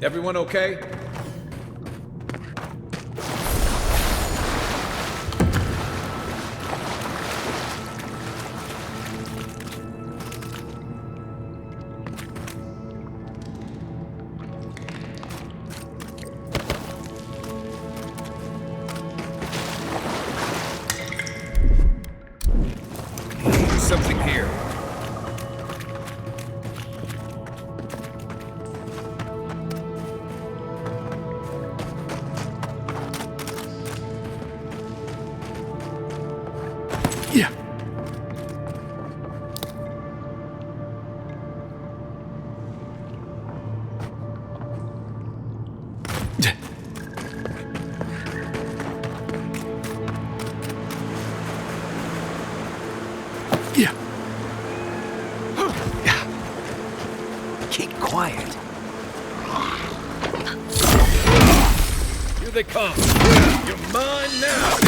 Everyone okay? There's something here. Yeah. Yeah. Keep quiet. Here they come. You're mine now.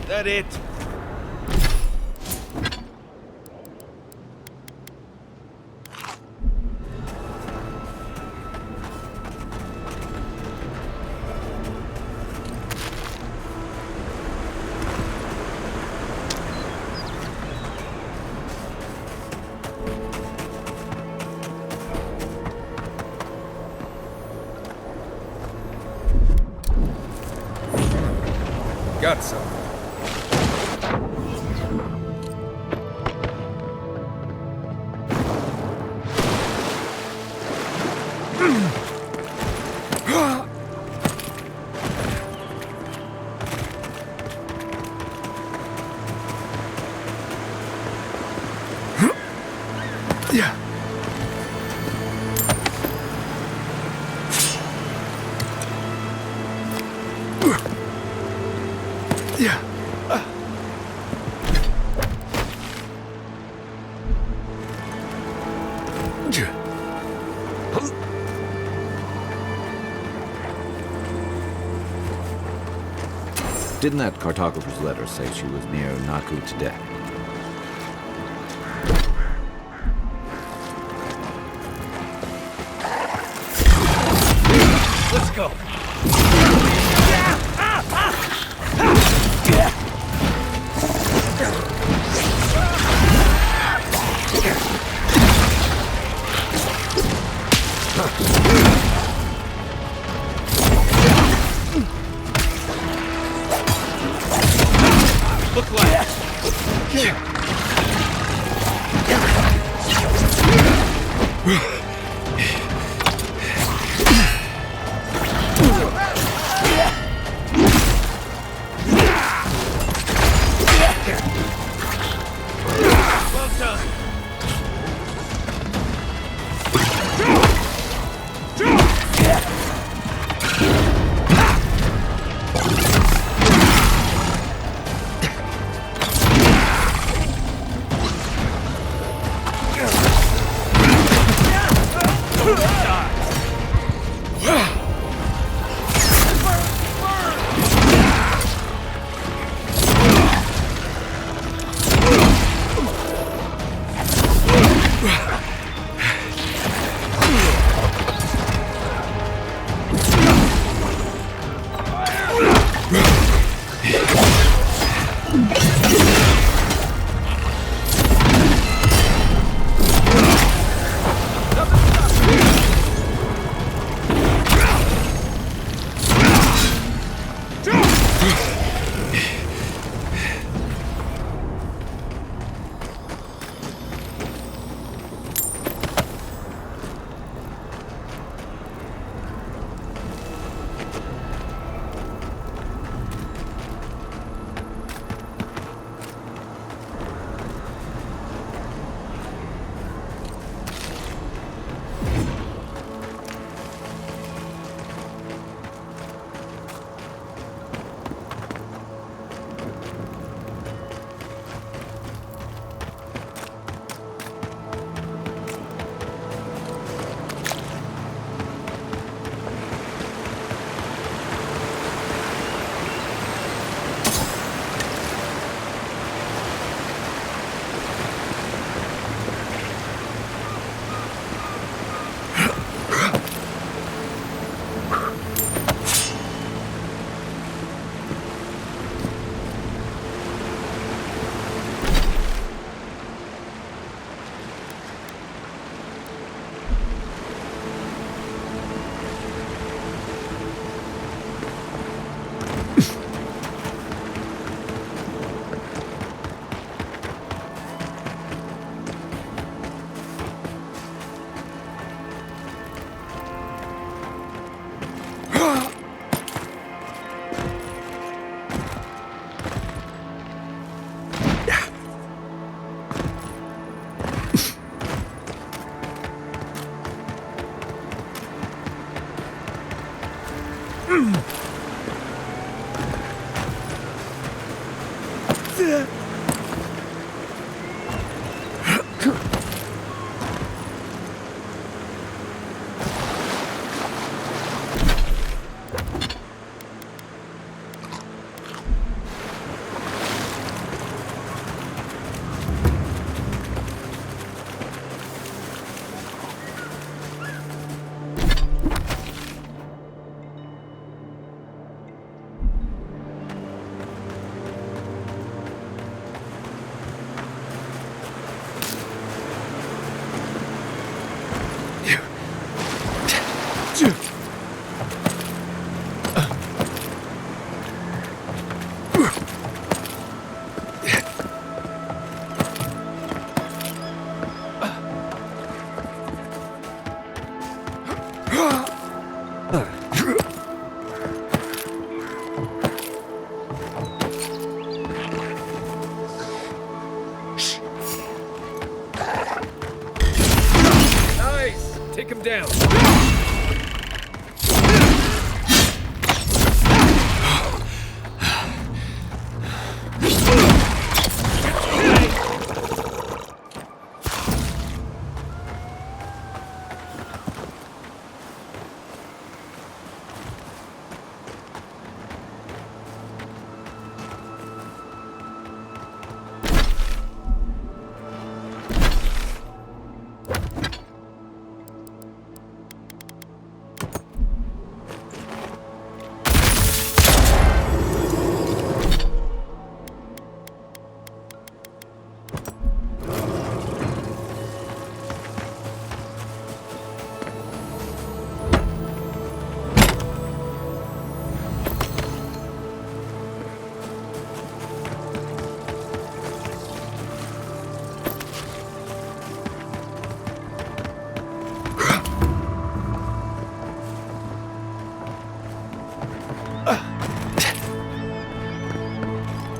That it? Got some. Yeah. Yeah. Didn't that cartographer's letter say she was near Naku today? Let's go. Look like. Nice! Take him down.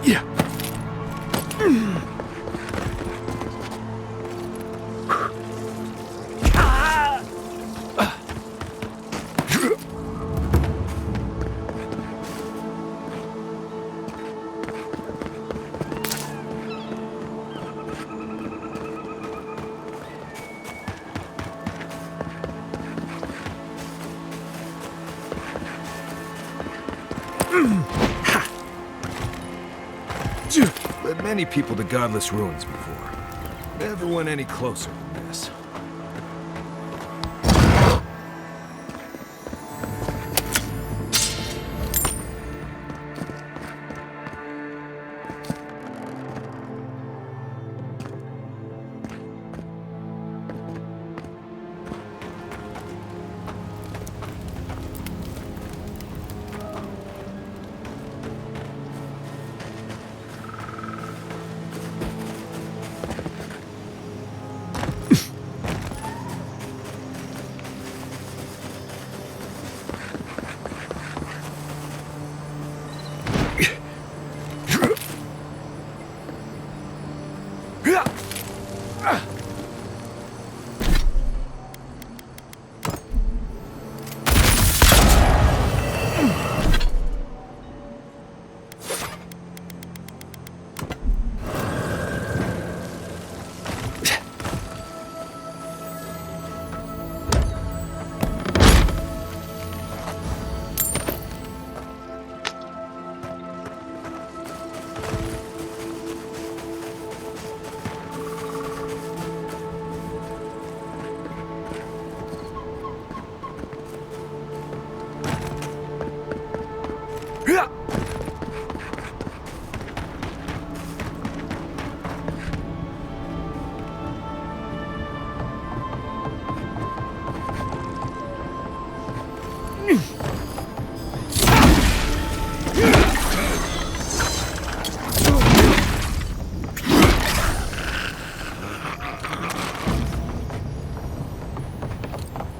Yeah. Led many people to godless ruins before. Never went any closer than this.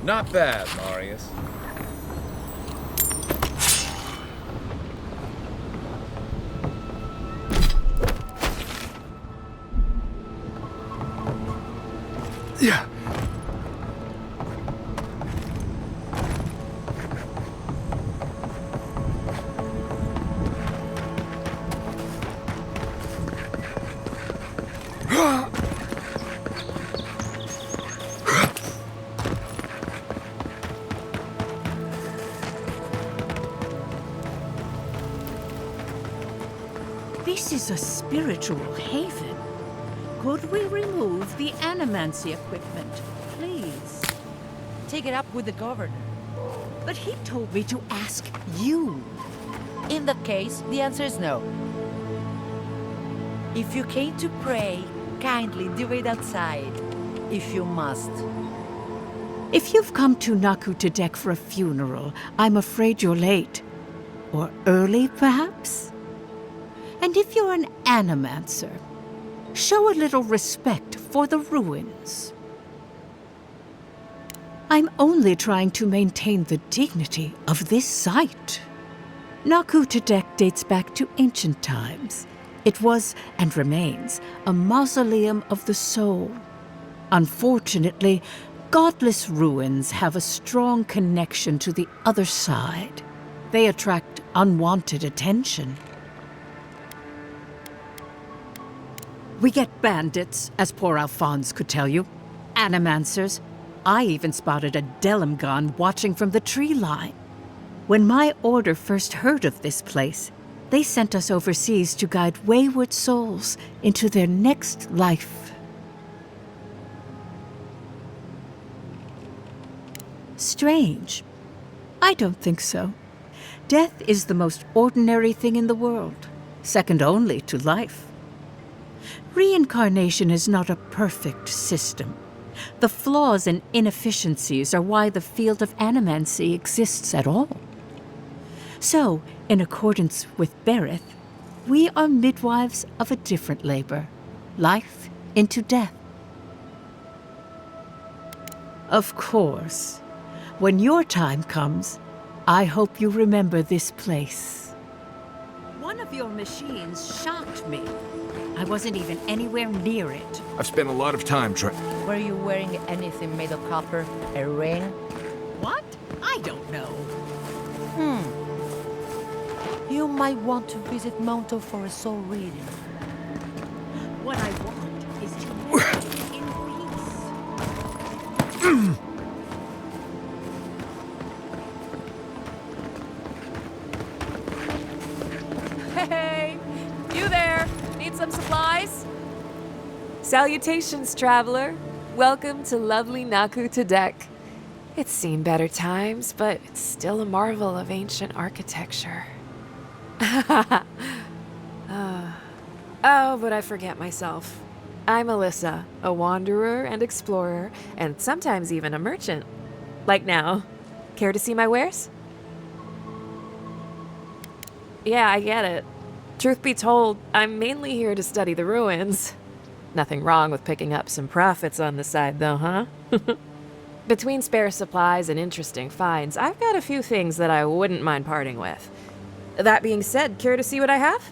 Not bad, Marius. Yeah. This is a spiritual haven. Could we remove the animancy equipment, please? Take it up with the governor. But he told me to ask you. In that case, the answer is no. If you came to pray, kindly do it outside, if you must. If you've come to Naku Tedek for a funeral, I'm afraid you're late. Or early, perhaps? And if you're an animancer, show a little respect for the ruins. I'm only trying to maintain the dignity of this site. Naku Tedek dates back to ancient times. It was, and remains, a mausoleum of the soul. Unfortunately, godless ruins have a strong connection to the other side. They attract unwanted attention. We get bandits, as poor Alphonse could tell you. Animancers. I even spotted a Delimgon watching from the tree line. When my order first heard of this place, they sent us overseas to guide wayward souls into their next life. Strange. I don't think so. Death is the most ordinary thing in the world, second only to life. Reincarnation is not a perfect system. The flaws and inefficiencies are why the field of animancy exists at all. So, in accordance with Berith, we are midwives of a different labor, life into death. Of course, when your time comes, I hope you remember this place. One of your machines shocked me. I wasn't even anywhere near it. I've spent a lot of time trying. Were you wearing anything made of copper? A ring? What? I don't know. You might want to visit Monto for a soul reading. What I want is to live in peace. Hey, you there? Need some supplies? Salutations, traveler. Welcome to lovely Naku Tedek. It's seen better times, but it's still a marvel of ancient architecture. Oh, but I forget myself. I'm Alyssa, a wanderer and explorer, and sometimes even a merchant. Like now. Care to see my wares? Yeah, I get it. Truth be told, I'm mainly here to study the ruins. Nothing wrong with picking up some profits on the side, though, huh? Between spare supplies and interesting finds, I've got a few things that I wouldn't mind parting with. That being said, care to see what I have?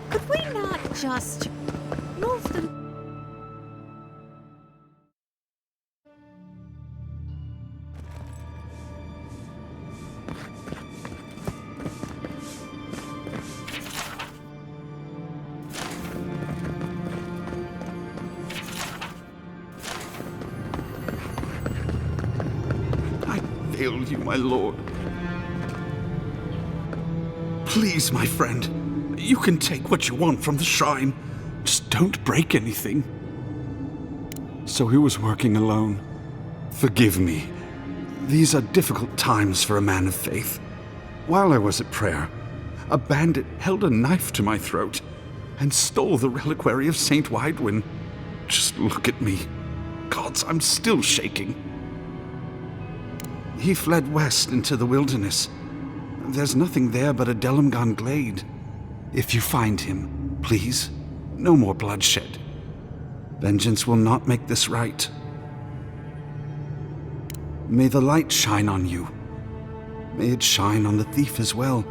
Could we not just move them? fail you, my lord. Please, my friend, you can take what you want from the shrine. Just don't break anything. So he was working alone. Forgive me. These are difficult times for a man of faith. While I was at prayer, a bandit held a knife to my throat and stole the reliquary of Saint Widwin. Just look at me. Gods, I'm still shaking. He fled west into the wilderness. There's nothing there but a Delimgon glade. If you find him, please, no more bloodshed. Vengeance will not make this right. May the light shine on you. May it shine on the thief as well.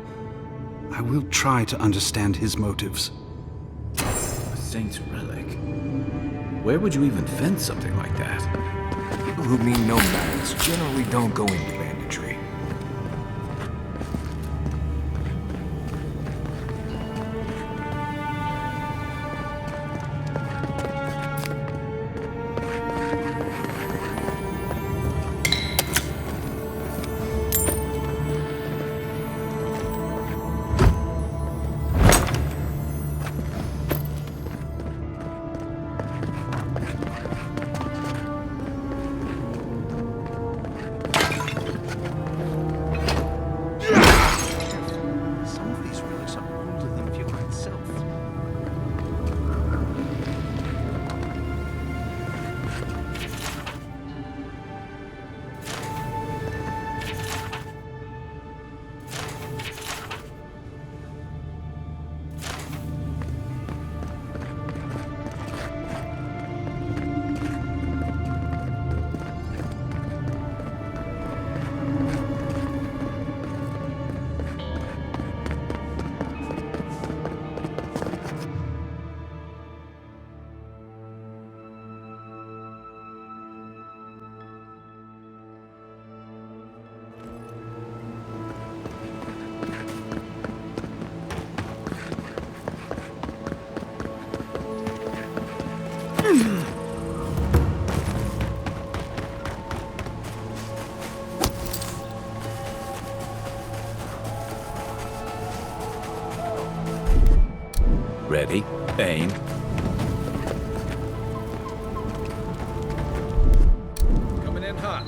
I will try to understand his motives. A saint's relic? Where would you even fence something like that? People who mean no balance generally don't go into banditry. Some of these relics are older than Fuhrer itself. Ready? Aim. Coming in hot.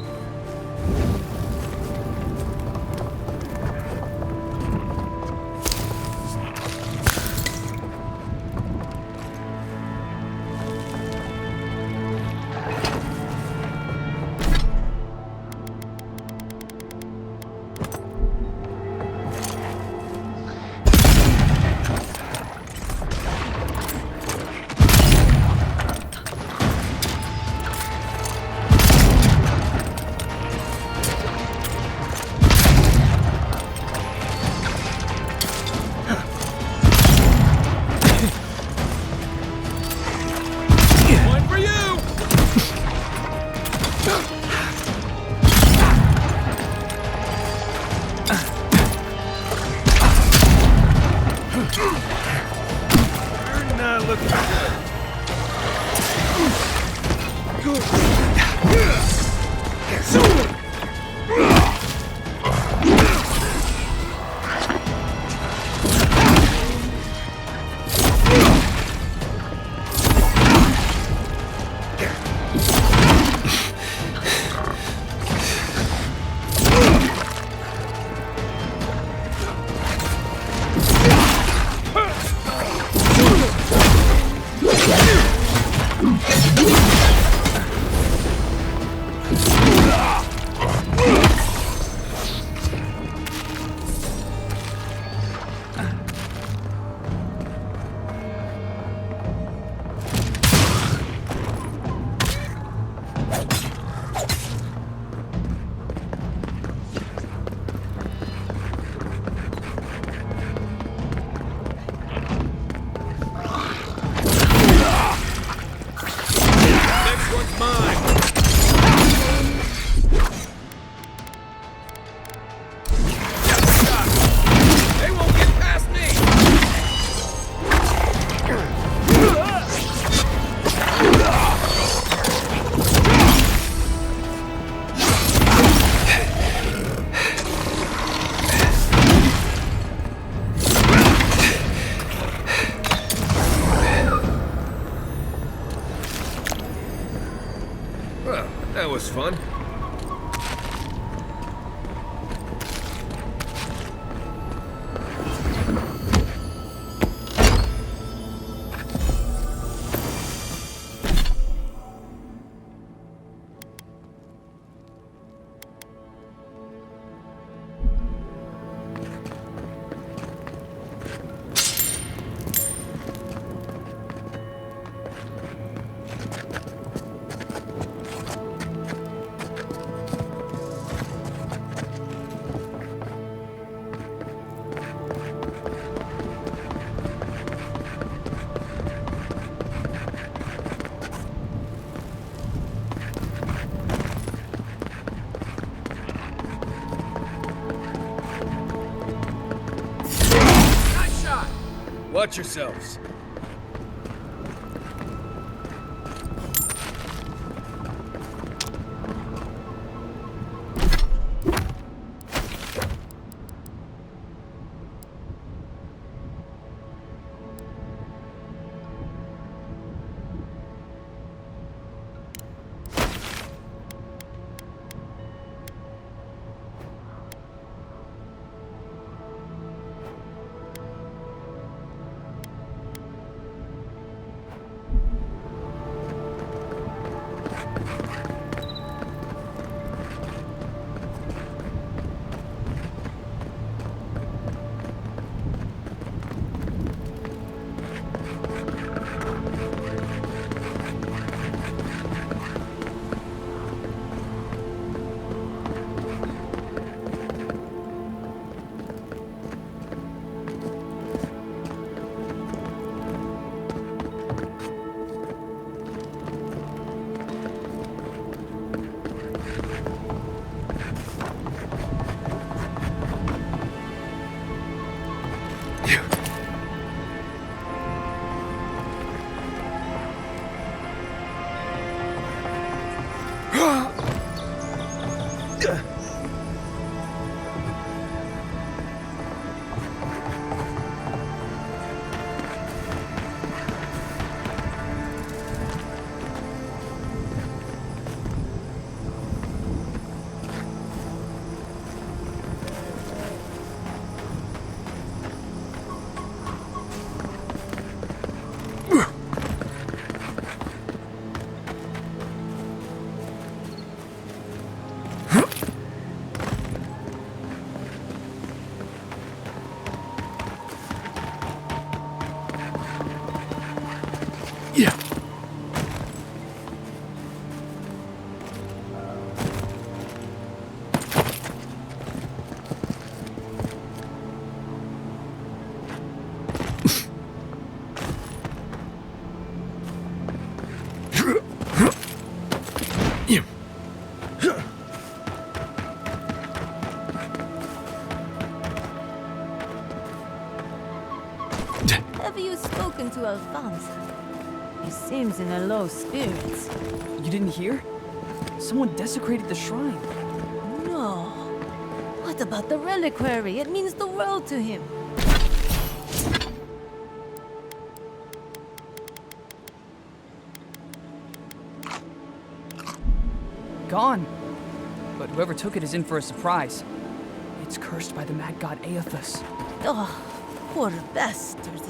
One for you! You're not looking Well, that was fun. Watch yourselves. Have you spoken to Alfonso? He seems in a low spirits. You didn't hear? Someone desecrated the shrine. No. What about the reliquary? It means the world to him. Gone. But whoever took it is in for a surprise. It's cursed by the mad god Aethus. Oh, poor bastard.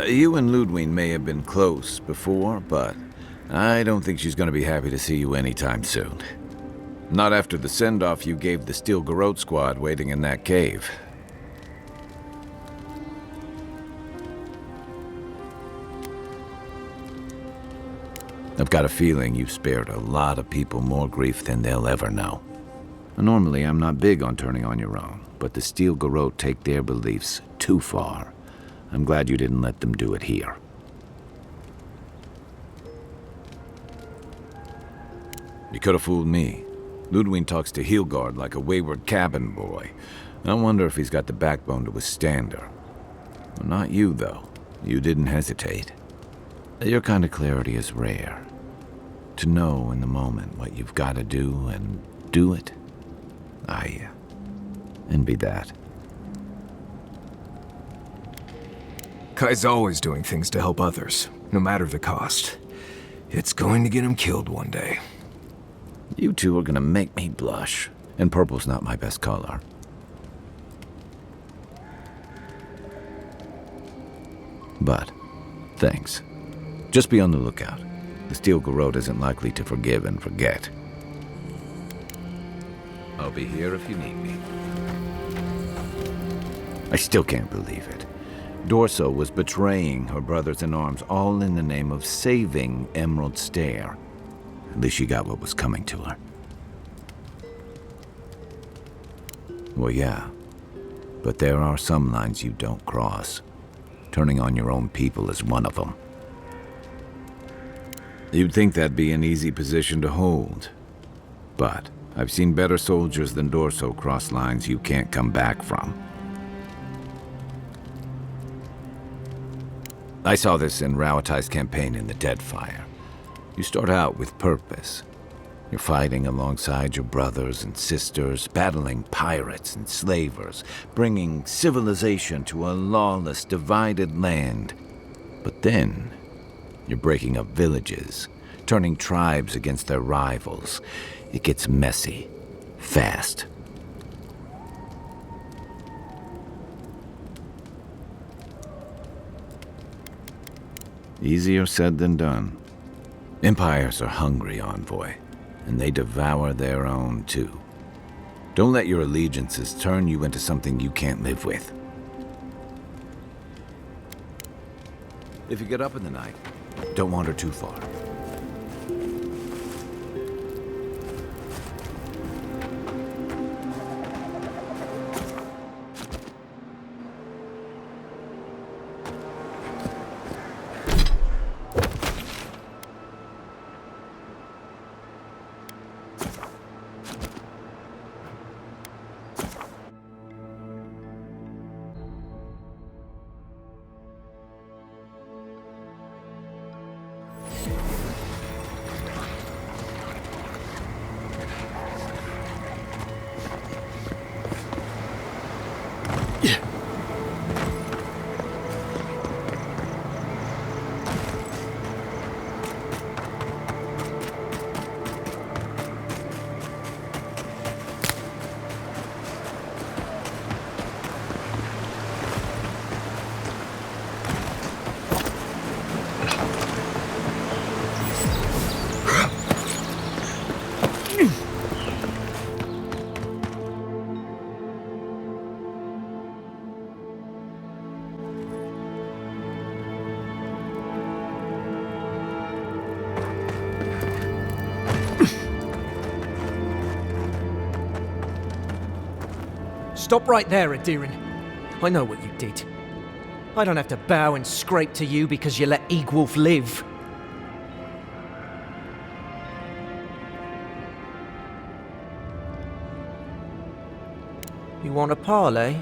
You and Ludwig may have been close before, but I don't think she's gonna be happy to see you anytime soon. Not after the send-off you gave the Steel Garrote squad waiting in that cave. I've got a feeling you spared a lot of people more grief than they'll ever know. Normally, I'm not big on turning on your own, but the Steel Garrote take their beliefs too far. I'm glad you didn't let them do it here. You could have fooled me. Ludwig talks to Hilgard like a wayward cabin boy. I wonder if he's got the backbone to withstand her. Well, not you, though. You didn't hesitate. Your kind of clarity is rare. To know in the moment what you've got to do and do it. I envy that. Kai's always doing things to help others, no matter the cost. It's going to get him killed one day. You two are gonna make me blush, and purple's not my best color. But, thanks. Just be on the lookout. The Steel Garrote isn't likely to forgive and forget. I'll be here if you need me. I still can't believe it. Dorso was betraying her brothers-in-arms, all in the name of saving Emerald Stair. At least she got what was coming to her. Well, yeah. But there are some lines you don't cross. Turning on your own people is one of them. You'd think that'd be an easy position to hold. But I've seen better soldiers than Dorso cross lines you can't come back from. I saw this in Rauatai's campaign in the Deadfire. You start out with purpose. You're fighting alongside your brothers and sisters, battling pirates and slavers, bringing civilization to a lawless, divided land. But then, you're breaking up villages, turning tribes against their rivals. It gets messy, fast. Easier said than done. Empires are hungry, Envoy, and they devour their own too. Don't let your allegiances turn you into something you can't live with. If you get up in the night, don't wander too far. Stop right there, Adirin. I know what you did. I don't have to bow and scrape to you because you let Egwolf live. You want a parley?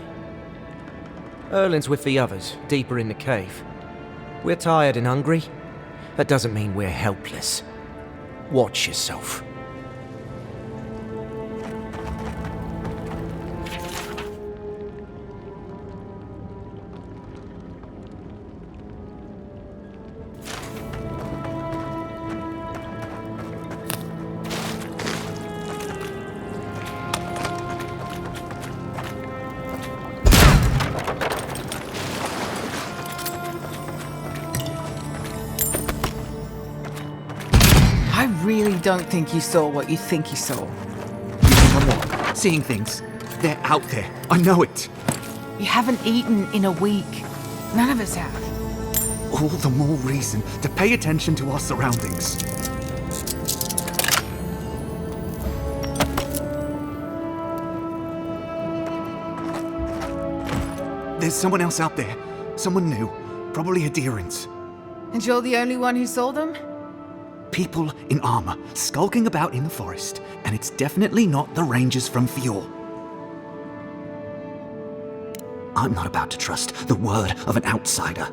Erlin's with the others, deeper in the cave. We're tired and hungry. That doesn't mean we're helpless. Watch yourself. I really don't think you saw what you think you saw. You think I'm what? Seeing things? They're out there. I know it. You haven't eaten in a week. None of us have. All the more reason to pay attention to our surroundings. There's someone else out there. Someone new. Probably adherents. And you're the only one who saw them? People in armor, skulking about in the forest. And it's definitely not the rangers from Fjord. I'm not about to trust the word of an outsider.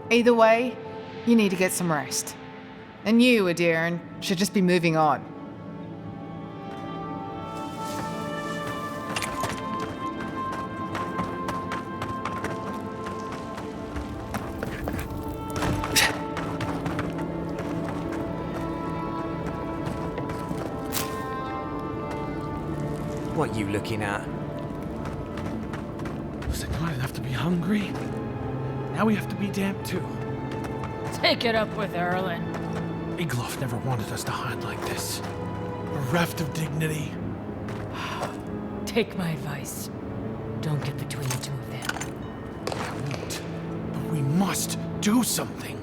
Either way, you need to get some rest. And you, Adirin, should just be moving on. What you looking at? Was it not enough to be hungry? Now we have to be damp too. Take it up with Erlin. Egloff never wanted us to hide like this. Bereft of dignity. Take my advice. Don't get between the two of them. I won't. But we must do something.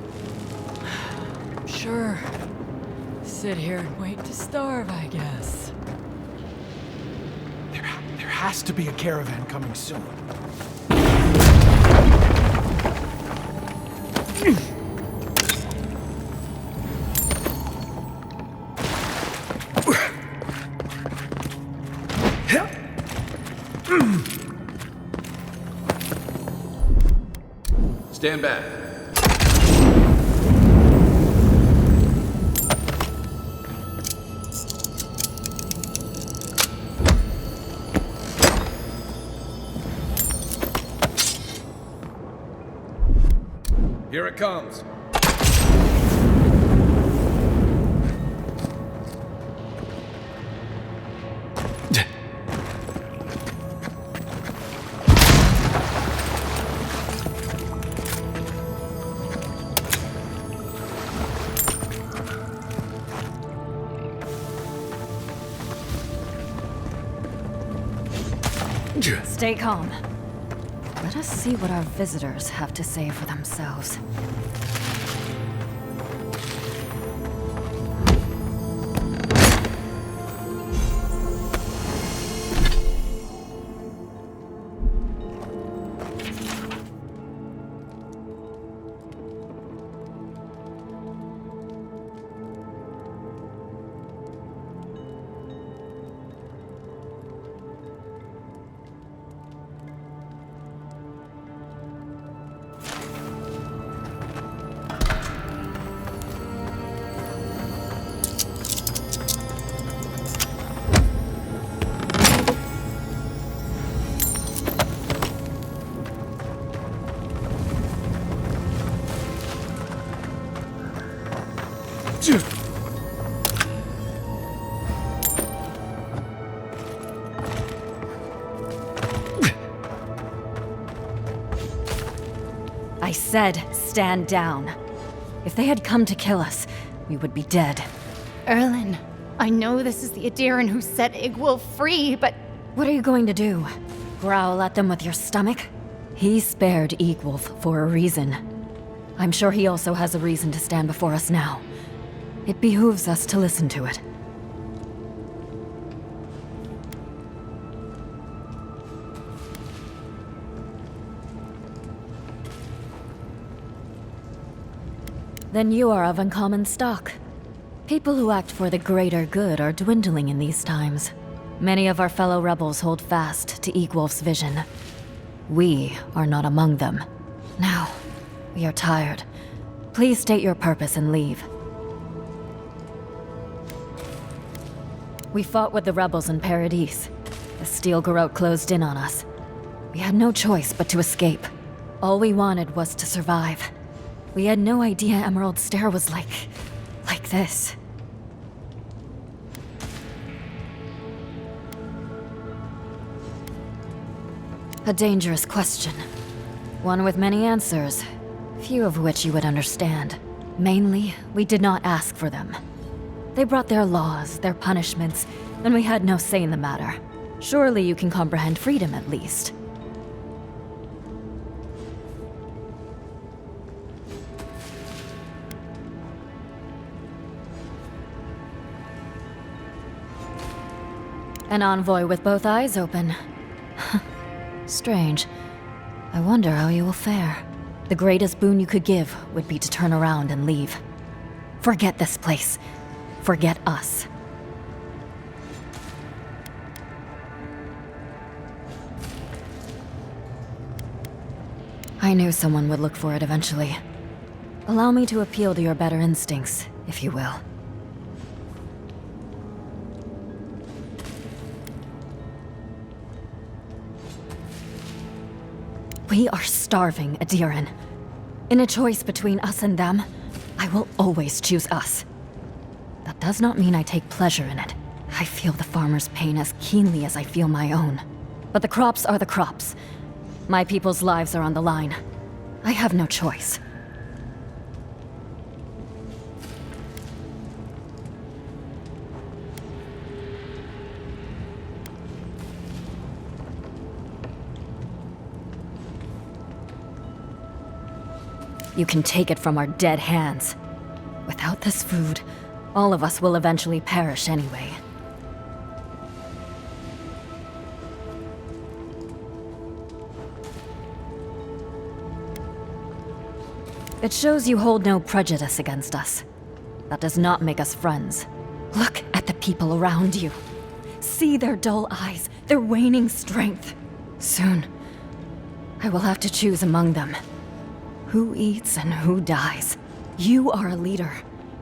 Sure. Sit here and wait to starve, I guess. There has to be a caravan coming soon. Stand back. Here it comes. Stay calm. Let us see what our visitors have to say for themselves. I said, stand down. If they had come to kill us, we would be dead. Erlen, I know this is the Adiran who set Igwulf free, but... What are you going to do? Growl at them with your stomach? He spared Igwulf for a reason. I'm sure he also has a reason to stand before us now. It behooves us to listen to it. Then you are of uncommon stock. People who act for the greater good are dwindling in these times. Many of our fellow rebels hold fast to Igwulf's vision. We are not among them. Now, we are tired. Please state your purpose and leave. We fought with the rebels in Paradis. The Steel Garrote closed in on us. We had no choice but to escape. All we wanted was to survive. We had no idea Emerald Stair was like this. A dangerous question. One with many answers, few of which you would understand. Mainly, we did not ask for them. They brought their laws, their punishments, and we had no say in the matter. Surely you can comprehend freedom at least. An envoy with both eyes open. Strange. I wonder how you will fare. The greatest boon you could give would be to turn around and leave. Forget this place. Forget us. I knew someone would look for it eventually. Allow me to appeal to your better instincts, if you will. We are starving, Adiran. In a choice between us and them, I will always choose us. That does not mean I take pleasure in it. I feel the farmer's pain as keenly as I feel my own. But the crops are the crops. My people's lives are on the line. I have no choice. You can take it from our dead hands. Without this food, all of us will eventually perish anyway. It shows you hold no prejudice against us. That does not make us friends. Look at the people around you. See their dull eyes, their waning strength. Soon, I will have to choose among them. Who eats and who dies? You are a leader.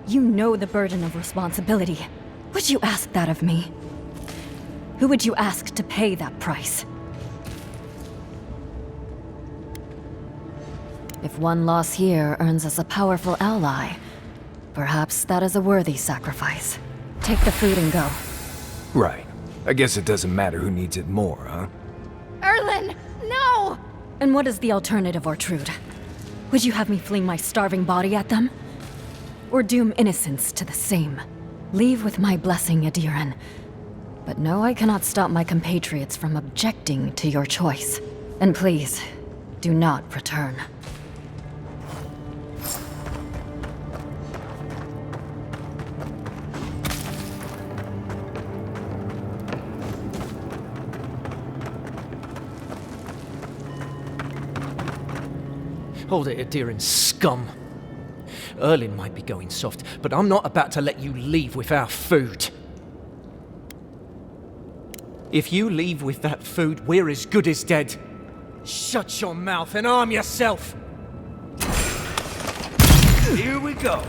You know the burden of responsibility. Would you ask that of me? Who would you ask to pay that price? If one loss here earns us a powerful ally, perhaps that is a worthy sacrifice. Take the food and go. Right. I guess it doesn't matter who needs it more, huh? Erlen, no! And what is the alternative, Ortrude? Would you have me fling my starving body at them? Or doom innocents to the same? Leave with my blessing, Adiran. But no, I cannot stop my compatriots from objecting to your choice. And please, do not return. Hold it, Adiran scum. Erlen might be going soft, but I'm not about to let you leave with our food. If you leave with that food, we're as good as dead. Shut your mouth and arm yourself! Here we go.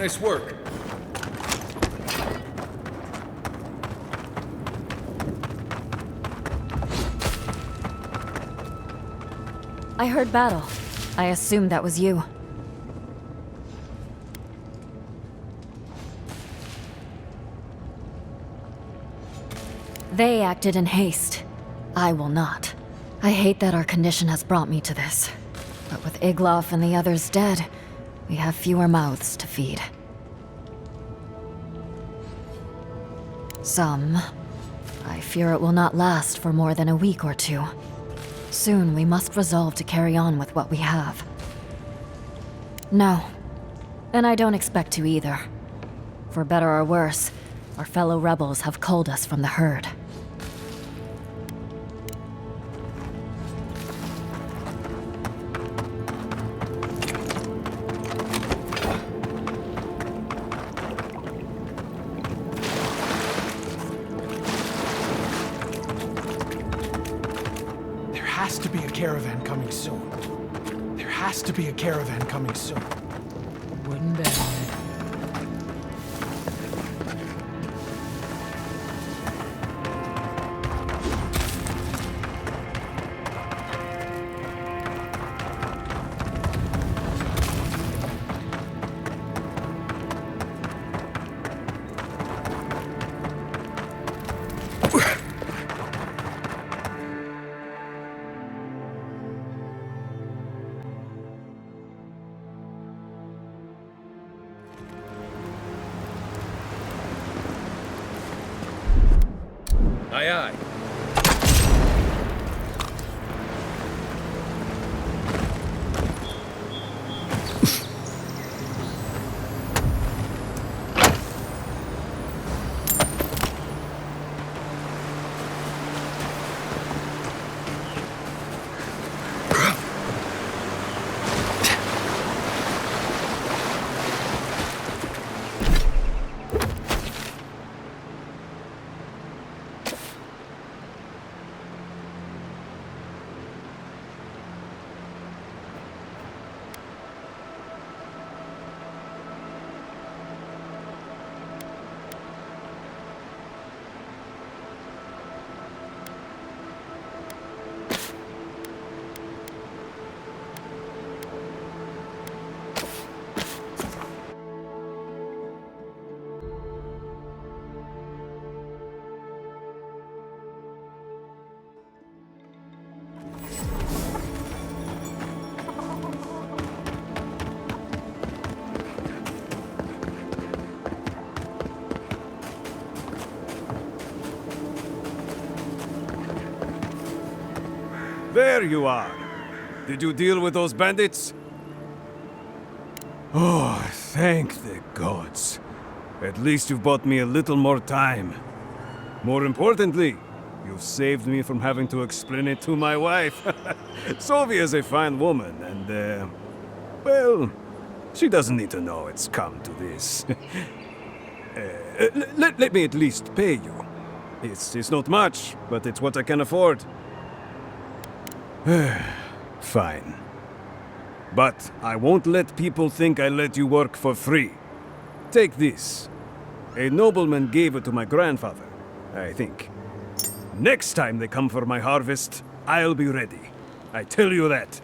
Nice work. I heard battle. I assumed that was you. They acted in haste. I will not. I hate that our condition has brought me to this. But with Igloff and the others dead, we have fewer mouths to feed. I fear it will not last for more than a week or two. Soon we must resolve to carry on with what we have. No. And I don't expect to either. For better or worse, our fellow rebels have culled us from the herd. There has to be a caravan coming soon. There has to be a caravan coming soon. Wouldn't bet on it. Aye, aye. There you are. Did you deal with those bandits? Oh, thank the gods. At least you've bought me a little more time. More importantly, you've saved me from having to explain it to my wife. Sylvia's a fine woman, and, well, she doesn't need to know it's come to this. Let me at least pay you. It's not much, but it's what I can afford. Fine. But I won't let people think I let you work for free. Take this. A nobleman gave it to my grandfather, I think. Next time they come for my harvest, I'll be ready. I tell you that.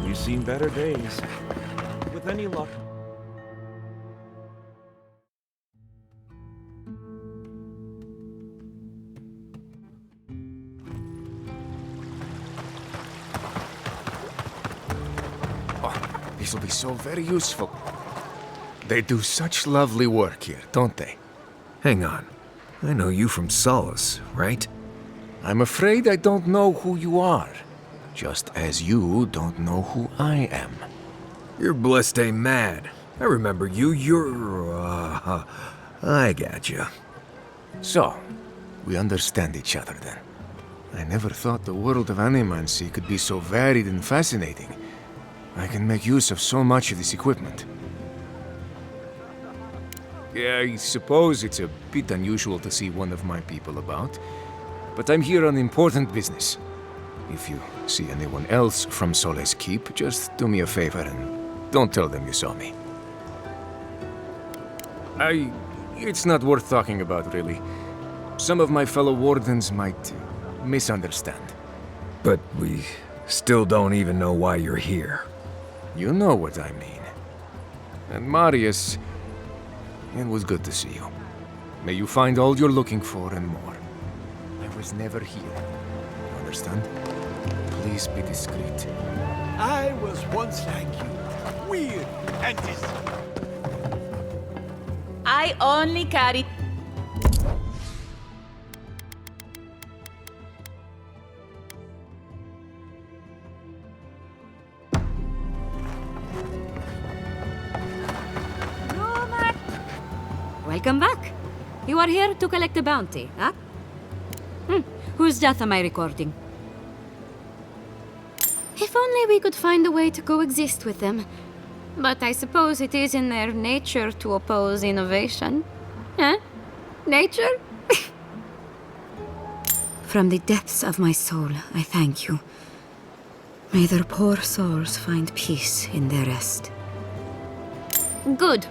You've seen better days. With any luck. These will be so very useful. They do such lovely work here, don't they? Hang on. I know you from Solace, right? I'm afraid I don't know who you are. Just as you don't know who I am. You're blessed ain't mad. I remember you. I gotcha. So, we understand each other then. I never thought the world of animancy could be so varied and fascinating. I can make use of so much of this equipment. Yeah, I suppose it's a bit unusual to see one of my people about, but I'm here on important business. If you see anyone else from Sole's Keep, just do me a favor and don't tell them you saw me. It's not worth talking about, really. Some of my fellow wardens might misunderstand. But we still don't even know why you're here. You know what I mean. And Marius, it was good to see you. May you find all you're looking for and more. I was never here. You understand? Please be discreet. I was once like you. Weird and I only carry... Welcome back. You are here to collect a bounty, huh? Whose death am I recording? If only we could find a way to coexist with them. But I suppose it is in their nature to oppose innovation. Huh? Nature? From the depths of my soul, I thank you. May their poor souls find peace in their rest. Good.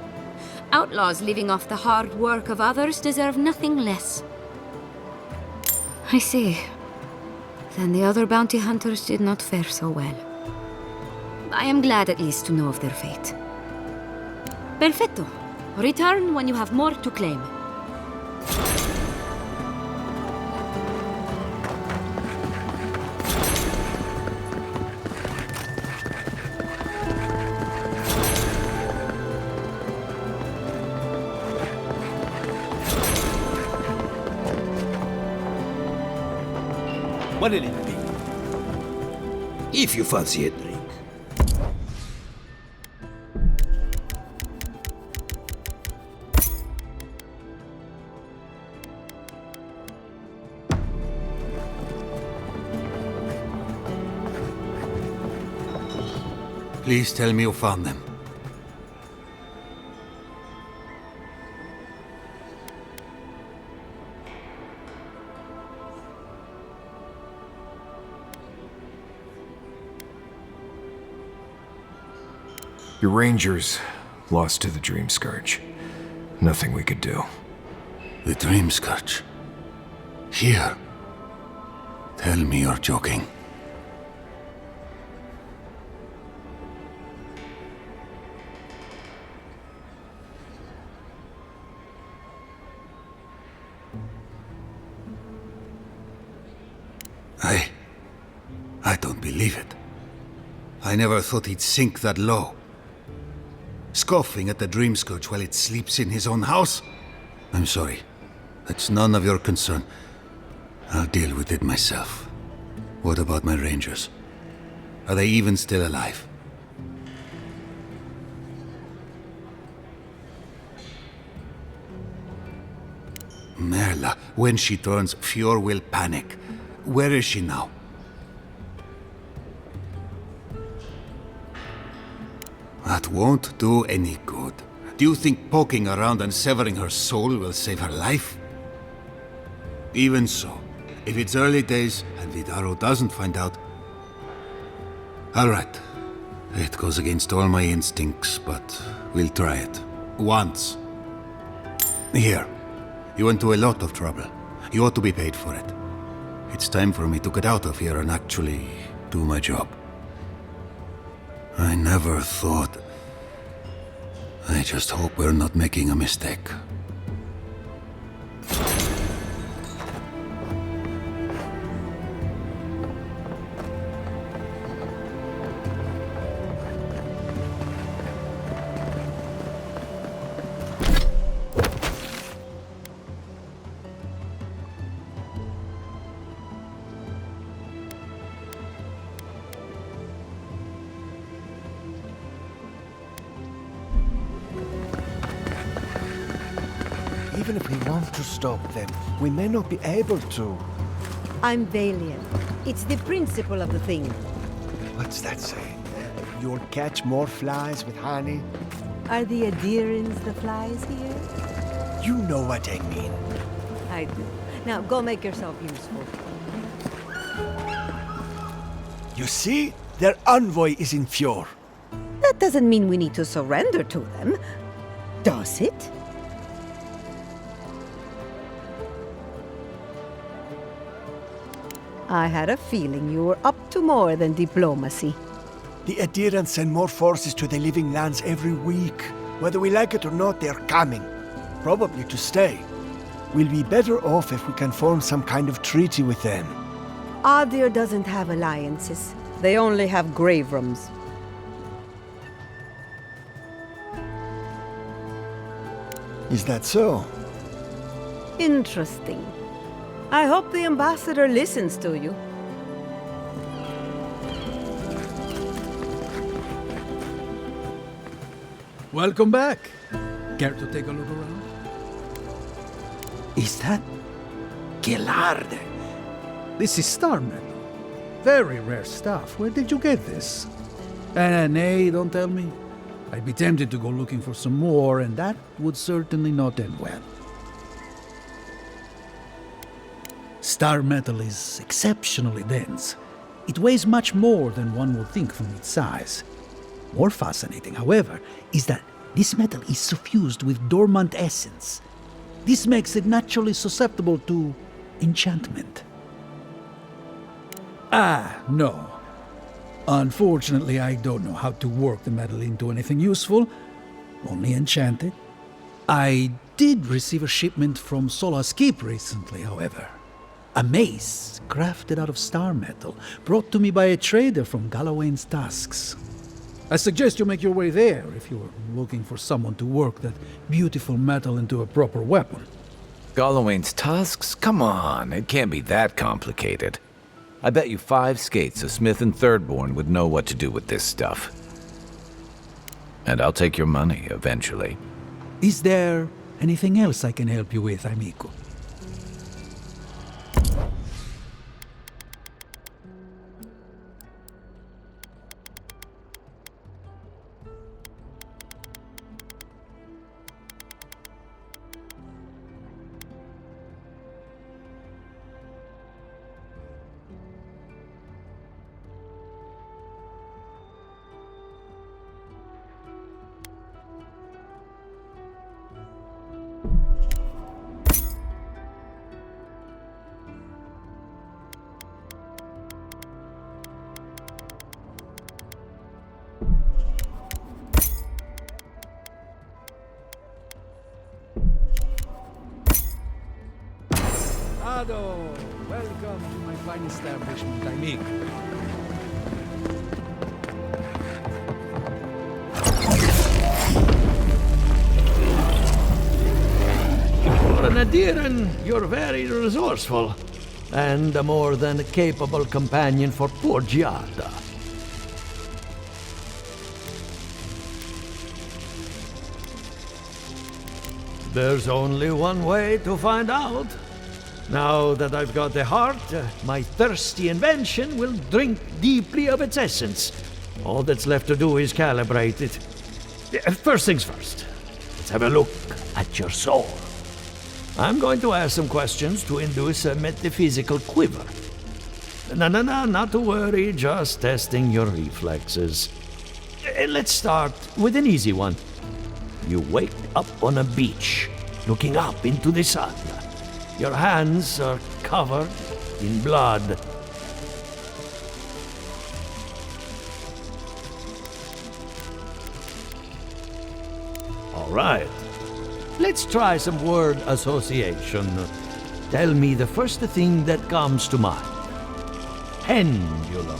Outlaws living off the hard work of others deserve nothing less. I see. Then the other bounty hunters did not fare so well. I am glad at least to know of their fate. Perfetto. Return when you have more to claim. What'll it be? If you fancy a drink. Please tell me you found them. Your rangers lost to the Dream Scourge. Nothing we could do. The Dream Scourge? Here? Tell me you're joking. I don't believe it. I never thought he'd sink that low. Scoffing at the Dream Scourge while it sleeps in his own house? I'm sorry. That's none of your concern. I'll deal with it myself. What about my rangers? Are they even still alive? Merla, when she turns, Fior will panic. Where is she now? That won't do any good. Do you think poking around and severing her soul will save her life? Even so, if it's early days and Vidaro doesn't find out... All right. It goes against all my instincts, but we'll try it. Once. Here. You went to a lot of trouble. You ought to be paid for it. It's time for me to get out of here and actually do my job. I never thought... I just hope we're not making a mistake. Even if we want to stop them, we may not be able to. I'm Valiant. It's the principle of the thing. What's that saying? You'll catch more flies with honey? Are the adherents the flies here? You know what I mean. I do. Now go make yourself useful. You see? Their envoy is in Fjord. That doesn't mean we need to surrender to them, does it? I had a feeling you were up to more than diplomacy. The adherents send more forces to the living lands every week. Whether we like it or not, they're coming. Probably to stay. We'll be better off if we can form some kind of treaty with them. Adir doesn't have alliances. They only have grave rooms. Is that so? Interesting. I hope the ambassador listens to you. Welcome back. Care to take a look around? Is that Gelard? This is star metal. Very rare stuff. Where did you get this? Nay, don't tell me. I'd be tempted to go looking for some more, and that would certainly not end well. Star metal is exceptionally dense. It weighs much more than one would think from its size. More fascinating, however, is that this metal is suffused with dormant essence. This makes it naturally susceptible to enchantment. No. Unfortunately, I don't know how to work the metal into anything useful, only enchant it. I did receive a shipment from Sola's Keep recently, however. A mace crafted out of star metal, brought to me by a trader from Galawain's Tusks. I suggest you make your way there if you're looking for someone to work that beautiful metal into a proper weapon. Galawain's Tusks? Come on, it can't be that complicated. I bet you 5 skates a Smith and Thirdborn would know what to do with this stuff. And I'll take your money eventually. Is there anything else I can help you with, amico? Welcome to my fine establishment, amigo. For an Adiran, you're very resourceful, and a more than capable companion for poor Giada. There's only one way to find out. Now that I've got the heart, my thirsty invention will drink deeply of its essence. All that's left to do is calibrate it. First things first, let's have a look at your soul. I'm going to ask some questions to induce a metaphysical quiver. No, not to worry, just testing your reflexes. Let's start with an easy one. You wake up on a beach, looking up into the sun. Your hands are covered in blood. All right. Let's try some word association. Tell me the first thing that comes to mind. Pendulum.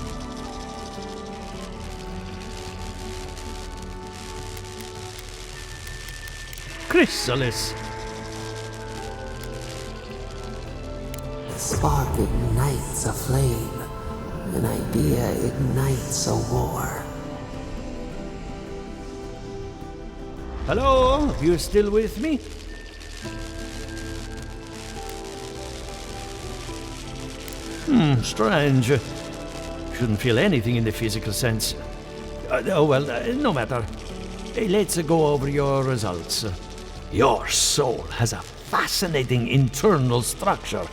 Chrysalis. A spark ignites a flame. An idea ignites a war. Hello? You still with me? Strange. Shouldn't feel anything in the physical sense. No matter. Let's go over your results. Your soul has a fascinating internal structure.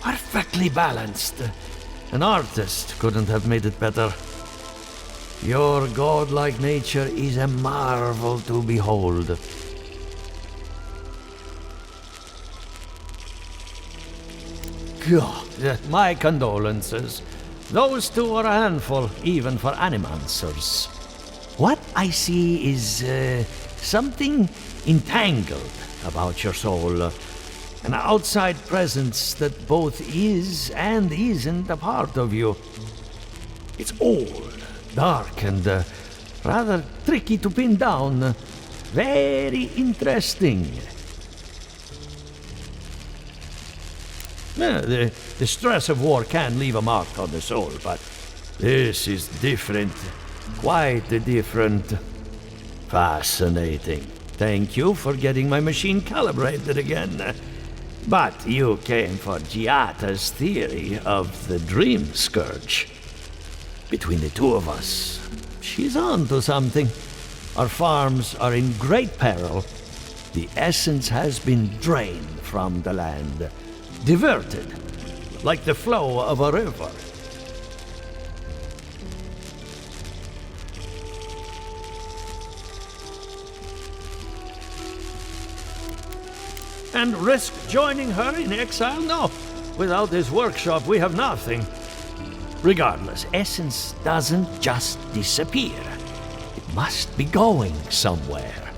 Perfectly balanced. An artist couldn't have made it better. Your godlike nature is a marvel to behold. God, my condolences. Those two are a handful, even for animancers. What I see is something entangled about your soul. An outside presence that both is and isn't a part of you. It's old, dark, and rather tricky to pin down. Very interesting. The stress of war can leave a mark on the soul, but this is different. Quite different. Fascinating. Thank you for getting my machine calibrated again. But you came for Giata's theory of the Dream Scourge. Between the two of us, she's on to something. Our farms are in great peril. The essence has been drained from the land. Diverted, like the flow of a river. And risk joining her in exile? No. Without this workshop, we have nothing. Regardless, essence doesn't just disappear. It must be going somewhere.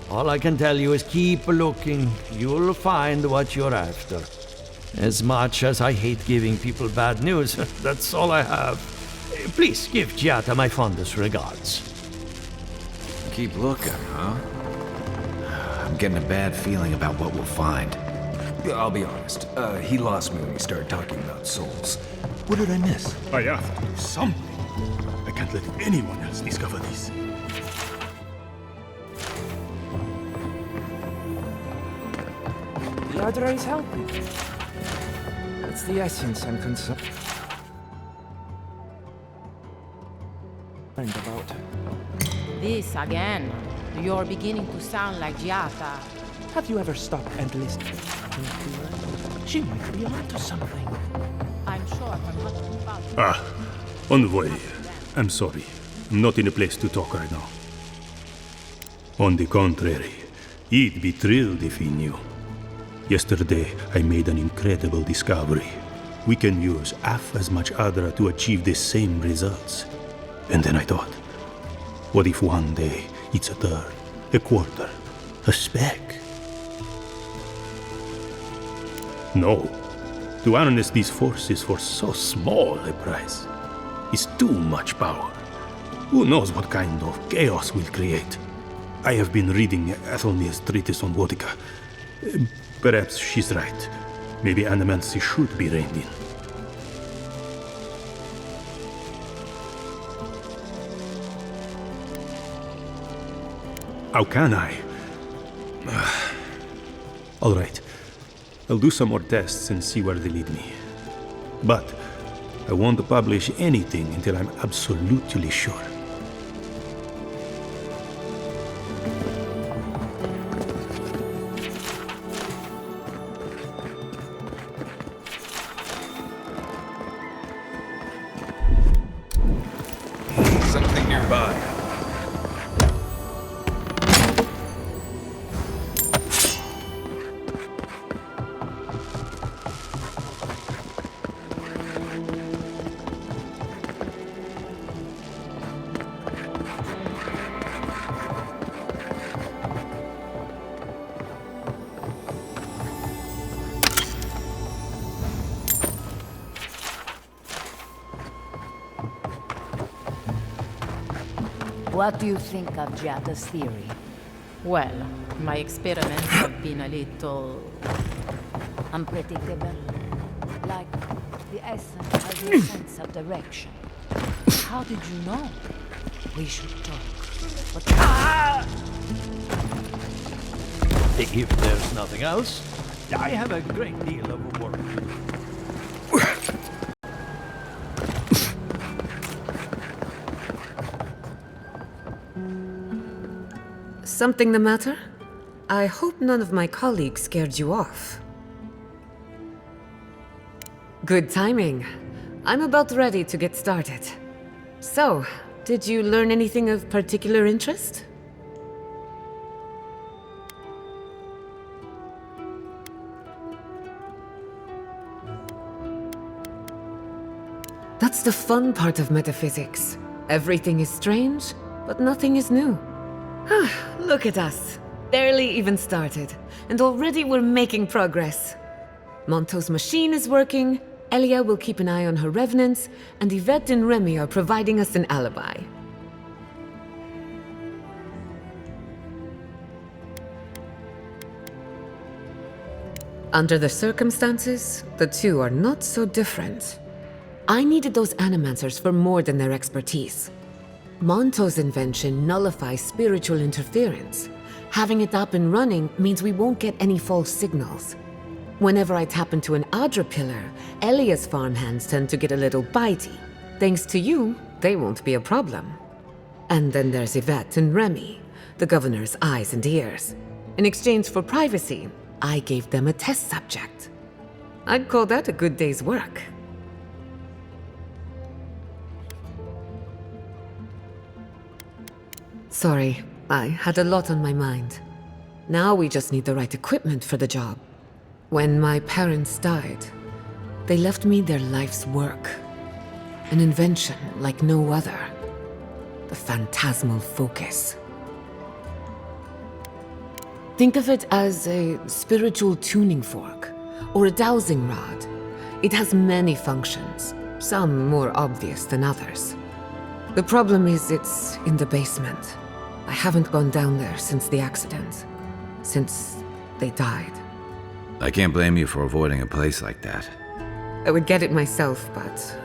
All I can tell you is keep looking. You'll find what you're after. As much as I hate giving people bad news, that's all I have. Please give Giata my fondest regards. Keep looking, huh? I'm getting a bad feeling about what we'll find. I'll be honest. He lost me when he started talking about souls. What did I miss? I have to do something. I can't let anyone else discover this. The other is helping. It's the essence I'm concerned about. This again. You're beginning to sound like Giata. Have you ever stopped and listened to her? She might be onto something. I'm sure her mother found you. Ah, Envoy. I'm sorry. I'm not in a place to talk right now. On the contrary, he'd be thrilled if he knew. Yesterday, I made an incredible discovery. We can use half as much Adra to achieve the same results. And then I thought, what if one day it's a third, a quarter, a speck? No. To harness these forces for so small a price is too much power. Who knows what kind of chaos we'll create? I have been reading Athelnia's treatise on Wodica. Perhaps she's right. Maybe animancy should be reined in. How can I? All right. I'll do some more tests and see where they lead me. But I won't publish anything until I'm absolutely sure. Something nearby. What do you think of Giata's theory? Well, my experiments have been a little... unpredictable. Like the essence has no sense of direction. How did you know? We should talk. But... If there's nothing else, I have a great deal of work. Something the matter? I hope none of my colleagues scared you off. Good timing. I'm about ready to get started. So, did you learn anything of particular interest? That's the fun part of metaphysics. Everything is strange, but nothing is new. Look at us. Barely even started, and already we're making progress. Monto's machine is working, Elia will keep an eye on her revenants, and Yvette and Remy are providing us an alibi. Under the circumstances, the two are not so different. I needed those animancers for more than their expertise. Monto's invention nullifies spiritual interference. Having it up and running means we won't get any false signals. Whenever I tap into an Adra pillar, Elia's farmhands tend to get a little bitey. Thanks to you, they won't be a problem. And then there's Yvette and Remy, the governor's eyes and ears. In exchange for privacy, I gave them a test subject. I'd call that a good day's work. Sorry, I had a lot on my mind. Now we just need the right equipment for the job. When my parents died, they left me their life's work. An invention like no other. The phantasmal focus. Think of it as a spiritual tuning fork, or a dowsing rod. It has many functions, some more obvious than others. The problem is it's in the basement. I haven't gone down there since the accident. Since they died. I can't blame you for avoiding a place like that. I would get it myself, but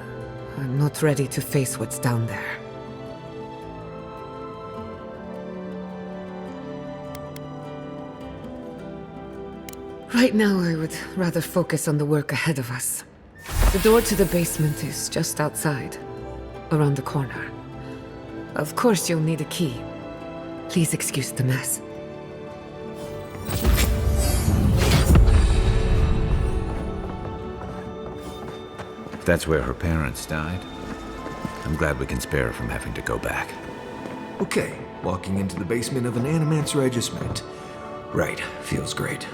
I'm not ready to face what's down there. Right now, I would rather focus on the work ahead of us. The door to the basement is just outside, around the corner. Of course, you'll need a key. Please excuse the mess. If that's where her parents died, I'm glad we can spare her from having to go back. Okay, walking into the basement of an animancer I just met. Right, feels great.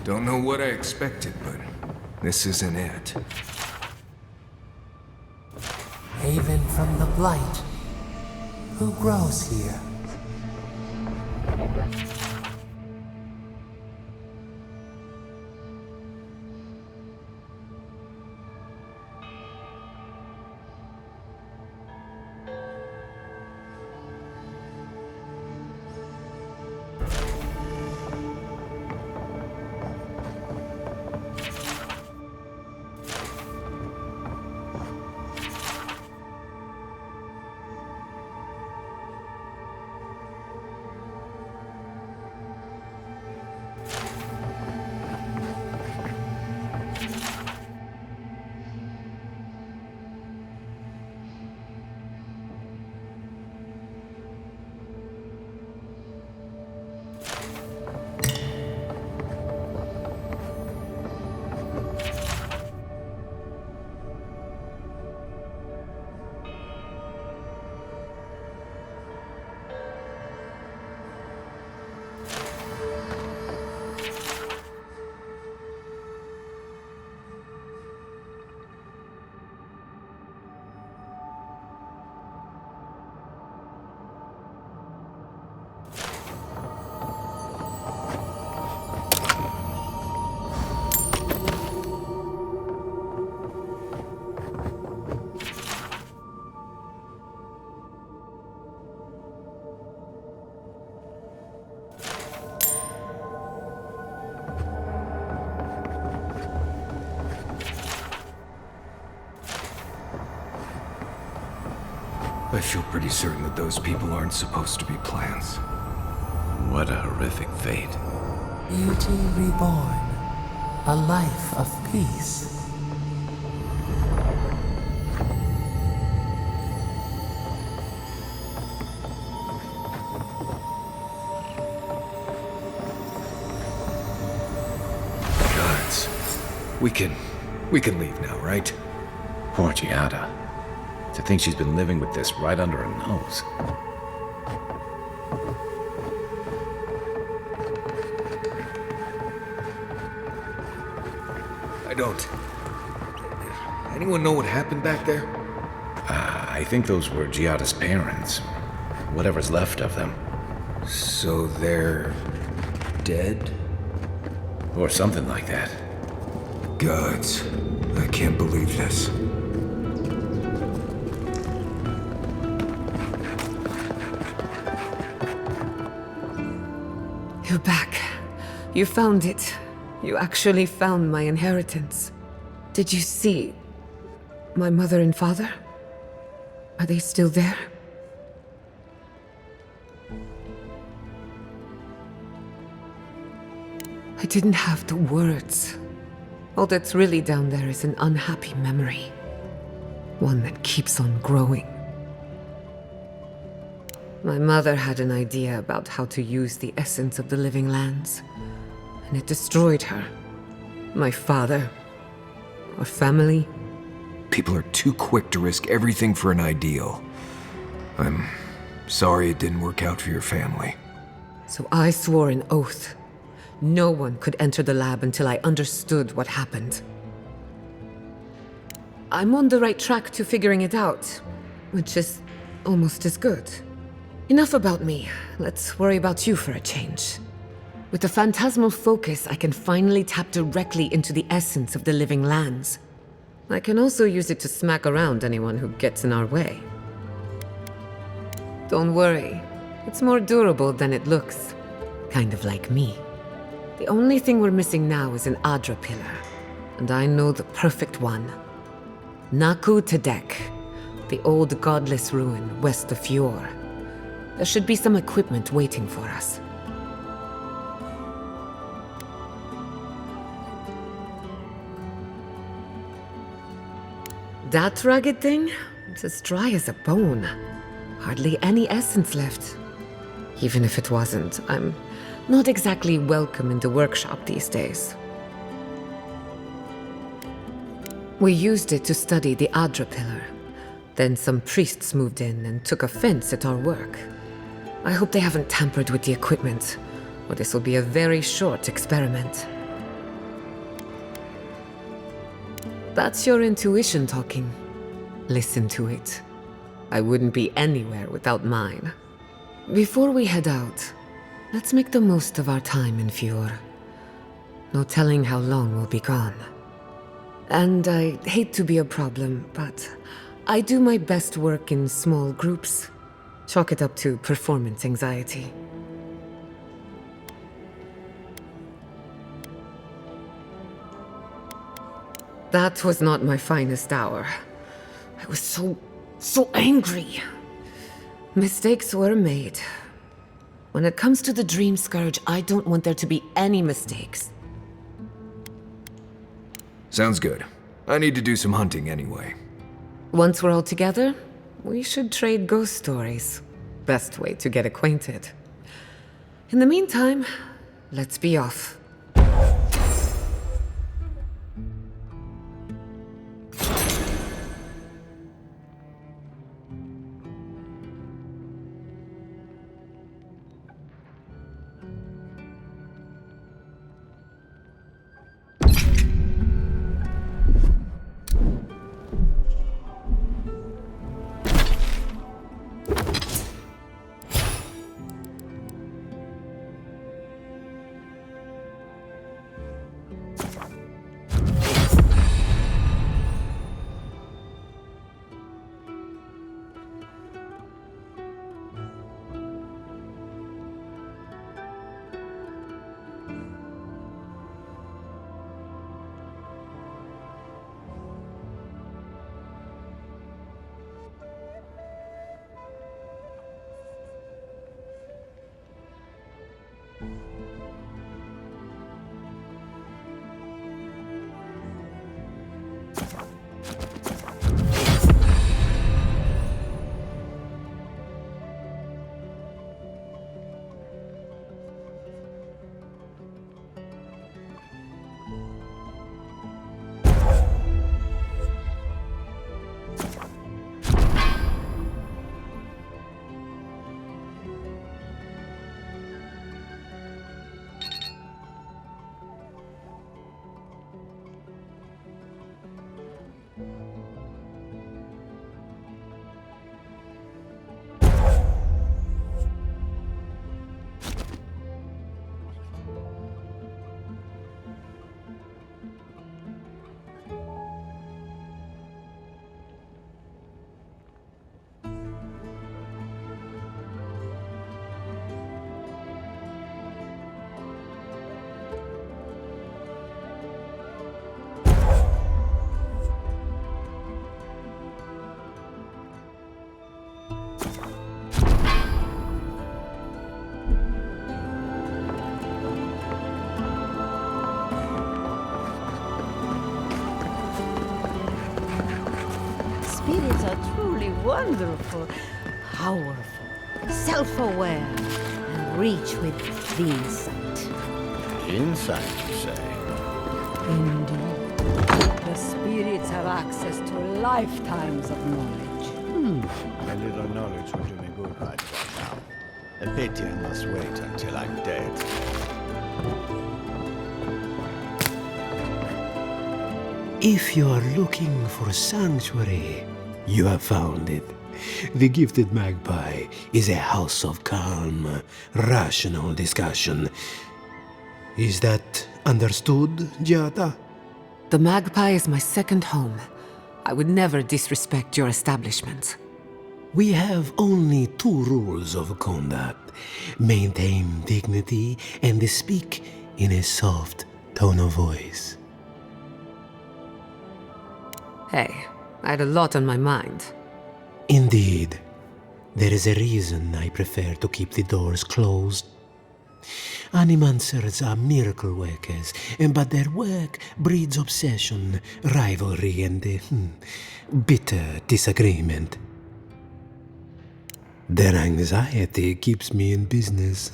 Don't know what I expected, but this isn't it. Haven from the Blight. Who grows here? I feel pretty certain that those people aren't supposed to be plants. What a horrific fate. Beauty reborn. A life of peace. Guards. We can leave now, right? Poor Giada. To think she's been living with this right under her nose. I don't. Anyone know what happened back there? I think those were Giada's parents. Whatever's left of them. So they're dead? Or something like that. Gods, I can't believe this. You're back. You found it. You actually found my inheritance. Did you see my mother and father? Are they still there? I didn't have the words. All that's really down there is an unhappy memory. One that keeps on growing. My mother had an idea about how to use the essence of the living lands, and it destroyed her. My father, our family. People are too quick to risk everything for an ideal. I'm sorry it didn't work out for your family. So I swore an oath. No one could enter the lab until I understood what happened. I'm on the right track to figuring it out, which is almost as good. Enough about me. Let's worry about you for a change. With the phantasmal focus, I can finally tap directly into the essence of the living lands. I can also use it to smack around anyone who gets in our way. Don't worry. It's more durable than it looks. Kind of like me. The only thing we're missing now is an Adra pillar. And I know the perfect one. Naku Tedek, the old godless ruin west of Fjord. There should be some equipment waiting for us. That ragged thing? It's as dry as a bone. Hardly any essence left. Even if it wasn't, I'm not exactly welcome in the workshop these days. We used it to study the Adra pillar. Then some priests moved in and took offense at our work. I hope they haven't tampered with the equipment, or this will be a very short experiment. That's your intuition talking. Listen to it. I wouldn't be anywhere without mine. Before we head out, let's make the most of our time in Fjord. No telling how long we'll be gone. And I hate to be a problem, but I do my best work in small groups. Chalk it up to performance anxiety. That was not my finest hour. I was so angry. Mistakes were made. When it comes to the Dream Scourge, I don't want there to be any mistakes. Sounds good. I need to do some hunting anyway. Once we're all together, we should trade ghost stories. Best way to get acquainted. In the meantime, let's be off. Dragons are truly wonderful, powerful, self-aware, and rich with the insight. Insight, you say? Indeed. The spirits have access to lifetimes of knowledge. A little knowledge would do me good right about now. A pity I must wait until I'm dead. If you are looking for sanctuary, you have found it. The Gifted Magpie is a house of calm, rational discussion. Is that understood, Giata? The Magpie is my second home. I would never disrespect your establishment. We have only 2 rules of conduct. Maintain dignity and speak in a soft tone of voice. Hey, I had a lot on my mind. Indeed. There is a reason I prefer to keep the doors closed. Animancers are miracle workers, but their work breeds obsession, rivalry, and bitter disagreement. Their anxiety keeps me in business.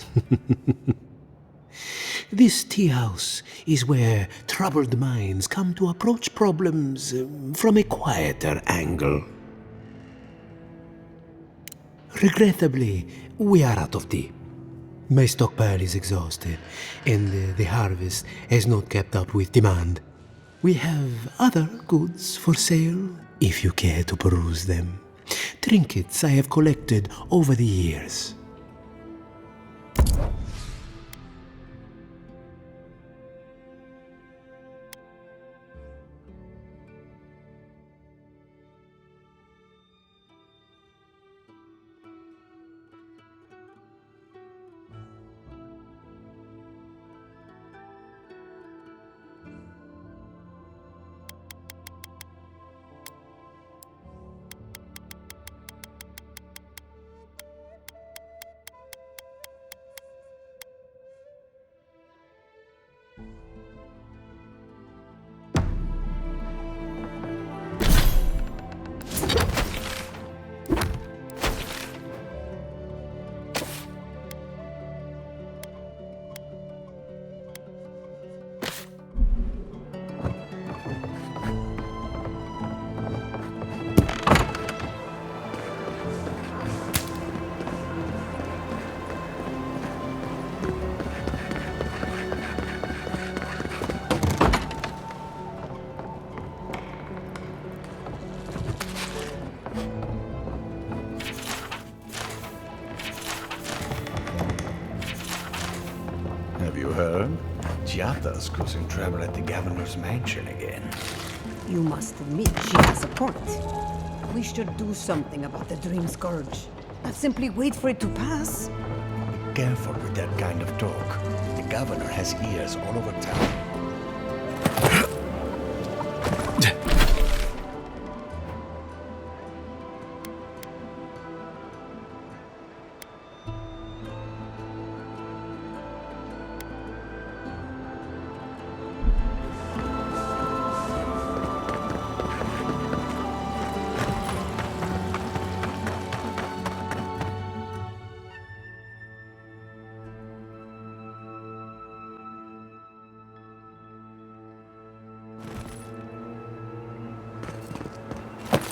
This tea house is where troubled minds come to approach problems from a quieter angle. Regrettably, we are out of tea. My stockpile is exhausted, and the harvest has not kept up with demand. We have other goods for sale, if you care to peruse them. Trinkets I have collected over the years. Have you heard? Giata's causing trouble at the governor's mansion again. You must admit she has a point. We should do something about the Dream Scourge. Not simply wait for it to pass. Be careful with that kind of talk. The governor has ears all over town.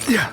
Yeah.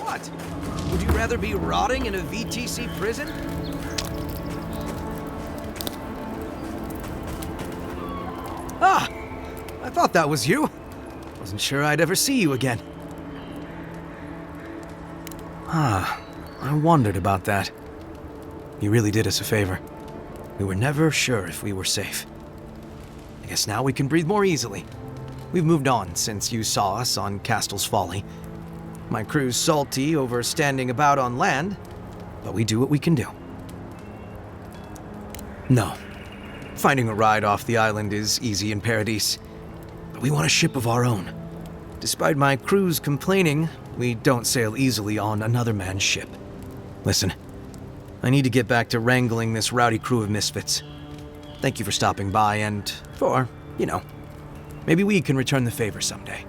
What? Would you rather be rotting in a VTC prison? Ah! I thought that was you. Wasn't sure I'd ever see you again. Ah, I wondered about that. You really did us a favor. We were never sure if we were safe. I guess now we can breathe more easily. We've moved on since you saw us on Castle's Folly. My crew's salty over standing about on land, but we do what we can do. No. Finding a ride off the island is easy in Paradise, but we want a ship of our own. Despite my crew's complaining, we don't sail easily on another man's ship. Listen, I need to get back to wrangling this rowdy crew of misfits. Thank you for stopping by and for, maybe we can return the favor someday.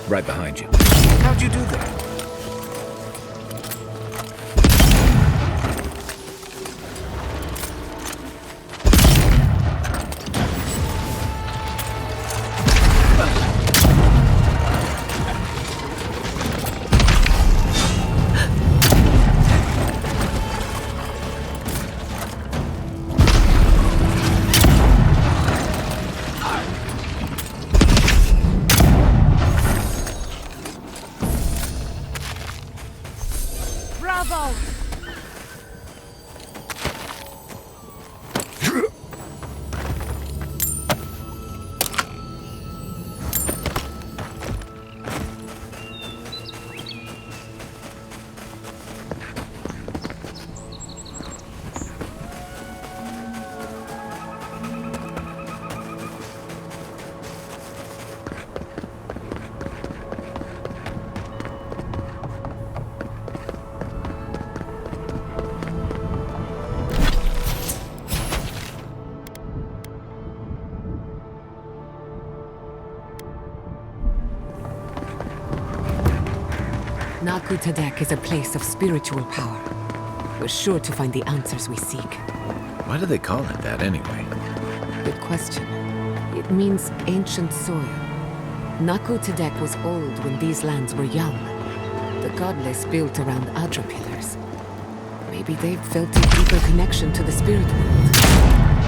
Right behind you. How'd you do that? Naku Tadek is a place of spiritual power. We're sure to find the answers we seek. Why do they call it that anyway? Good question. It means ancient soil. Naku Tadek was old when these lands were young. The godless built around Adra pillars. Maybe they've felt a deeper connection to the spirit world.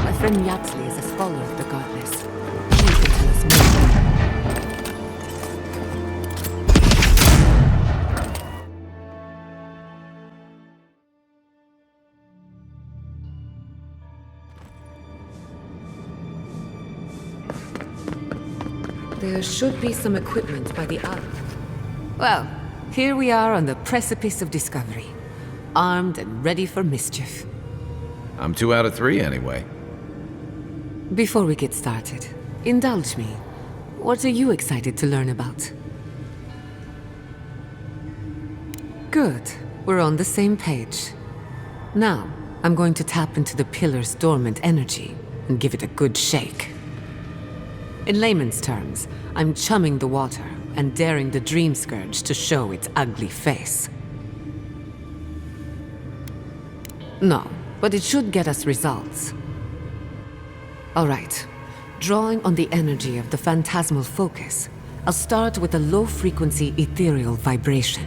My friend Yaxley is a scholar of the godless. She can tell us more. There should be some equipment by the island. Well, here we are on the precipice of discovery. Armed and ready for mischief. I'm 2 out of 3 anyway. Before we get started, indulge me. What are you excited to learn about? Good. We're on the same page. Now, I'm going to tap into the pillar's dormant energy and give it a good shake. In layman's terms, I'm chumming the water and daring the Dream Scourge to show its ugly face. No, but it should get us results. All right. Drawing on the energy of the phantasmal focus, I'll start with a low-frequency ethereal vibration.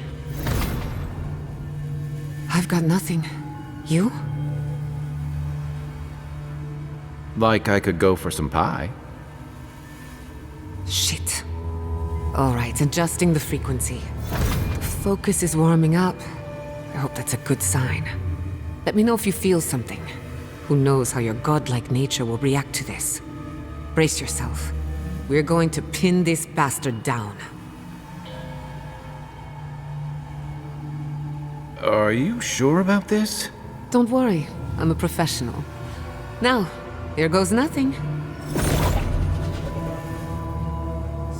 I've got nothing. You? Like I could go for some pie. Shit. All right, adjusting the frequency. The focus is warming up. I hope that's a good sign. Let me know if you feel something. Who knows how your godlike nature will react to this. Brace yourself. We're going to pin this bastard down. Are you sure about this? Don't worry, I'm a professional. Now, here goes nothing.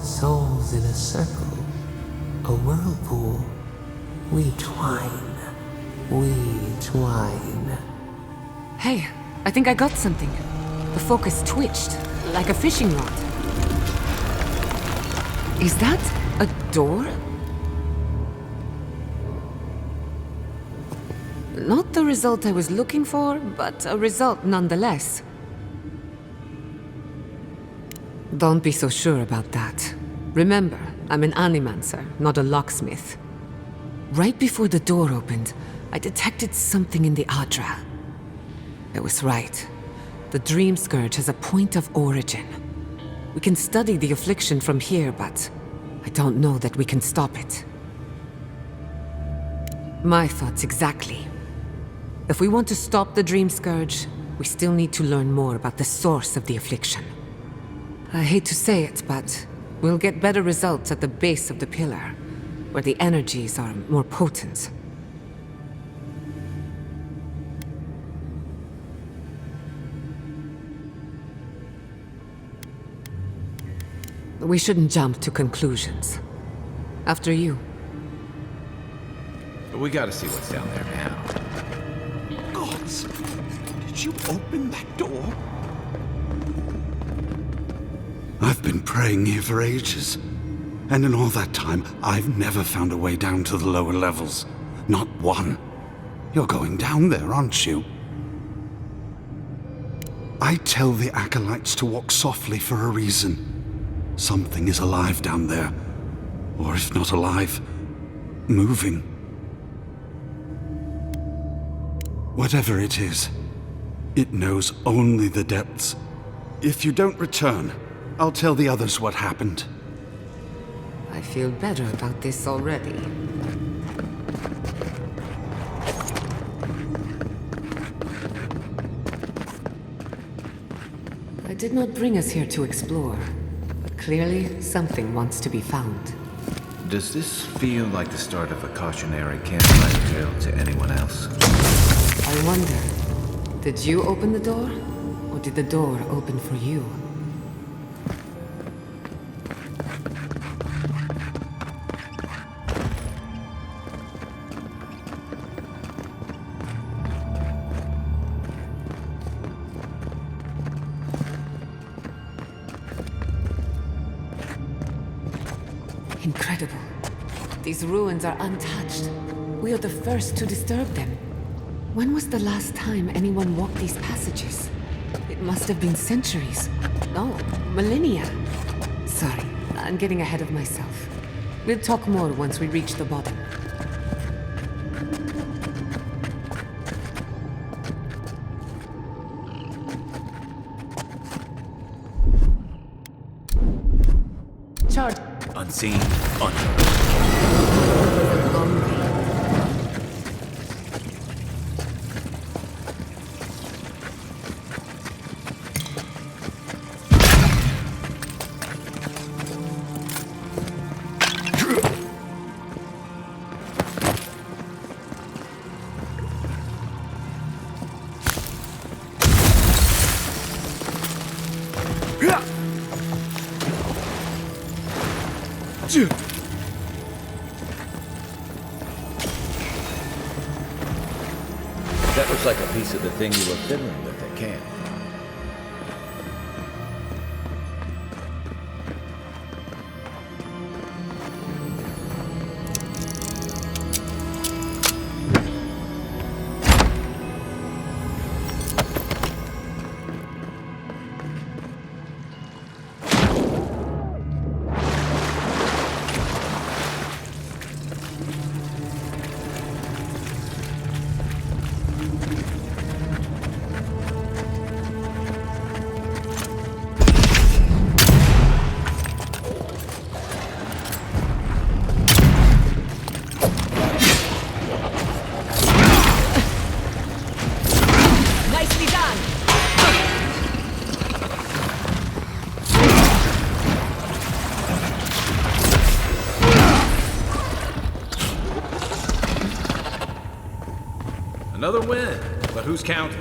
Souls in a circle, a whirlpool. We twine, we twine. Hey, I think I got something. The focus twitched, like a fishing rod. Is that a door? Not the result I was looking for, but a result nonetheless. Don't be so sure about that. Remember, I'm an animancer, not a locksmith. Right before the door opened, I detected something in the Adra. I was right. The Dream Scourge has a point of origin. We can study the affliction from here, but I don't know that we can stop it. My thoughts exactly. If we want to stop the Dream Scourge, we still need to learn more about the source of the affliction. I hate to say it, but we'll get better results at the base of the pillar, where the energies are more potent. We shouldn't jump to conclusions. After you. We gotta see what's down there now. Gods! Did you open that door? I've been praying here for ages. And in all that time, I've never found a way down to the lower levels. Not one. You're going down there, aren't you? I tell the acolytes to walk softly for a reason. Something is alive down there. Or if not alive, moving. Whatever it is, it knows only the depths. If you don't return, I'll tell the others what happened. I feel better about this already. I did not bring us here to explore, but clearly something wants to be found. Does this feel like the start of a cautionary campfire tale to anyone else? I wonder, did you open the door? Or did the door open for you? Incredible. These ruins are untouched. We are the first to disturb them. When was the last time anyone walked these passages? It must have been centuries. No, millennia. Sorry, I'm getting ahead of myself. We'll talk more once we reach the bottom. Charge. Unseen, unheard. That looks like a piece of the thing you were fiddling with at camp. Another win, but who's counting?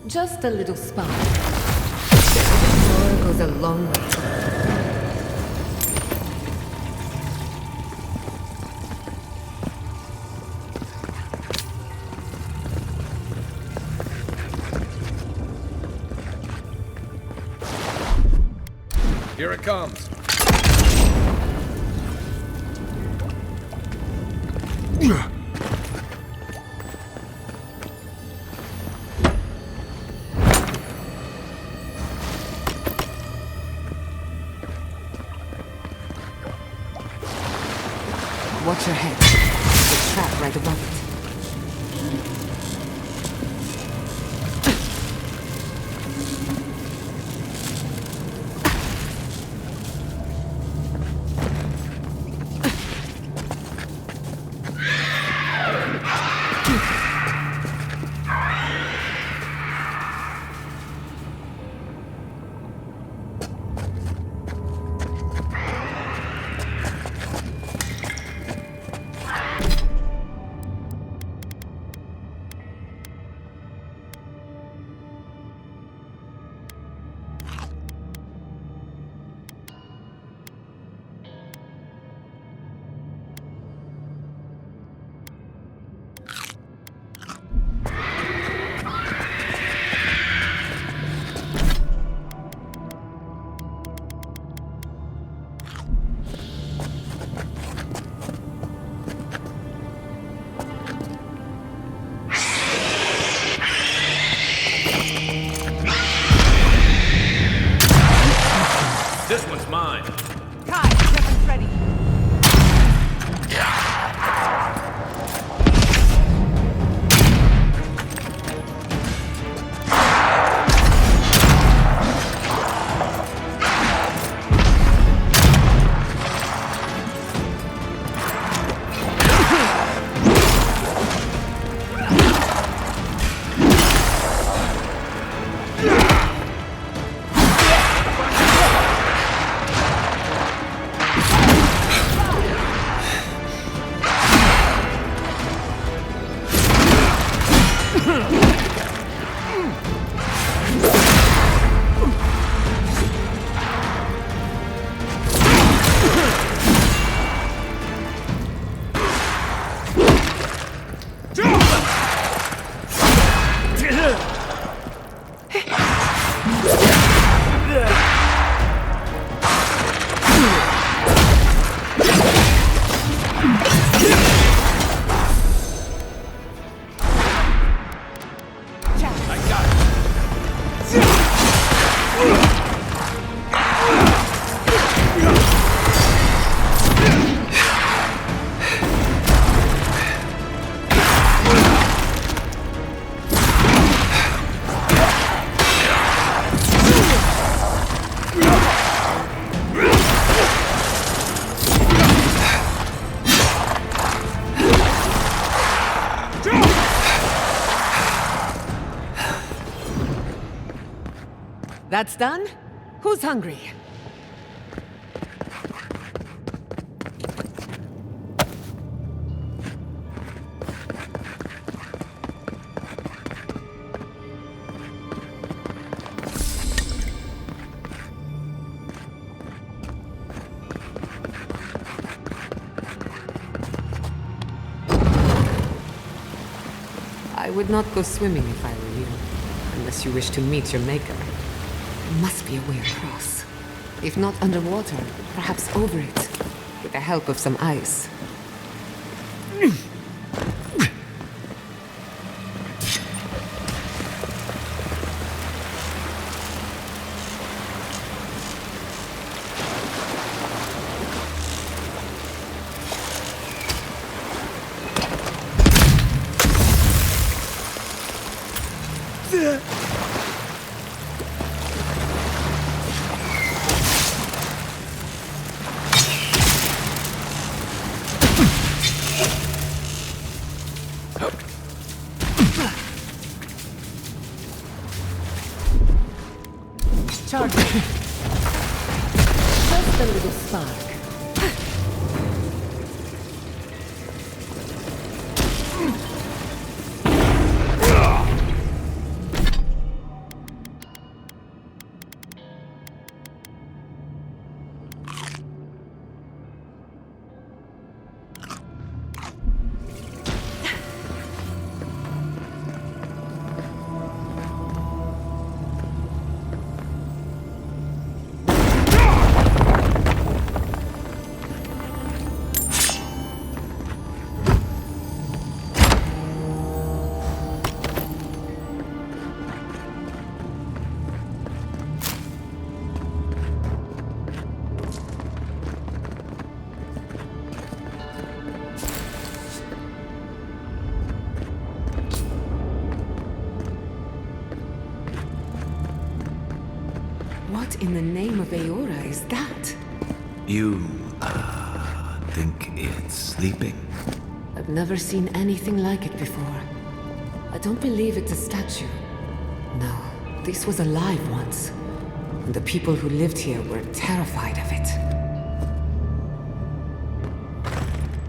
Just a little spot. Explorer goes a long way. Here it comes. Watch your head. There's a trap right above it. This one's mine. Kai, weapons ready. That's done? Who's hungry? I would not go swimming if I were you, unless you wish to meet your maker. There must be a way across. If not underwater, perhaps over it, with the help of some ice. Charge. Just a little spark. What in the name of Aora is that? You, think it's sleeping? I've never seen anything like it before. I don't believe it's a statue. No, this was alive once. And the people who lived here were terrified of it.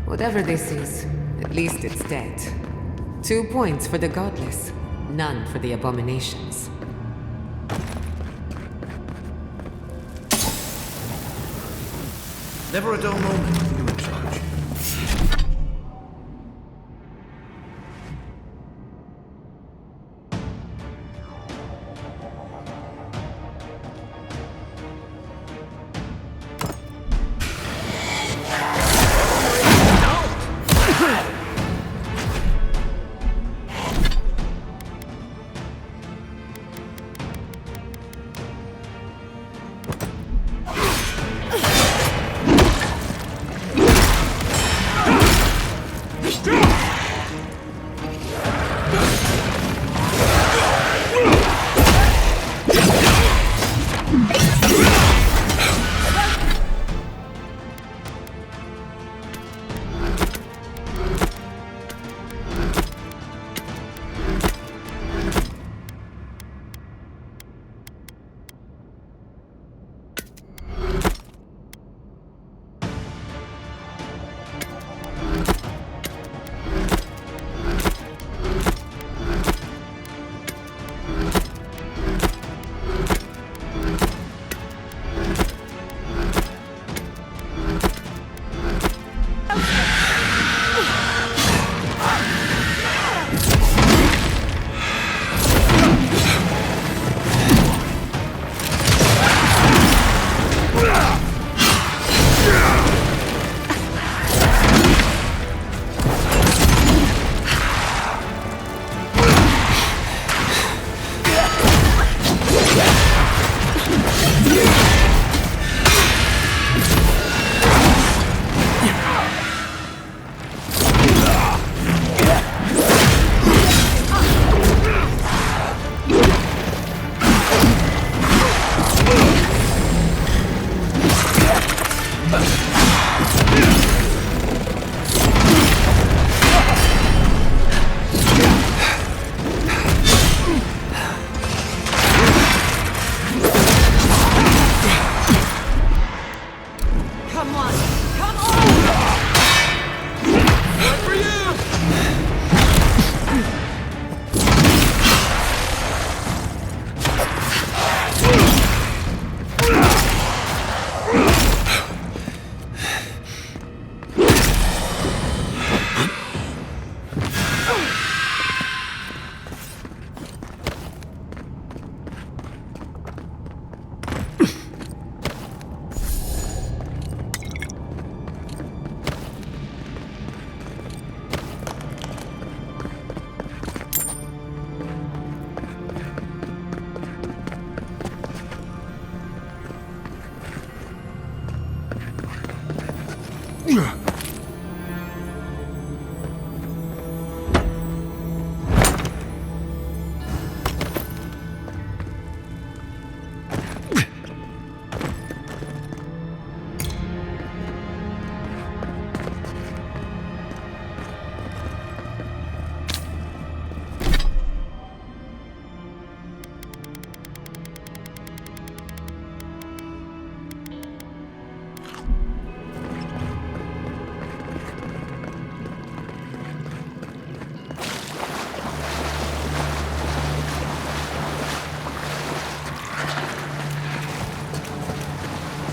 Whatever this is, at least it's dead. 2 points for the godless, none for the abominations. Never a dull moment with you in charge.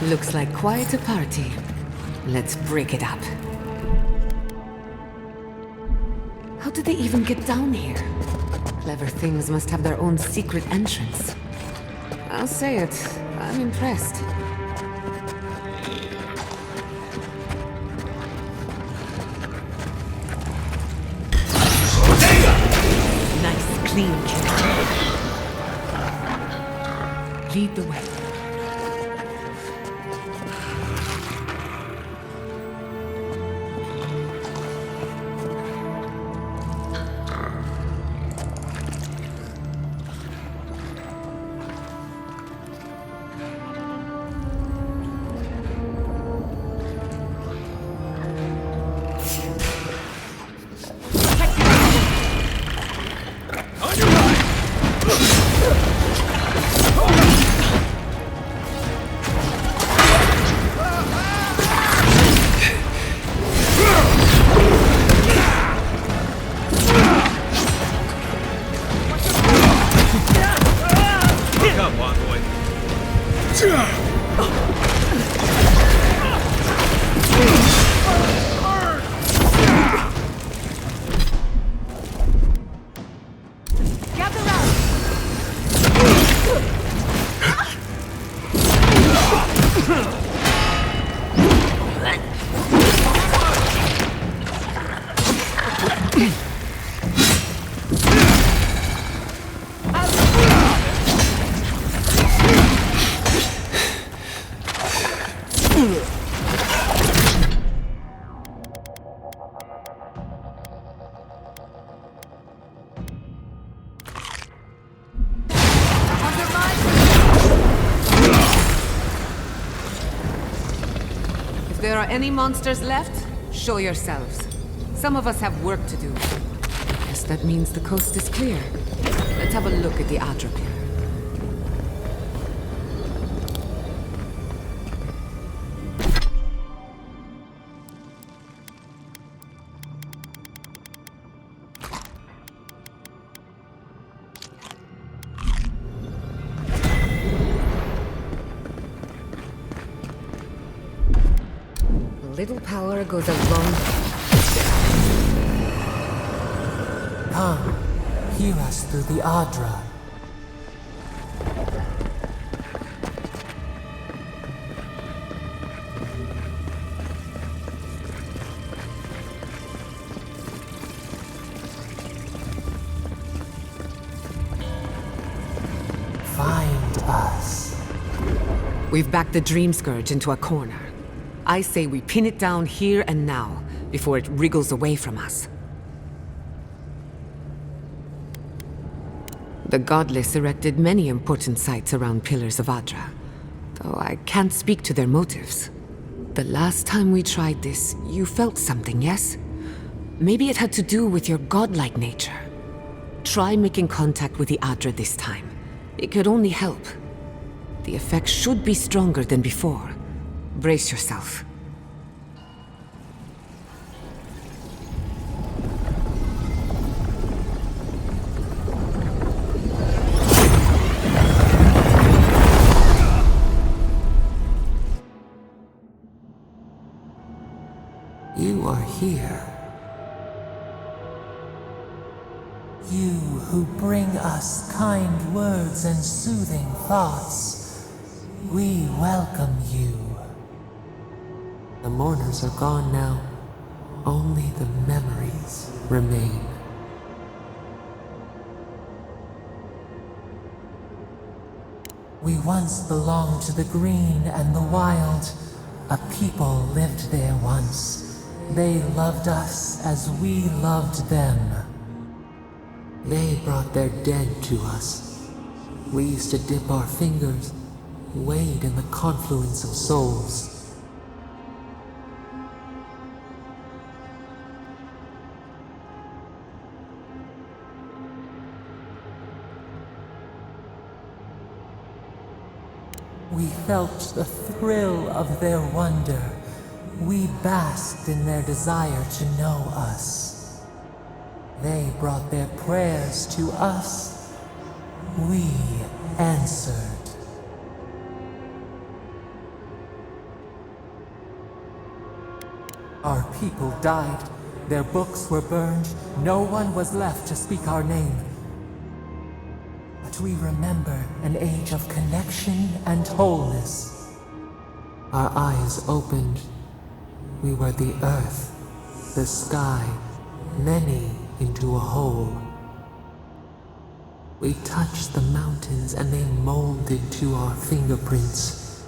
Looks like quite a party. Let's break it up. How did they even get down here? Clever things must have their own secret entrance. I'll say it, I'm impressed. Nice, clean kill. Lead the way. If there are any monsters left, show yourselves. Some of us have work to do. Guess that means the coast is clear. Let's have a look at the Adra clear. Little power goes a long way. Come, hear us through the Adra. Find us. We've backed the Dream Scourge into a corner. I say we pin it down here and now, before it wriggles away from us. The Godless erected many important sites around Pillars of Adra, though I can't speak to their motives. The last time we tried this, you felt something, yes? Maybe it had to do with your godlike nature. Try making contact with the Adra this time. It could only help. The effect should be stronger than before. Brace yourself. You are here. You who bring us kind words and soothing thoughts, we welcome you. The mourners are gone now. Only the memories remain. We once belonged to the green and the wild. A people lived there once. They loved us as we loved them. They brought their dead to us. We used to dip our fingers, wade in the confluence of souls. We felt the thrill of their wonder. We basked in their desire to know us. They brought their prayers to us. We answered. Our people died. Their books were burned. No one was left to speak our name. But we remember an age of connection and wholeness. Our eyes opened. We were the earth, the sky, many into a whole. We touched the mountains and they molded to our fingerprints.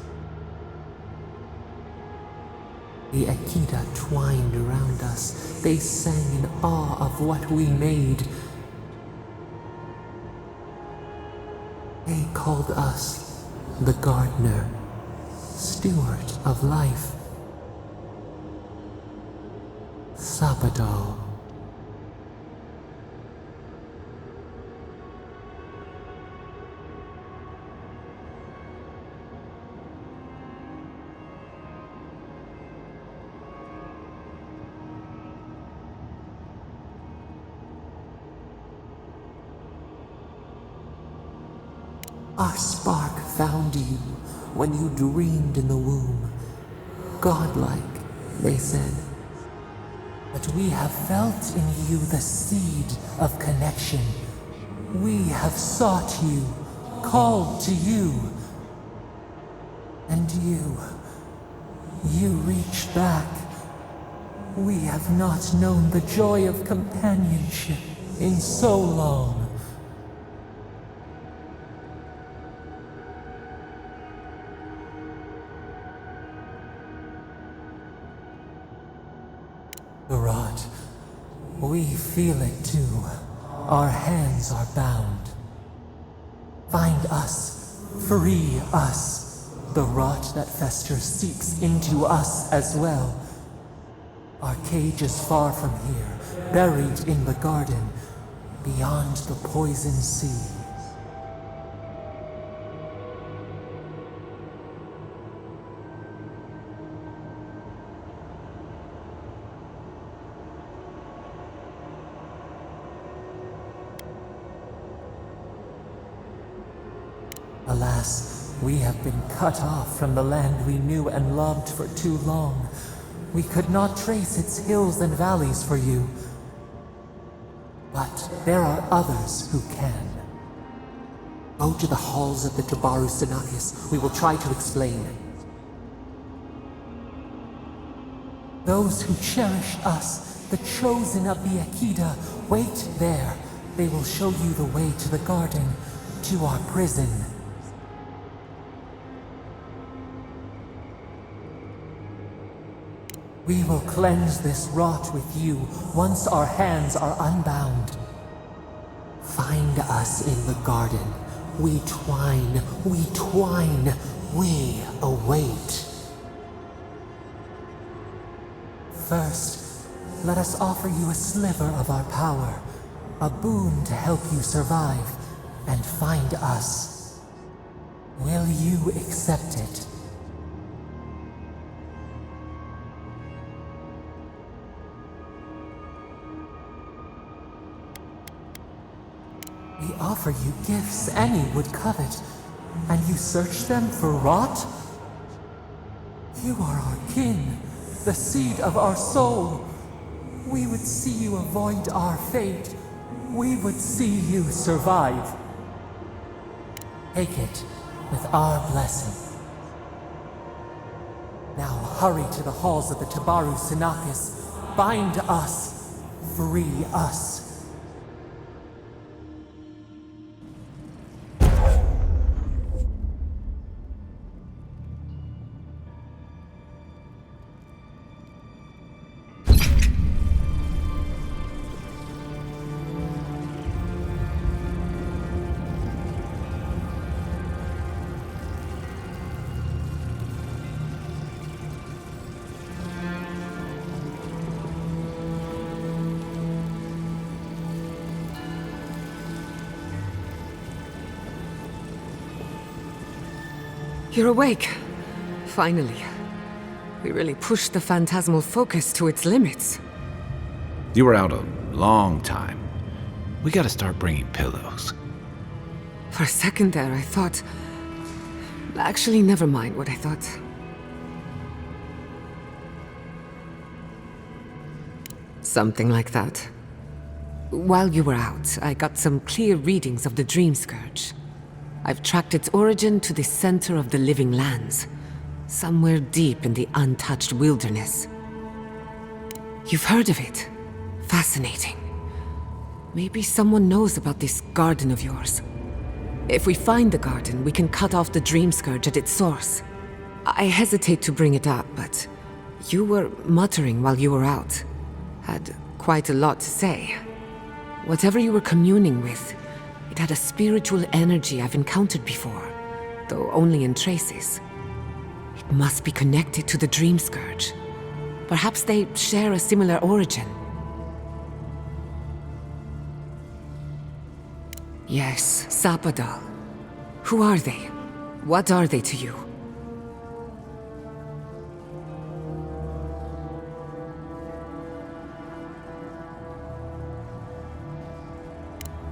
The Akita twined around us. They sang in awe of what we made. They called us the gardener, steward of life. Sabado. Our spark found you when you dreamed in the womb. Godlike, they said. But we have felt in you the seed of connection. We have sought you, called to you. And you reached back. We have not known the joy of companionship in so long. Rot. We feel it too. Our hands are bound. Find us. Free us. The rot that festers seeps into us as well. Our cage is far from here, buried in the garden, beyond the poison sea. Alas, we have been cut off from the land we knew and loved for too long. We could not trace its hills and valleys for you. But there are others who can. Go to the halls of the Tabaru Sinakis. We will try to explain. Those who cherish us, the chosen of the Akita, wait there. They will show you the way to the garden, to our prison. We will cleanse this rot with you once our hands are unbound. Find us in the garden. We twine, we await. First, let us offer you a sliver of our power, a boon to help you survive and find us. Will you accept it? We offer you gifts any would covet, and you search them for rot? You are our kin, the seed of our soul. We would see you avoid our fate. We would see you survive. Take it with our blessing. Now hurry to the halls of the Tabaru Sinakis. Bind us. Free us. You're awake. Finally. We really pushed the phantasmal focus to its limits. You were out a long time. We gotta start bringing pillows. For a second there, I thought... Actually, never mind what I thought. Something like that. While you were out, I got some clear readings of the Dream Scourge. I've tracked its origin to the center of the living lands, somewhere deep in the untouched wilderness. You've heard of it? Fascinating. Maybe someone knows about this garden of yours. If we find the garden, we can cut off the Dream Scourge at its source. I hesitate to bring it up, but you were muttering while you were out. Had quite a lot to say. Whatever you were communing with, it had a spiritual energy I've encountered before, though only in traces. It must be connected to the Dream Scourge. Perhaps they share a similar origin. Yes, Sapadal. Who are they? What are they to you?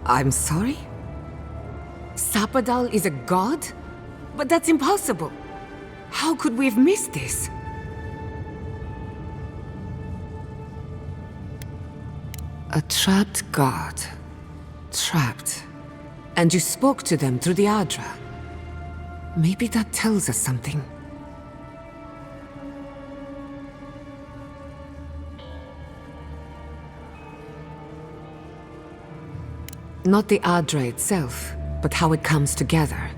I'm sorry? Sapadal is a god? But that's impossible. How could we have missed this? A trapped god. Trapped. And you spoke to them through the Adra. Maybe that tells us something. Not the Adra itself, but how it comes together.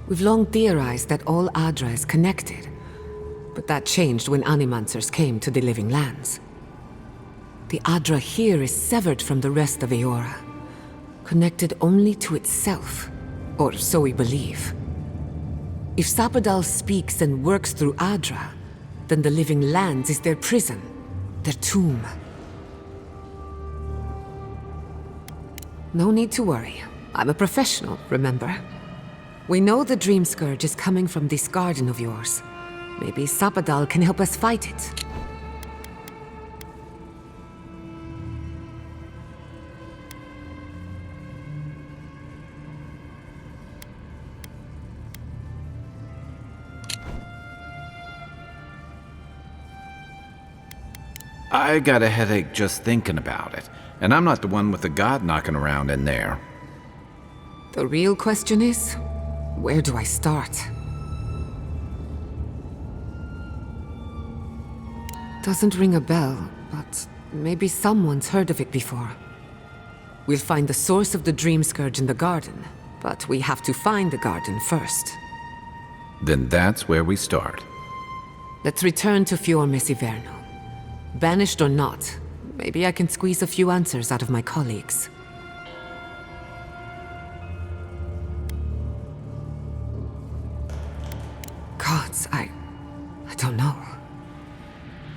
We've long theorized that all Adra is connected, but that changed when Animancers came to the Living Lands. The Adra here is severed from the rest of Eora, connected only to itself, or so we believe. If Sapadal speaks and works through Adra, then the Living Lands is their prison, their tomb. No need to worry. I'm a professional, remember? We know the Dream Scourge is coming from this garden of yours. Maybe Sapadal can help us fight it. I got a headache just thinking about it, and I'm not the one with the god knocking around in there. The real question is, where do I start? Doesn't ring a bell, but maybe someone's heard of it before. We'll find the source of the Dream Scourge in the garden, but we have to find the garden first. Then that's where we start. Let's return to Fiormes Iverno. Banished or not, maybe I can squeeze a few answers out of my colleagues. Gods, I don't know.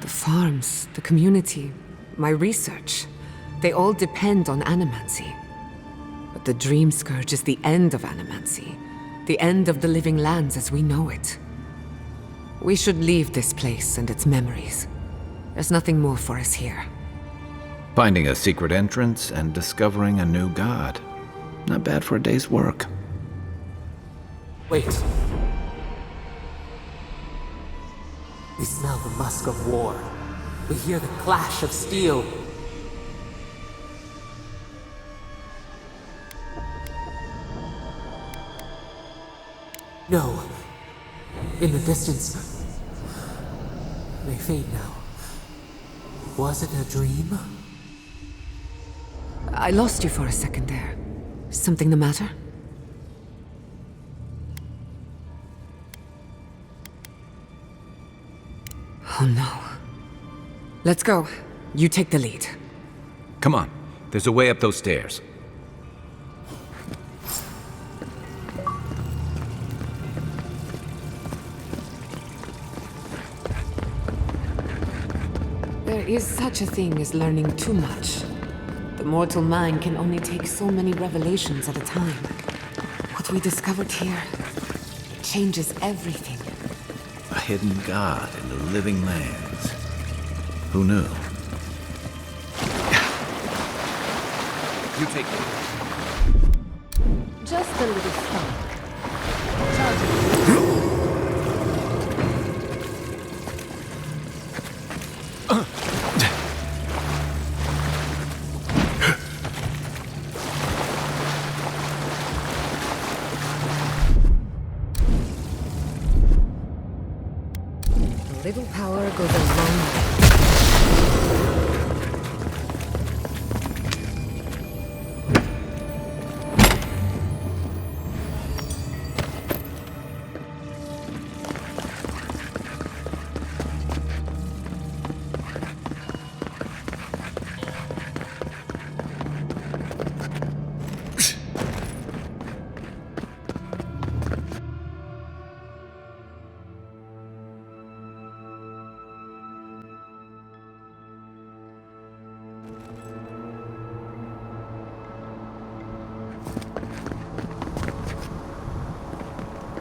The farms, the community, my research, they all depend on animancy. But the Dream Scourge is the end of animancy, the end of the Living Lands as we know it. We should leave this place and its memories. There's nothing more for us here. Finding a secret entrance and discovering a new god. Not bad for a day's work. Wait. We smell the musk of war. We hear the clash of steel. No. In the distance. They fade now. Was it a dream? I lost you for a second there. Something the matter? Oh no. Let's go. You take the lead. Come on, there's a way up those stairs. There is such a thing as learning too much. The mortal mind can only take so many revelations at a time. What we discovered here changes everything. A hidden god in the living lands. Who knew? You take it. Just a little spark. little power goes a long way.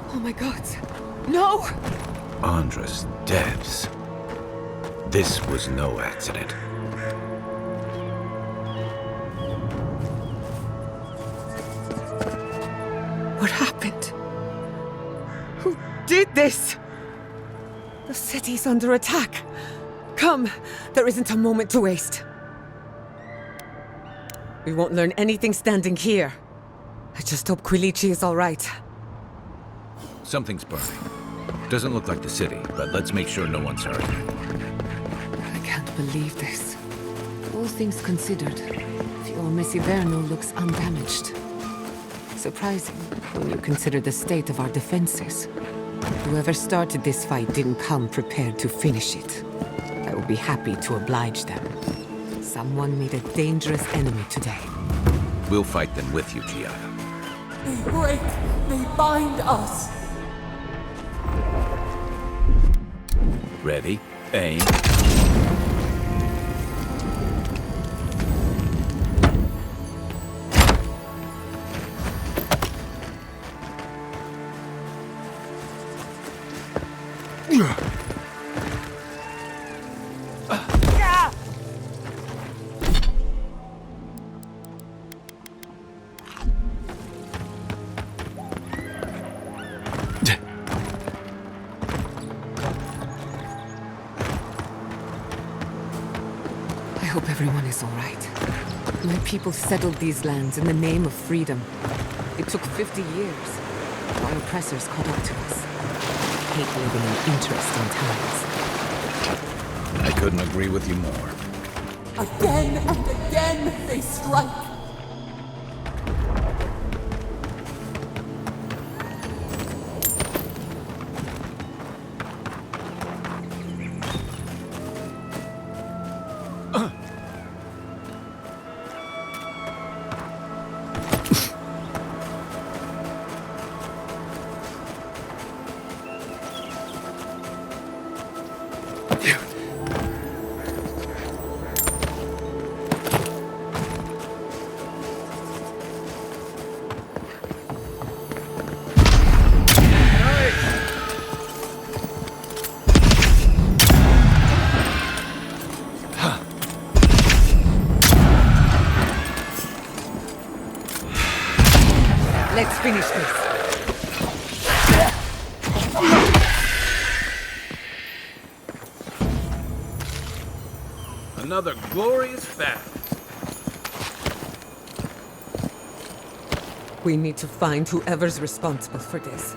Oh my god. No! Andra's devs. This was no accident. What happened? Who did this? The city's under attack. Come, there isn't a moment to waste. We won't learn anything standing here. I just hope Quilici is all right. Something's burning. Doesn't look like the city, but let's make sure no one's hurt. I can't believe this. All things considered, Fior Messiverno looks undamaged. Surprising when you consider the state of our defenses. Whoever started this fight didn't come prepared to finish it. I will be happy to oblige them. Someone made a dangerous enemy today. We'll fight them with you, Giada. They break, they bind us. Ready? Aim. I hope everyone is all right. My people settled these lands in the name of freedom. It took 50 years. Our oppressors caught up to us. I hate living in interesting times. I couldn't agree with you more. Again and again they strike. Let's finish this. Another glorious battle. We need to find whoever's responsible for this.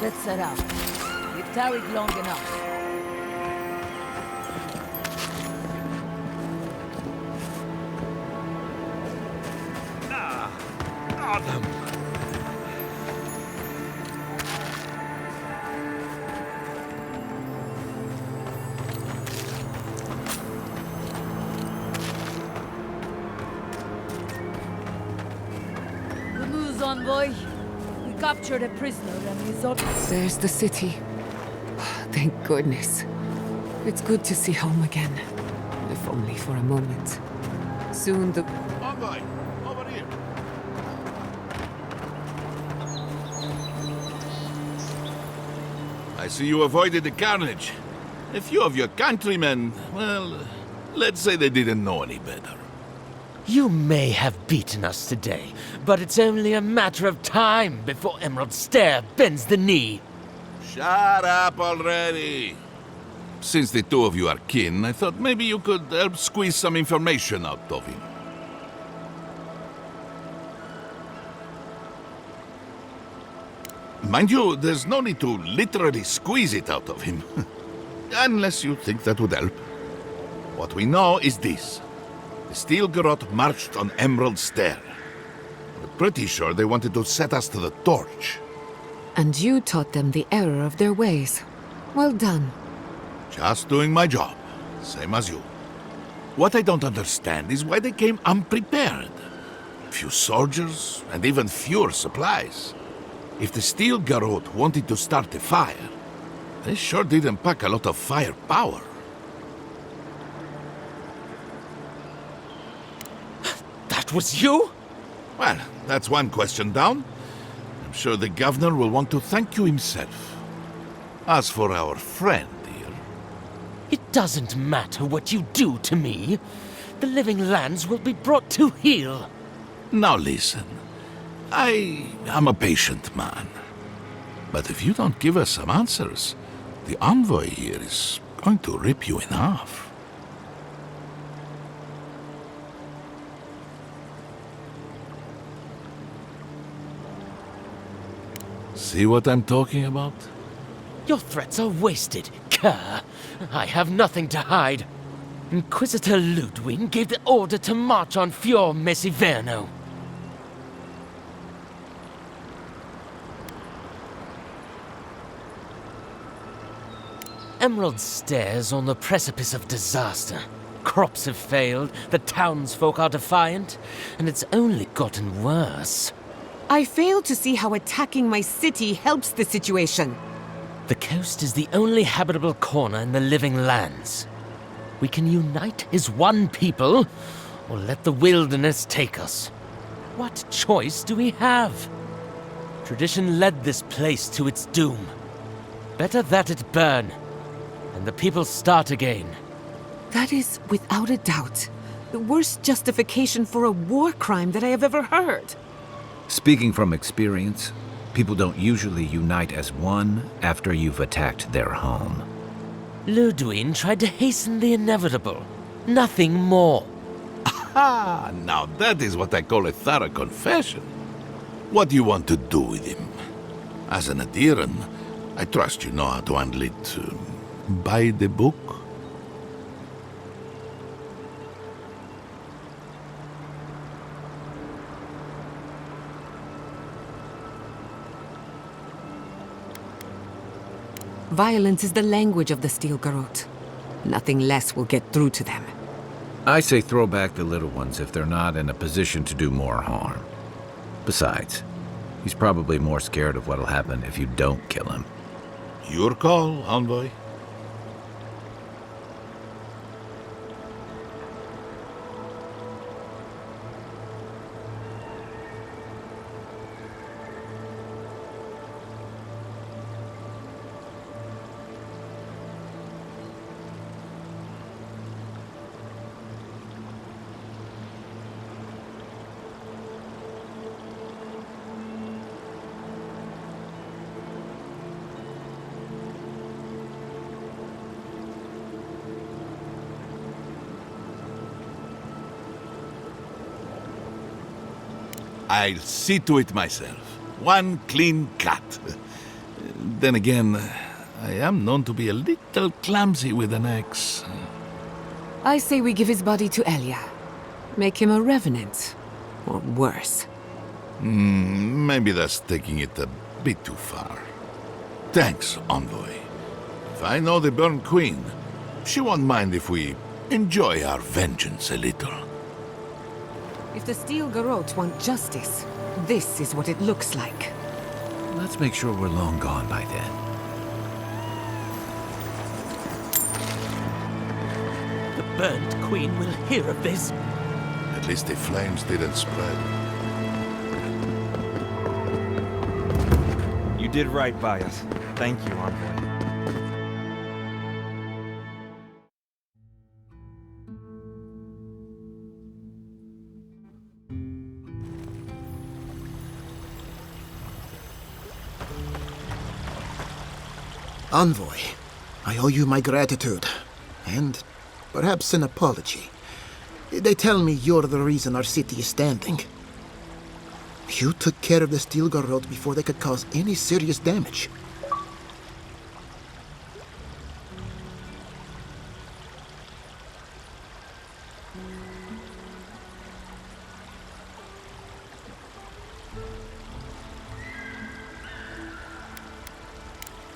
Let's set out. We've tarried long enough. for them! Good news, envoy. We captured a prisoner and resolved. There's the city. Thank goodness. It's good to see home again. If only for a moment. Soon the... Envoy, over here. I see you avoided the carnage. A few of your countrymen, well, let's say they didn't know any better. You may have beaten us today, but it's only a matter of time before Emerald Stair bends the knee. Shut up already! Since the two of you are kin, I thought maybe you could help squeeze some information out of him. Mind you, there's no need to literally squeeze it out of him. Unless you think that would help. What we know is this. The Steel Garrote marched on Emerald Stair. We're pretty sure they wanted to set us to the torch. And you taught them the error of their ways. Well done. Just doing my job, same as you. What I don't understand is why they came unprepared. Few soldiers, and even fewer supplies. If the Steel Garrote wanted to start a fire, they sure didn't pack a lot of firepower. That was you? Well, that's one question down. I'm sure the governor will want to thank you himself. As for our friend here... It doesn't matter what you do to me. The living lands will be brought to heel. Now listen. I am a patient man. But if you don't give us some answers, the envoy here is going to rip you in half. See what I'm talking about? Your threats are wasted, cur. I have nothing to hide. Inquisitor Ludwig gave the order to march on Fior Mesiverno. Emerald Stair's on the precipice of disaster. Crops have failed, the townsfolk are defiant, and it's only gotten worse. I fail to see how attacking my city helps the situation. The coast is the only habitable corner in the living lands. We can unite as one people, or let the wilderness take us. What choice do we have? Tradition led this place to its doom. Better that it burn, and the people start again. That is, without a doubt, the worst justification for a war crime that I have ever heard. Speaking from experience, people don't usually unite as one after you've attacked their home. Ludwig tried to hasten the inevitable. Nothing more. Aha! Now that is what I call a thorough confession. What do you want to do with him? As an adherent, I trust you know how to handle it by the book. Violence is the language of the Steel Garrote. Nothing less will get through to them. I say throw back the little ones if they're not in a position to do more harm. Besides, he's probably more scared of what'll happen if you don't kill him. Your call, envoy. I'll see to it myself. One clean cut. Then again, I am known to be a little clumsy with an axe. I say we give his body to Elia. Make him a revenant. Or worse. Maybe that's taking it a bit too far. Thanks, Envoy. If I know the Burnt Queen, she won't mind if we enjoy our vengeance a little. If the Steel Garrote want justice, this is what it looks like. Let's make sure we're long gone by then. The Burnt Queen will hear of this. At least the flames didn't spread. You did right by us. Thank you, Envoy. Envoy, I owe you my gratitude, and perhaps an apology. They tell me you're the reason our city is standing. You took care of the Steel Garrote before they could cause any serious damage.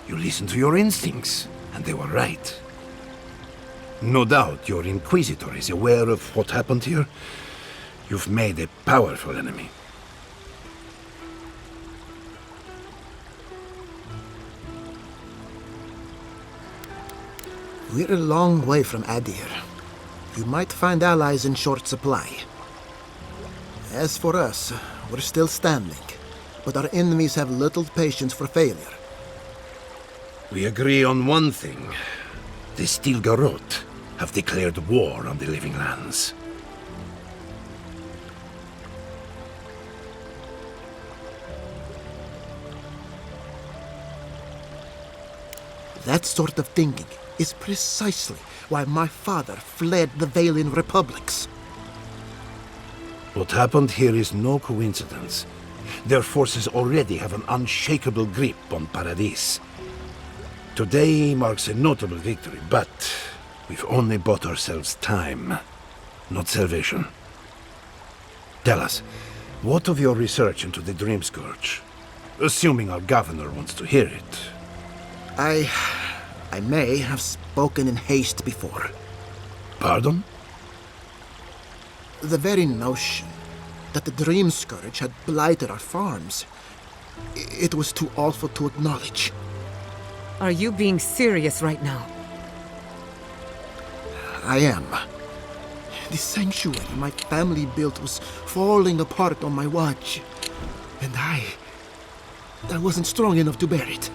You listened to your instincts, and they were right. No doubt your Inquisitor is aware of what happened here. You've made a powerful enemy. We're a long way from Adir. You might find allies in short supply. As for us, we're still standing, but our enemies have little patience for failure. We agree on one thing. The Steel Garrote have declared war on the Living Lands. That sort of thinking is precisely why my father fled the Valian republics. What happened here is no coincidence. Their forces already have an unshakable grip on Paradis. Today marks a notable victory, but we've only bought ourselves time, not salvation. Tell us, what of your research into the Dream Scourge? Assuming our governor wants to hear it. I may have spoken in haste before. Pardon? The very notion that the Dream Scourge had blighted our farms, it was too awful to acknowledge. Are you being serious right now? I am. The sanctuary my family built was falling apart on my watch, and I wasn't strong enough to bear it.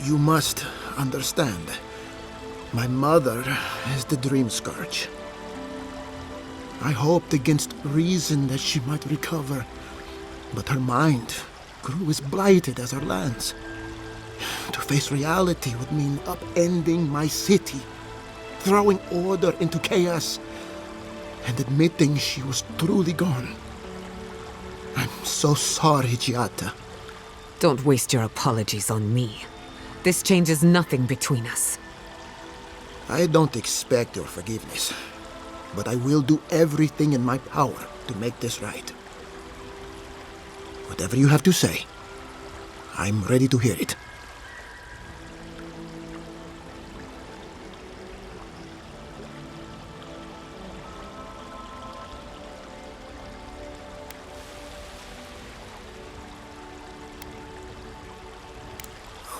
You must understand. My mother is the Dream Scourge. I hoped against reason that she might recover, but her mind grew as blighted as her lands. To face reality would mean upending my city, throwing order into chaos, and admitting she was truly gone. I'm so sorry, Giata. Don't waste your apologies on me. This changes nothing between us. I don't expect your forgiveness, but I will do everything in my power to make this right. Whatever you have to say, I'm ready to hear it.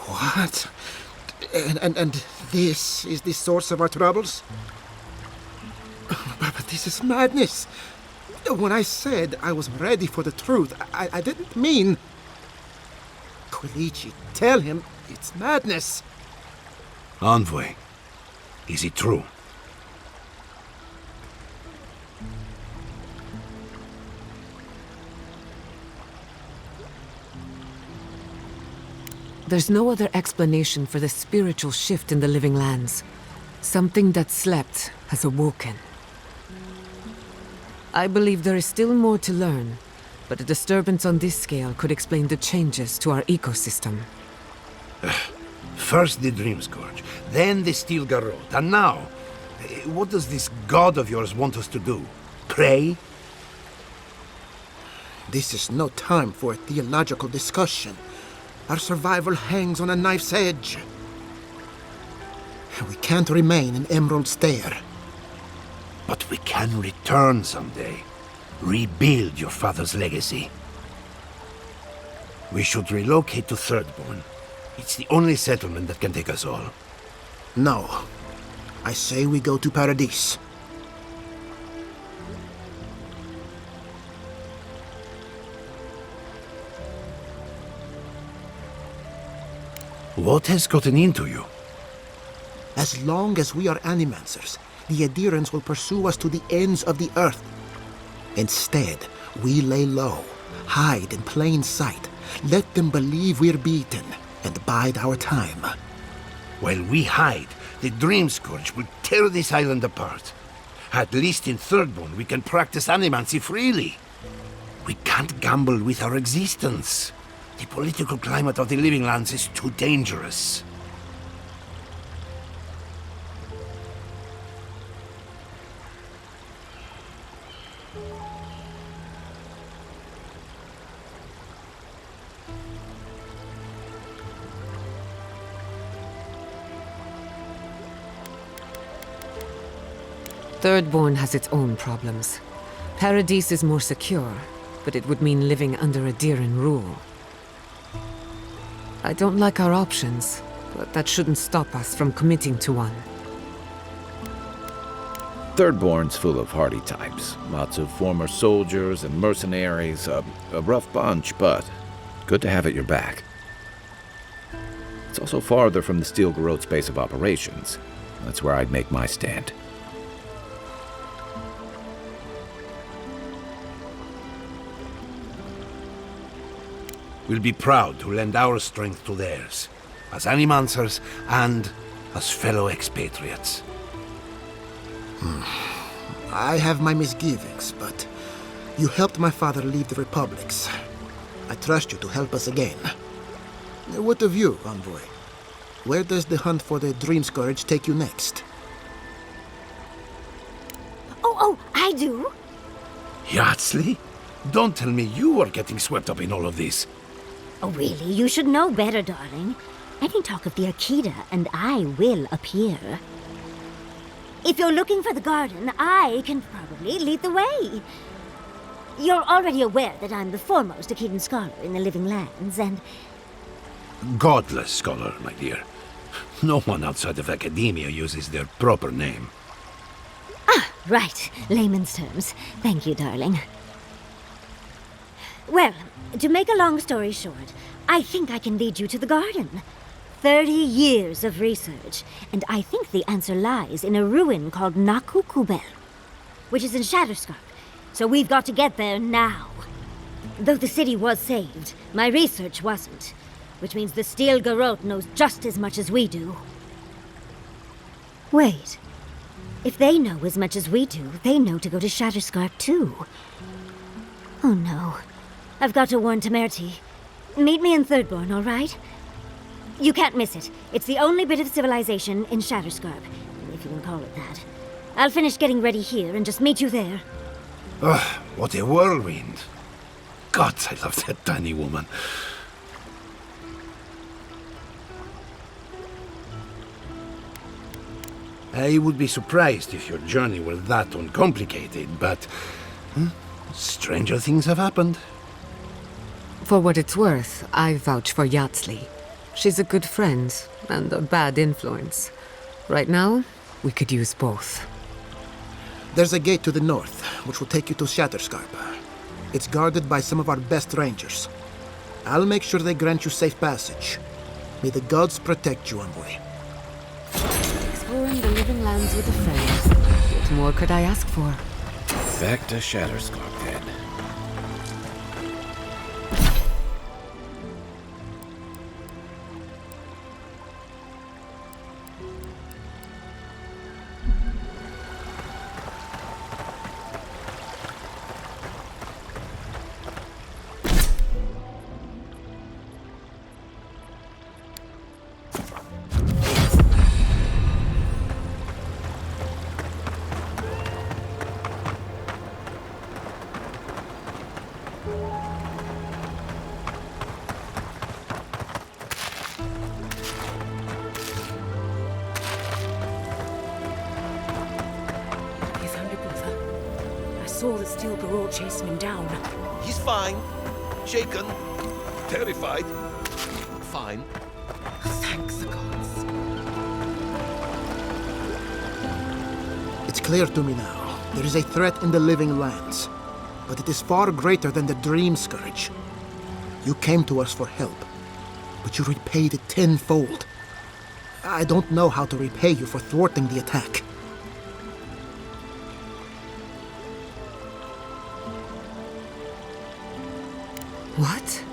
What? And this is the source of our troubles? But this is madness. When I said I was ready for the truth, I didn't mean... Quilici, tell him it's madness. Envoy, is it true? There's no other explanation for the spiritual shift in the Living Lands. Something that slept has awoken. I believe there is still more to learn, but a disturbance on this scale could explain the changes to our ecosystem. First the Dream Scourge, then the Steel Garrote, and now, what does this god of yours want us to do? Pray? This is no time for a theological discussion. Our survival hangs on a knife's edge. We can't remain in Emerald Stair. But we can return someday. Rebuild your father's legacy. We should relocate to Thirdborn. It's the only settlement that can take us all. No. I say we go to Paradise. What has gotten into you? As long as we are Animancers, the Adherents will pursue us to the ends of the earth. Instead, we lay low, hide in plain sight, let them believe we're beaten, and bide our time. While we hide, the Dream Scourge will tear this island apart. At least in Thirdborn, we can practice animancy freely. We can't gamble with our existence. The political climate of the Living Lands is too dangerous. Thirdborn has its own problems. Paradise is more secure, but it would mean living under Adheran rule. I don't like our options, but that shouldn't stop us from committing to one. Thirdborn's full of hardy types. Lots of former soldiers and mercenaries. A rough bunch, but good to have at your back. It's also farther from the Steel Garrote's base of operations. That's where I'd make my stand. We'll be proud to lend our strength to theirs, as Animancers and as fellow expatriates. I have my misgivings, but you helped my father leave the Republics. I trust you to help us again. What of you, Envoy? Where does the hunt for the Dream Scourge take you next? Oh, I do. Yardsley? Don't tell me you are getting swept up in all of this. Oh, really? You should know better, darling. Any talk of the Akita, and I will appear. If you're looking for the garden, I can probably lead the way. You're already aware that I'm the foremost Akitan scholar in the Living Lands, and... Godless scholar, my dear. No one outside of academia uses their proper name. Ah, right. Layman's terms. Thank you, darling. Well, to make a long story short, I think I can lead you to the garden. 30 years of research, and I think the answer lies in a ruin called Nakukubel, which is in Shatterscarp, so we've got to get there now. Though the city was saved, my research wasn't, which means the Steel Garrote knows just as much as we do. Wait. If they know as much as we do, they know to go to Shatterscarp too. Oh no. I've got to warn Temerity. Meet me in Thirdborn, all right? You can't miss it. It's the only bit of civilization in Shatterscarp, if you can call it that. I'll finish getting ready here and just meet you there. Ugh, what a whirlwind. God, I love that tiny woman. I would be surprised if your journey were that uncomplicated, but... stranger things have happened. For what it's worth, I vouch for Yardsley. She's a good friend, and a bad influence. Right now, we could use both. There's a gate to the north, which will take you to Shatterscarp. It's guarded by some of our best rangers. I'll make sure they grant you safe passage. May the gods protect you, Envoy. Exploring the Living Lands with a friend. What more could I ask for? Back to Shatterscarp, then. saw the steel garrote chasing him down. He's fine. Shaken. Terrified. Fine. Thanks the gods. It's clear to me now. There is a threat in the living lands, but it is far greater than the Dream Scourge. You came to us for help, but you repaid it tenfold. I don't know how to repay you for thwarting the attack. What?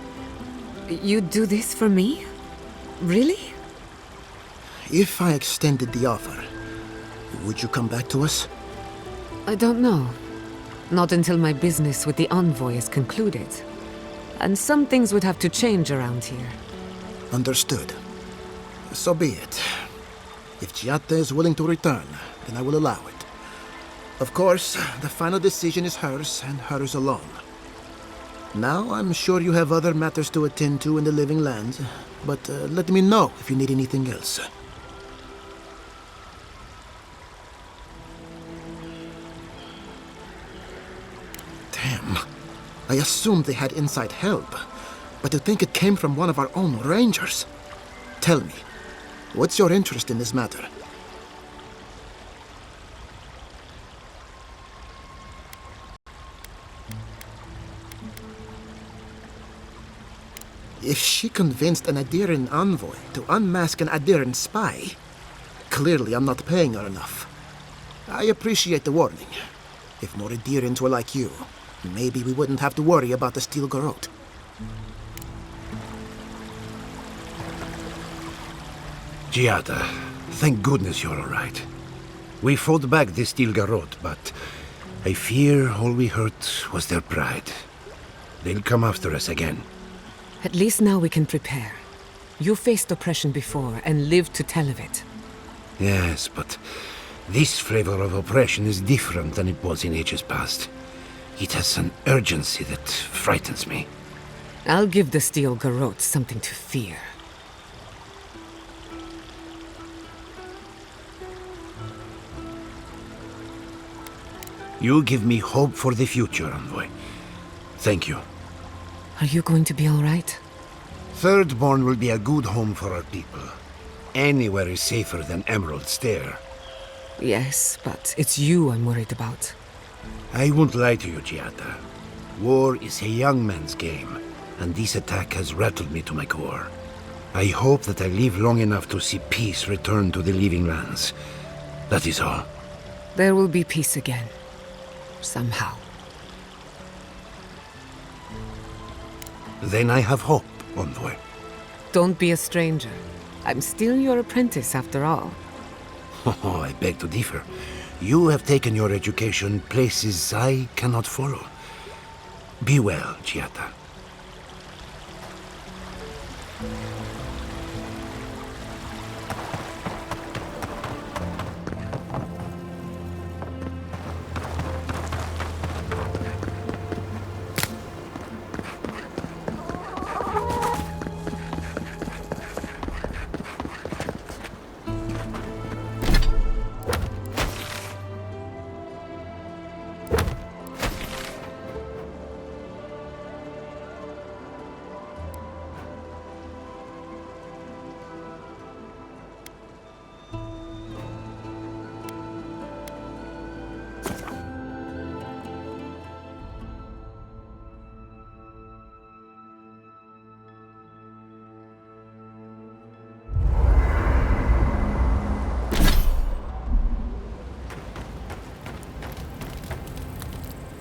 You'd do this for me? Really? If I extended the offer, would you come back to us? I don't know. Not until my business with the Envoy is concluded. And some things would have to change around here. Understood. So be it. If Giatta is willing to return, then I will allow it. Of course, the final decision is hers, and hers alone. Now, I'm sure you have other matters to attend to in the living lands, but let me know if you need anything else. Damn. I assumed they had inside help, but to think it came from one of our own rangers. Tell me, what's your interest in this matter? If she convinced an Adiran envoy to unmask an Adiran spy, clearly I'm not paying her enough. I appreciate the warning. If more Adirans were like you, maybe we wouldn't have to worry about the steel garrote. Giada, thank goodness you're all right. We fought back the steel garrote, but I fear all we hurt was their pride. They'll come after us again. At least now we can prepare. You faced oppression before and lived to tell of it. Yes, but this flavor of oppression is different than it was in ages past. It has an urgency that frightens me. I'll give the steel garrote something to fear. You give me hope for the future, Envoy. Thank you. Are you going to be all right? Thirdborn will be a good home for our people. Anywhere is safer than Emerald Stair. Yes, but it's you I'm worried about. I won't lie to you, Giada. War is a young man's game, and this attack has rattled me to my core. I hope that I live long enough to see peace return to the living lands. That is all. There will be peace again. Somehow. Then I have hope, Envoy. Don't be a stranger. I'm still your apprentice after all. Oh, I beg to differ. You have taken your education places I cannot follow. Be well, Giada.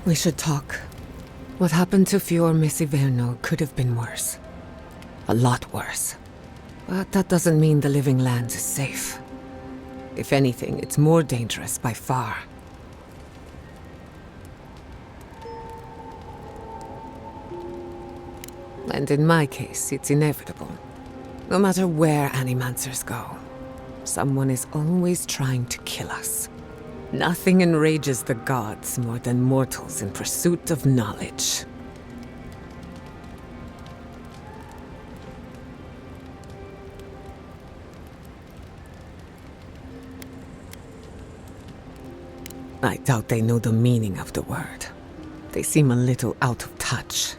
We should talk. What happened to Fior Messiverno could have been worse. A lot worse. But that doesn't mean the living lands is safe. If anything, it's more dangerous by far. And in my case, it's inevitable. No matter where Animancers go, someone is always trying to kill us. Nothing enrages the gods more than mortals in pursuit of knowledge. I doubt they know the meaning of the word. They seem a little out of touch.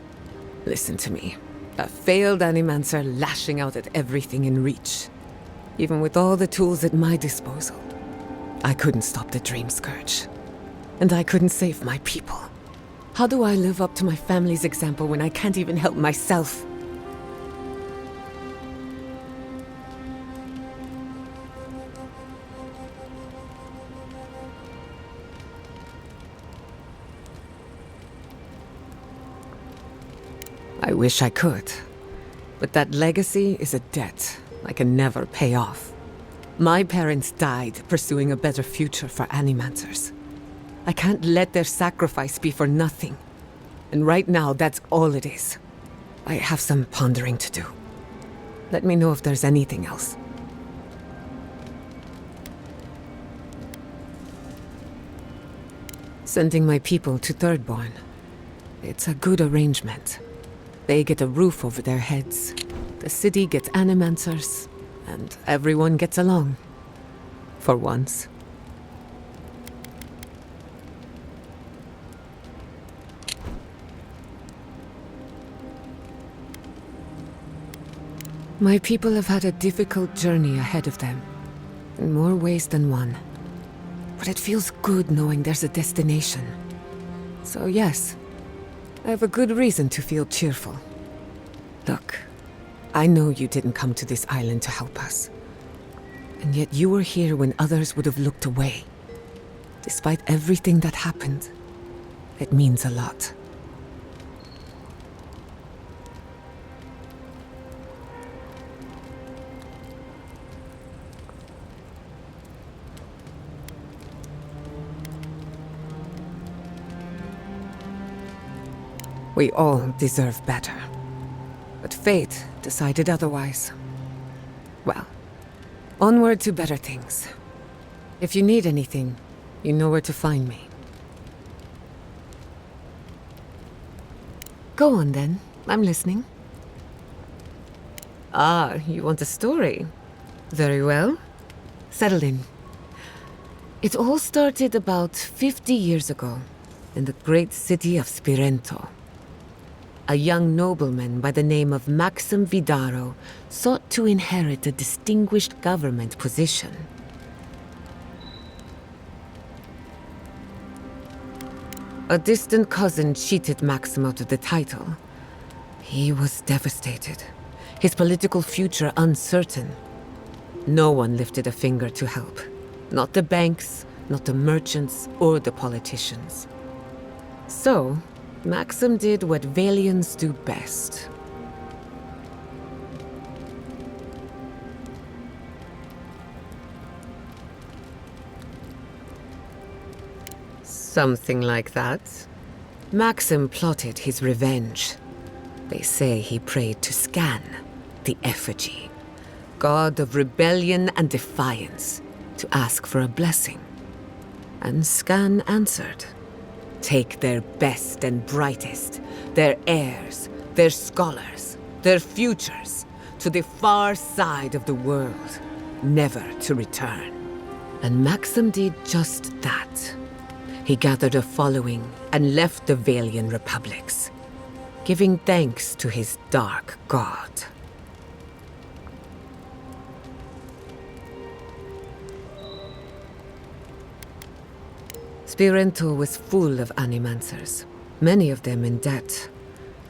Listen to me. A failed Animancer lashing out at everything in reach. Even with all the tools at my disposal, I couldn't stop the Dream Scourge. And I couldn't save my people. How do I live up to my family's example when I can't even help myself? I wish I could. But that legacy is a debt I can never pay off. My parents died pursuing a better future for Animancers. I can't let their sacrifice be for nothing. And right now, that's all it is. I have some pondering to do. Let me know if there's anything else. Sending my people to Thirdborn. It's a good arrangement. They get a roof over their heads, the city gets Animancers, and everyone gets along. For once. My people have had a difficult journey ahead of them, in more ways than one. But it feels good knowing there's a destination. So yes, I have a good reason to feel cheerful. Look, I know you didn't come to this island to help us. And yet you were here when others would have looked away. Despite everything that happened, it means a lot. We all deserve better. But fate decided otherwise. Well, onward to better things. If you need anything, you know where to find me. Go on then, I'm listening. Ah, you want a story? Very well. Settle in. It all started about 50 years ago, in the great city of Spirento. A young nobleman by the name of Maxim Vidaro sought to inherit a distinguished government position. A distant cousin cheated Maxim out of the title. He was devastated, his political future uncertain. No one lifted a finger to help. Not the banks, not the merchants, or the politicians. So, Maxim did what Valians do best. Something like that. Maxim plotted his revenge. They say he prayed to Scan, the effigy, god of rebellion and defiance, to ask for a blessing. And Scan answered. Take their best and brightest, their heirs, their scholars, their futures, to the far side of the world, never to return. And Maxim did just that. He gathered a following and left the Valian republics, giving thanks to his dark god. Spirento was full of Animancers, many of them in debt,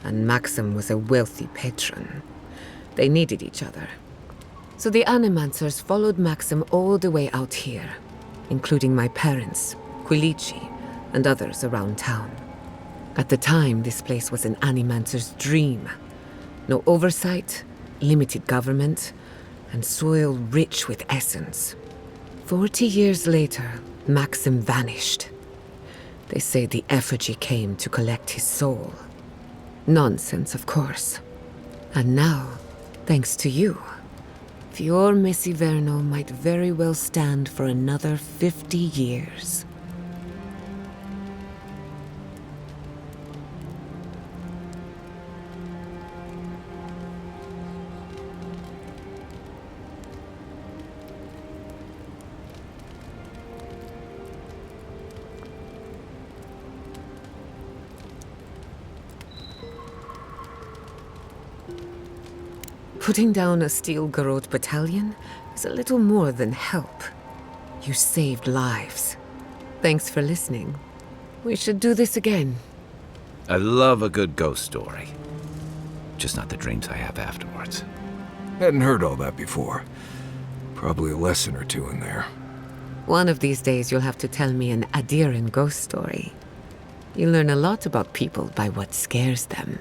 and Maxim was a wealthy patron. They needed each other. So the Animancers followed Maxim all the way out here, including my parents, Quilici, and others around town. At the time, this place was an Animancer's dream. No oversight, limited government, and soil rich with essence. 40 years later, Maxim vanished. They say the effigy came to collect his soul. Nonsense, of course. And now, thanks to you, Fior Mesiverno might very well stand for another 50 years. Putting down a steel garrote battalion is a little more than help. You saved lives. Thanks for listening. We should do this again. I love a good ghost story. Just not the dreams I have afterwards. Hadn't heard all that before. Probably a lesson or two in there. One of these days you'll have to tell me an Adiran ghost story. You learn a lot about people by what scares them.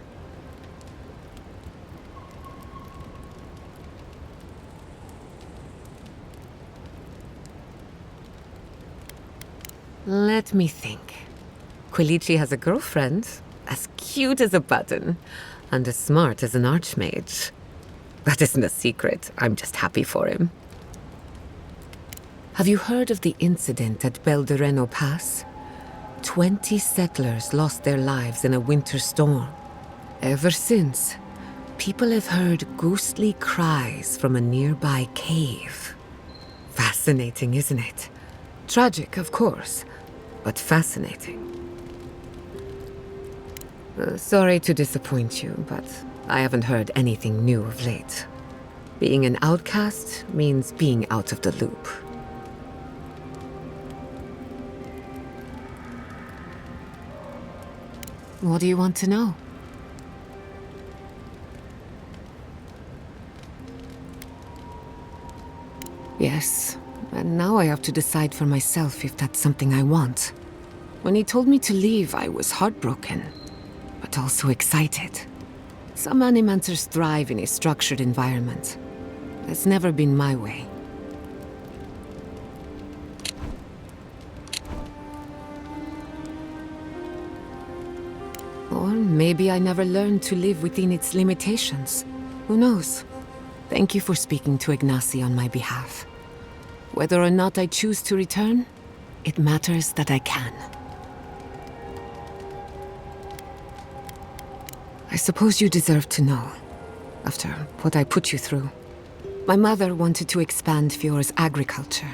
Let me think. Quilici has a girlfriend, as cute as a button, and as smart as an archmage. That isn't a secret, I'm just happy for him. Have you heard of the incident at Beldereno Pass? 20 settlers lost their lives in a winter storm. Ever since, people have heard ghostly cries from a nearby cave. Fascinating, isn't it? Tragic, of course, but fascinating. Sorry to disappoint you, but I haven't heard anything new of late. Being an outcast means being out of the loop. What do you want to know? Yes, and now I have to decide for myself if that's something I want. When he told me to leave, I was heartbroken, but also excited. Some animancers thrive in a structured environment. That's never been my way. Or maybe I never learned to live within its limitations. Who knows? Thank you for speaking to Ignacy on my behalf. Whether or not I choose to return, it matters that I can. I suppose you deserve to know, after what I put you through. My mother wanted to expand Fiore's agriculture.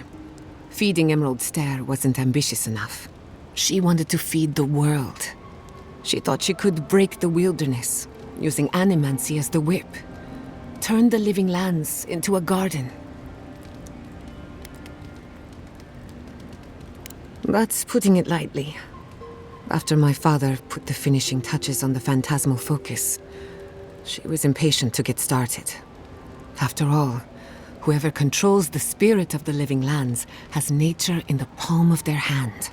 Feeding Emerald Stair wasn't ambitious enough. She wanted to feed the world. She thought she could break the wilderness, using animancy as the whip. Turn the living lands into a garden. That's putting it lightly. After my father put the finishing touches on the phantasmal focus, she was impatient to get started. After all, whoever controls the spirit of the living lands has nature in the palm of their hand.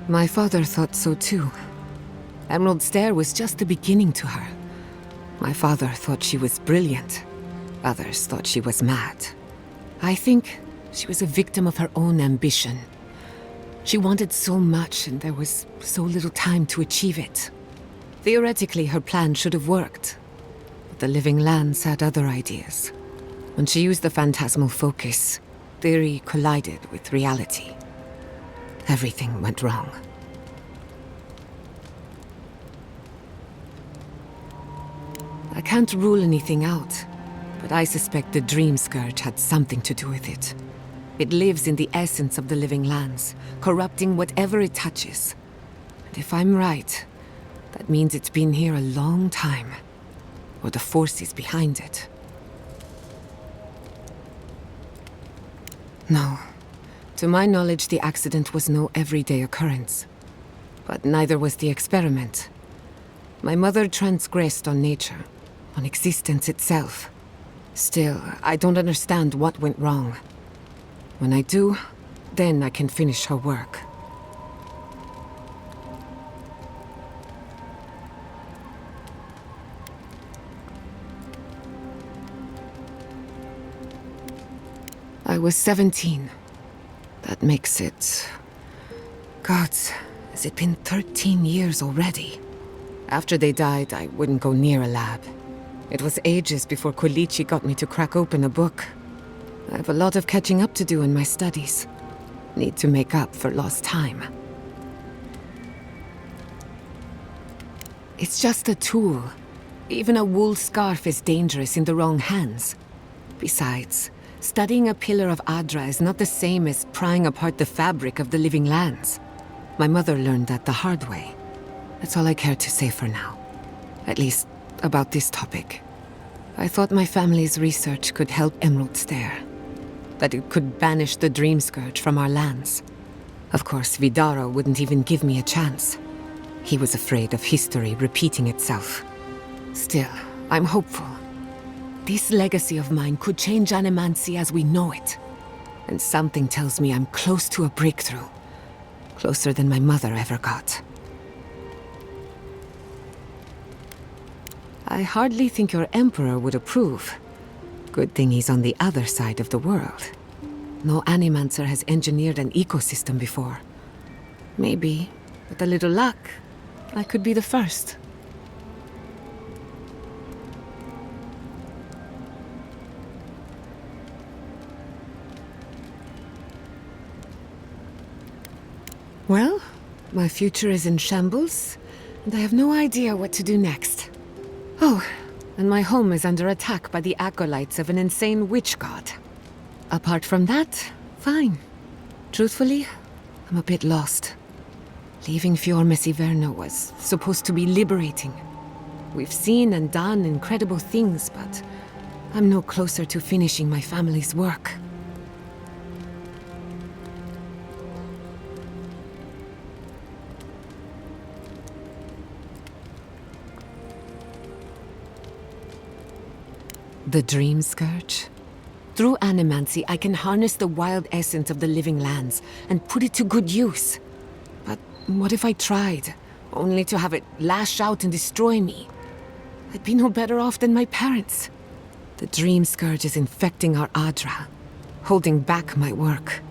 My father thought so too. Emerald Stair was just the beginning to her. My father thought she was brilliant. Others thought she was mad. I think she was a victim of her own ambition. She wanted so much, and there was so little time to achieve it. Theoretically, her plan should have worked. But the living lands had other ideas. When she used the phantasmal focus, theory collided with reality. Everything went wrong. I can't rule anything out, but I suspect the Dream Scourge had something to do with it. It lives in the essence of the living lands, corrupting whatever it touches. And if I'm right, that means it's been here a long time, or the forces behind it. No. To my knowledge, the accident was no everyday occurrence. But neither was the experiment. My mother transgressed on nature, on existence itself. Still, I don't understand what went wrong. When I do, then I can finish her work. I was 17. That makes it... Gods, has it been 13 years already? After they died, I wouldn't go near a lab. It was ages before Quilici got me to crack open a book. I have a lot of catching up to do in my studies. Need to make up for lost time. It's just a tool. Even a wool scarf is dangerous in the wrong hands. Besides, studying a pillar of Adra is not the same as prying apart the fabric of the living lands. My mother learned that the hard way. That's all I care to say for now. At least, about this topic. I thought my family's research could help Emerald Stair. That it could banish the Dream Scourge from our lands. Of course, Vidaro wouldn't even give me a chance. He was afraid of history repeating itself. Still, I'm hopeful. This legacy of mine could change Animancy as we know it. And something tells me I'm close to a breakthrough. Closer than my mother ever got. I hardly think your Emperor would approve. Good thing he's on the other side of the world. No Animancer has engineered an ecosystem before. Maybe, with a little luck, I could be the first. Well, my future is in shambles, and I have no idea what to do next. Oh, and my home is under attack by the acolytes of an insane witch god. Apart from that, fine. Truthfully, I'm a bit lost. Leaving Fiormesiverno was supposed to be liberating. We've seen and done incredible things, but I'm no closer to finishing my family's work. The Dream Scourge? Through Animancy, I can harness the wild essence of the living lands and put it to good use. But what if I tried, only to have it lash out and destroy me? I'd be no better off than my parents. The Dream Scourge is infecting our Adra, holding back my work.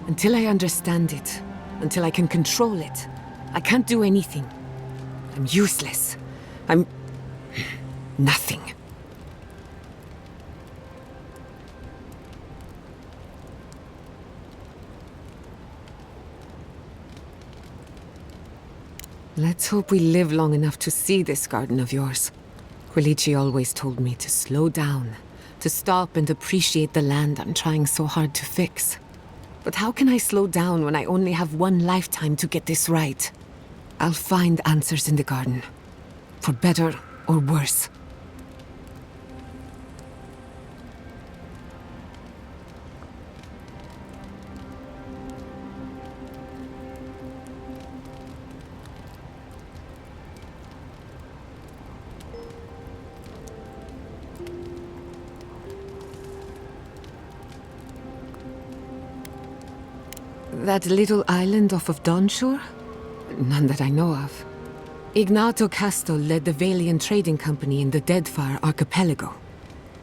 Until I understand it, until I can control it, I can't do anything. I'm useless. I'm nothing. Let's hope we live long enough to see this garden of yours. Quilici always told me to slow down, to stop and appreciate the land I'm trying so hard to fix. But how can I slow down when I only have one lifetime to get this right? I'll find answers in the garden. For better or worse. That little island off of Dawnshore? None that I know of. Ignato Castel led the Valian trading company in the Deadfire archipelago.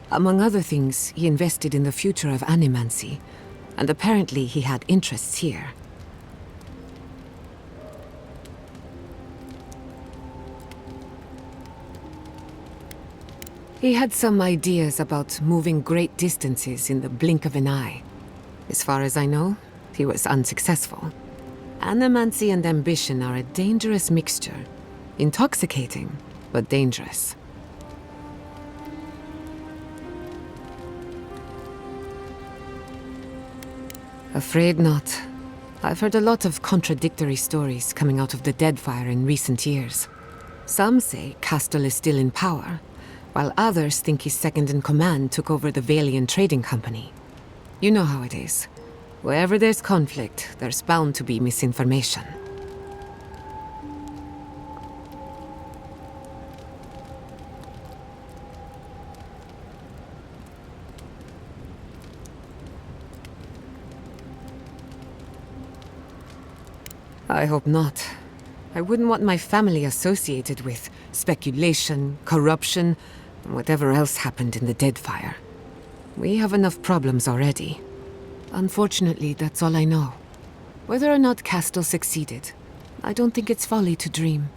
Among other things, he invested in the future of Animancy, and apparently he had interests here. He had some ideas about moving great distances in the blink of an eye. As far as I know, he was unsuccessful. Animancy and ambition are a dangerous mixture. Intoxicating, but dangerous. Afraid not. I've heard a lot of contradictory stories coming out of the Deadfire in recent years. Some say Castel is still in power, while others think his second-in-command took over the Valian trading company. You know how it is. Wherever there's conflict, there's bound to be misinformation. I hope not. I wouldn't want my family associated with speculation, corruption, and whatever else happened in the Deadfire. We have enough problems already. Unfortunately, that's all I know. Whether or not Castel succeeded, I don't think it's folly to dream.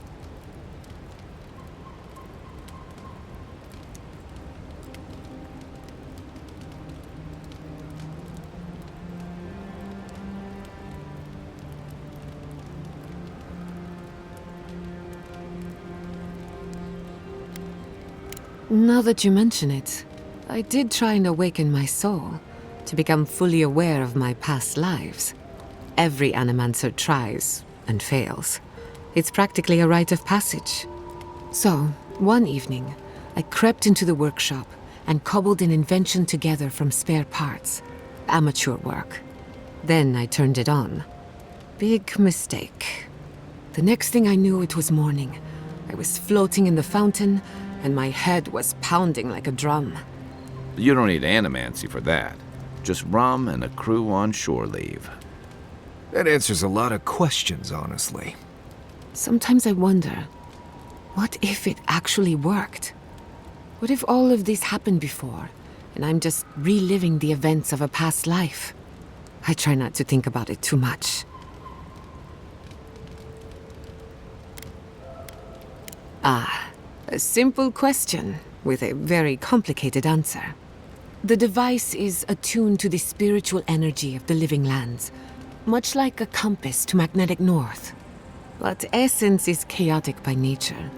Now that you mention it, I did try and awaken my soul, to become fully aware of my past lives. Every Animancer tries, and fails. It's practically a rite of passage. So, one evening, I crept into the workshop and cobbled an invention together from spare parts. Amateur work. Then I turned it on. Big mistake. The next thing I knew, it was morning. I was floating in the fountain, and my head was pounding like a drum. You don't need animancy for that. Just rum and a crew on shore leave. That answers a lot of questions, honestly. Sometimes I wonder, what if it actually worked? What if all of this happened before, and I'm just reliving the events of a past life? I try not to think about it too much. Ah, a simple question with a very complicated answer. The device is attuned to the spiritual energy of the living lands, much like a compass to magnetic north. But essence is chaotic by nature.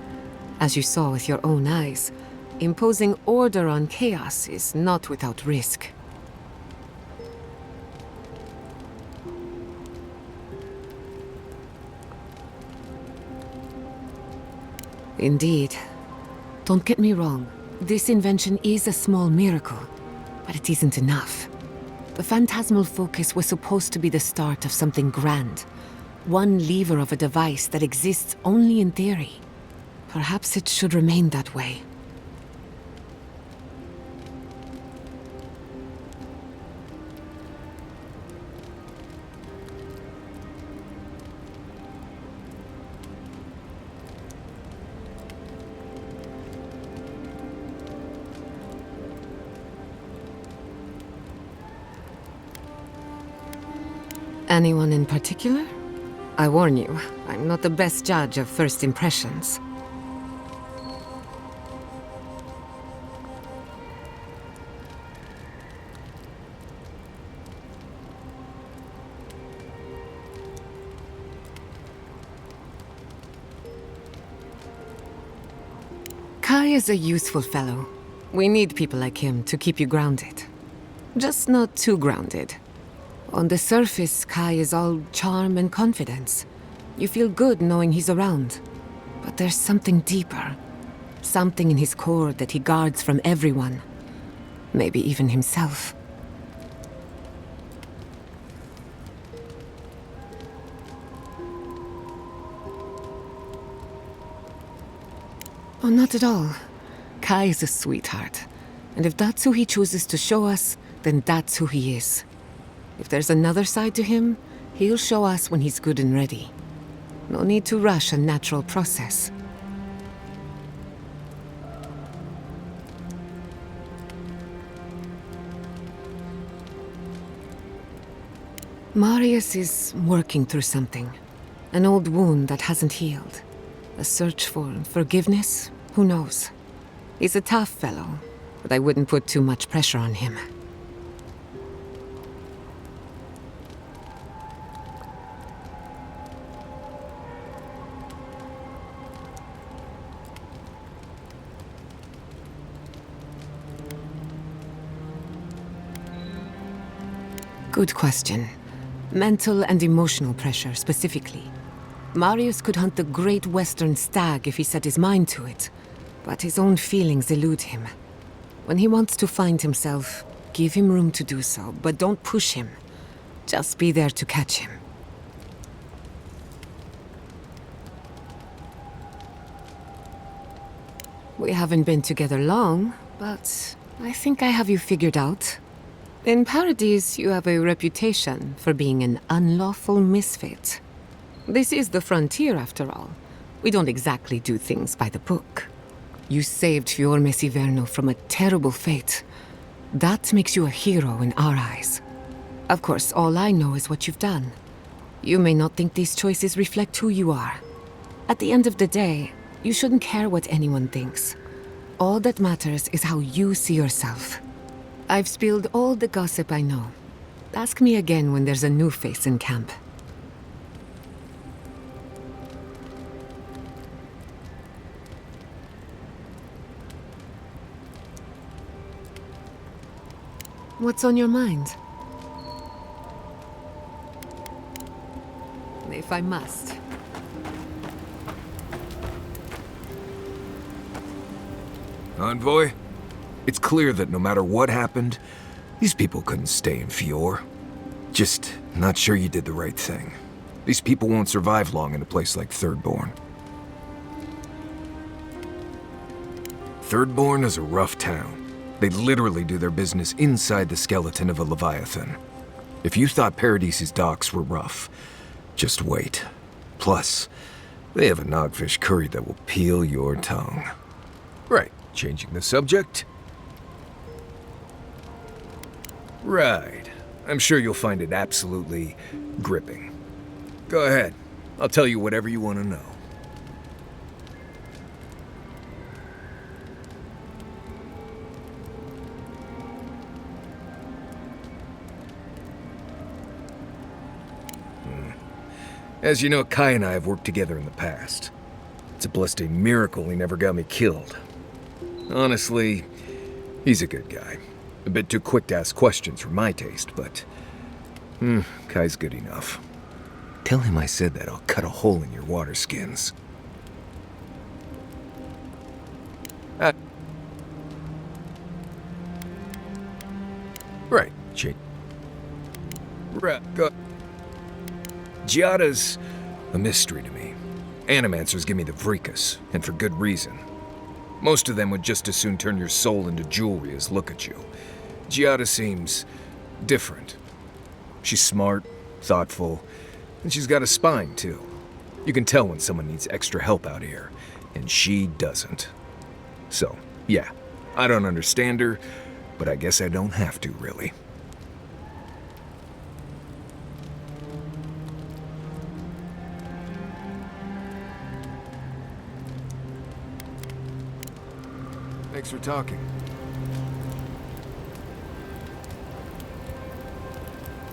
As you saw with your own eyes, imposing order on chaos is not without risk. Indeed. Don't get me wrong, this invention is a small miracle, but it isn't enough. The phantasmal focus was supposed to be the start of something grand. One lever of a device that exists only in theory. Perhaps it should remain that way. Anyone in particular? I warn you, I'm not the best judge of first impressions. Kai is a useful fellow. We need people like him to keep you grounded. Just not too grounded. On the surface, Kai is all charm and confidence. You feel good knowing he's around. But there's something deeper. Something in his core that he guards from everyone. Maybe even himself. Oh, not at all. Kai is a sweetheart. And if that's who he chooses to show us, then that's who he is. If there's another side to him, he'll show us when he's good and ready. No need to rush a natural process. Marius is working through something. An old wound that hasn't healed. A search for forgiveness? Who knows? He's a tough fellow, but I wouldn't put too much pressure on him. Good question. Mental and emotional pressure, specifically. Marius could hunt the great western stag if he set his mind to it, but his own feelings elude him. When he wants to find himself, give him room to do so, but don't push him. Just be there to catch him. We haven't been together long, but I think I have you figured out. In Paradise, you have a reputation for being an unlawful misfit. This is the frontier, after all. We don't exactly do things by the book. You saved Fiorme Siverno from a terrible fate. That makes you a hero in our eyes. Of course, all I know is what you've done. You may not think these choices reflect who you are. At the end of the day, you shouldn't care what anyone thinks. All that matters is how you see yourself. I've spilled all the gossip I know. Ask me again when there's a new face in camp. What's on your mind? If If I must. Envoy, it's clear that no matter what happened, these people couldn't stay in Fior. Just not sure you did the right thing. These people won't survive long in a place like Thirdborn. Thirdborn is a rough town. They literally do their business inside the skeleton of a Leviathan. If you thought Paradise's docks were rough, just wait. Plus, they have a nogfish curry that will peel your tongue. Right, changing the subject. Right. I'm sure you'll find it absolutely gripping. Go ahead. I'll tell you whatever you want to know. As you know, Kai and I have worked together in the past. It's a blessed miracle he never got me killed. Honestly, he's a good guy. A bit too quick to ask questions for my taste, but... Kai's good enough. Tell him I said that I'll cut a hole in your water skins. Right, Jake. Go. Giada's a mystery to me. Animancers give me the vricus, and for good reason. Most of them would just as soon turn your soul into jewelry as look at you. Giada seems different. She's smart, thoughtful, and she's got a spine, too. You can tell when someone needs extra help out here, and she doesn't. So, yeah, I don't understand her, but I guess I don't have to, really. Thanks for talking.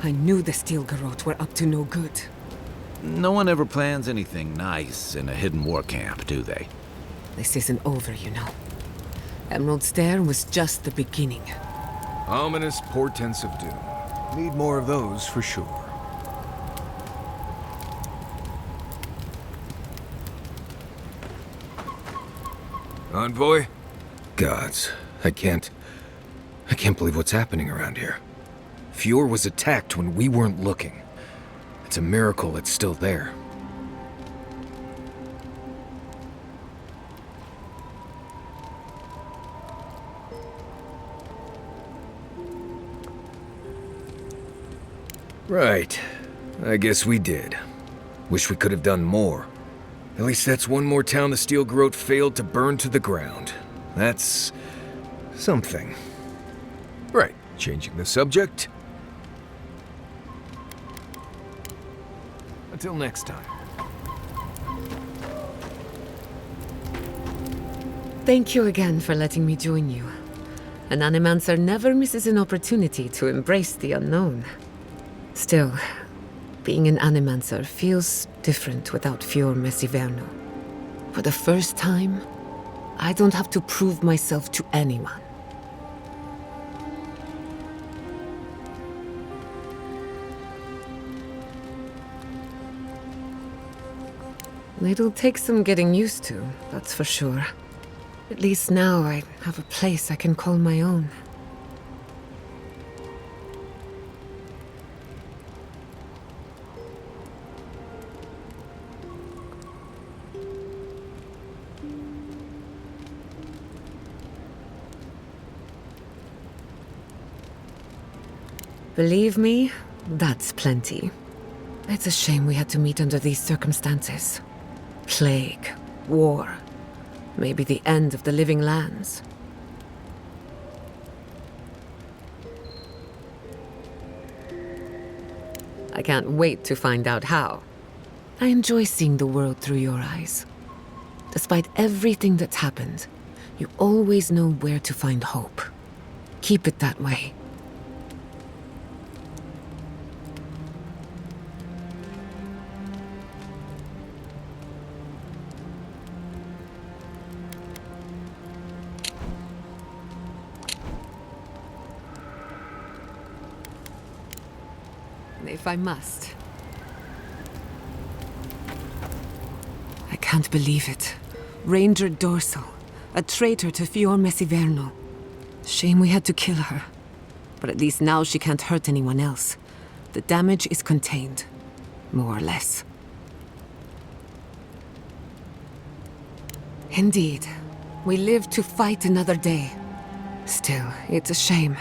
I knew the Steel Garrote were up to no good. No one ever plans anything nice in a hidden war camp, do they? This isn't over, you know. Emerald Stair was just the beginning. Ominous portents of doom. Need more of those for sure. Envoy? Gods, I can't believe what's happening around here. Fior was attacked when we weren't looking. It's a miracle it's still there. Right. I guess we did. Wish we could have done more. At least that's one more town the Steel Garrote failed to burn to the ground. That's... something. Right. Changing the subject. Until next time. Thank you again for letting me join you. An Animancer never misses an opportunity to embrace the unknown. Still, being an Animancer feels different without Fior Messiverno. For the first time, I don't have to prove myself to anyone. It'll take some getting used to, that's for sure. At least now I have a place I can call my own. Believe me, that's plenty. It's a shame we had to meet under these circumstances. Plague, war, maybe the end of the living lands. I can't wait to find out how. I enjoy seeing the world through your eyes. Despite everything that's happened, you always know where to find hope. Keep it that way. If I must. can't believe it. Ranger Dorso, a traitor to Fior Messiverno. Shame we had to kill her. But at least now she can't hurt anyone else. The damage is contained, more or less. Indeed. We live to fight another day. Still, it's a shame.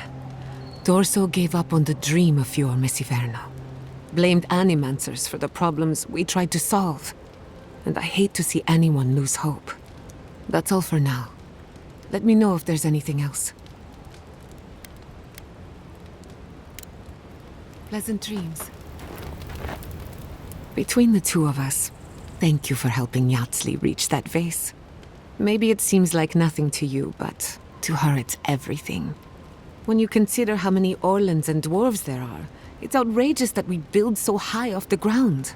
Dorso gave up on the dream of Fior Messiverno. Blamed Animancers for the problems we tried to solve. And I hate to see anyone lose hope. That's all for now. Let me know if there's anything else. Pleasant dreams. Between the two of us, thank you for helping Yatsli reach that vase. Maybe it seems like nothing to you, but to her it's everything. When you consider how many Orlans and dwarves there are, it's outrageous that we build so high off the ground.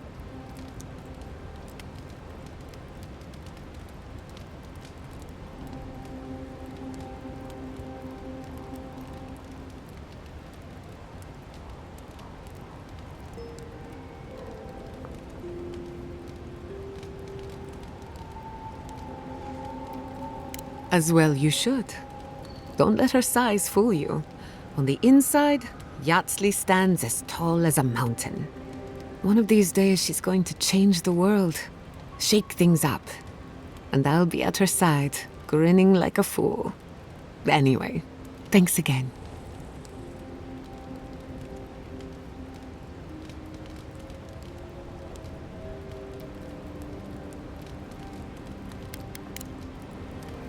As well you should. Don't let her size fool you. On the inside, Yatsli stands as tall as a mountain. One of these days she's going to change the world, shake things up. And I'll be at her side, grinning like a fool. Anyway, thanks again.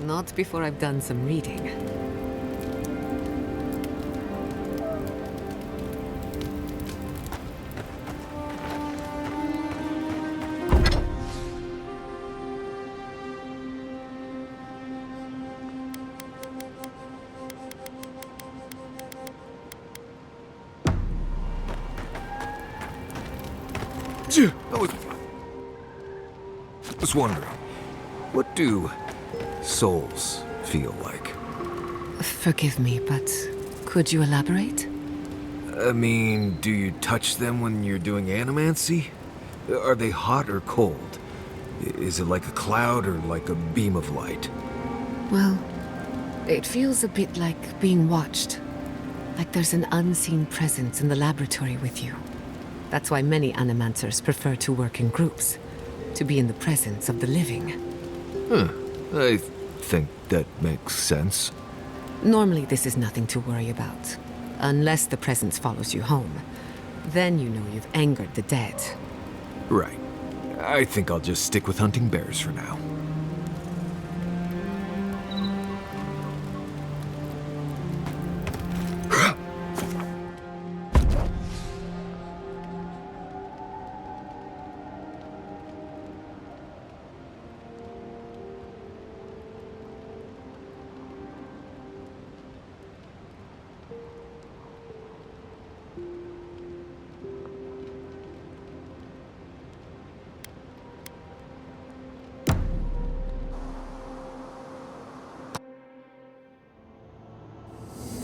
Not before I've done some reading. I was wondering, what do souls feel like? Forgive me, but could you elaborate? I mean, do you touch them when you're doing animancy? Are they hot or cold? Is it like a cloud or like a beam of light? Well, it feels a bit like being watched. Like there's an unseen presence in the laboratory with you. That's why many animancers prefer to work in groups, to be in the presence of the living. I think that makes sense. Normally this is nothing to worry about, unless the presence follows you home. Then you know you've angered the dead. Right. I think I'll just stick with hunting bears for now.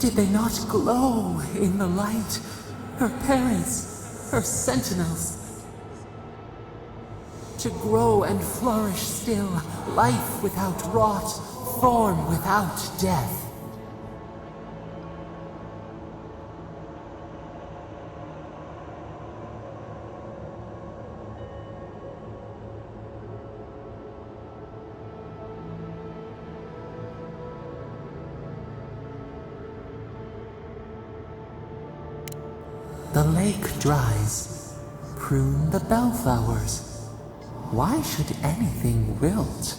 Did they not glow in the light? Her parents, her sentinels. To grow and flourish still, life without rot, form without death. The lake dries. Prune the bellflowers. Why should anything wilt?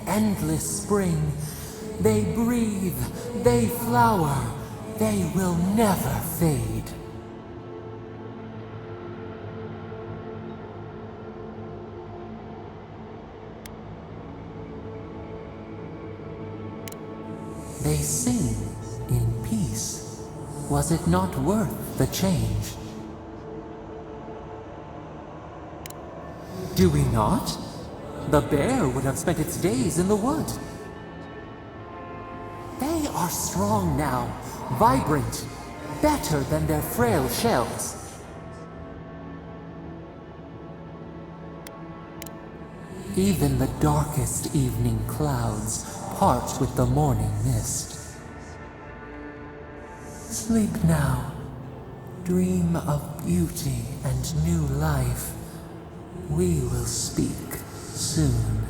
Endless spring. They breathe. They flower. They will never fade. They sing in peace. Was it not worth the change? Do we not? The bear would have spent its days in the wood. They are strong now, vibrant, better than their frail shells. Even the darkest evening clouds part with the morning mist. Sleep now. Dream of beauty and new life. We will speak soon.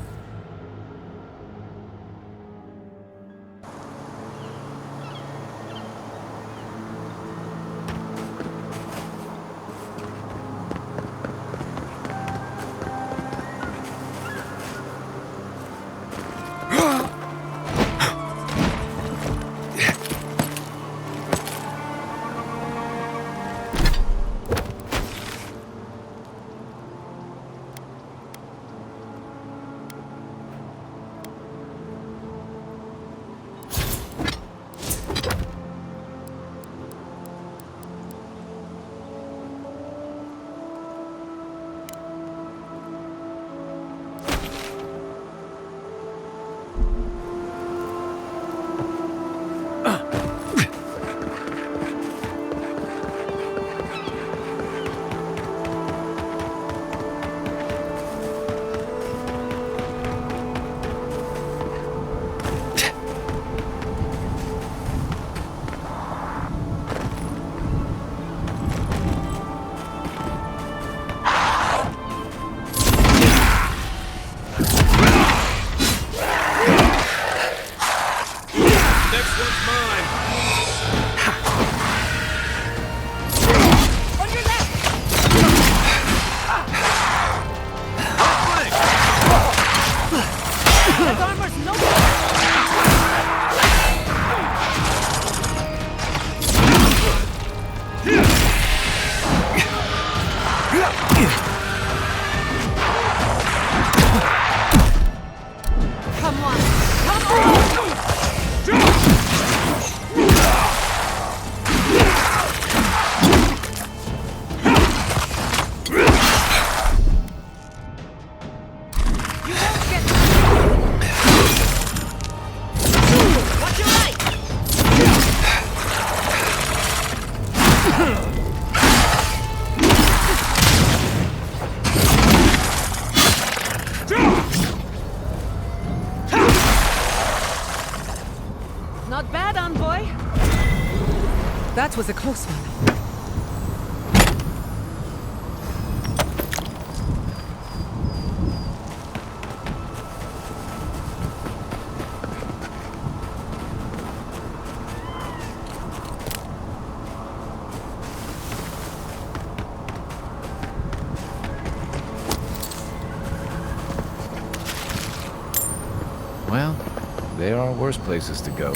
Not bad, envoy. That was a close one. Well, there are worse places to go.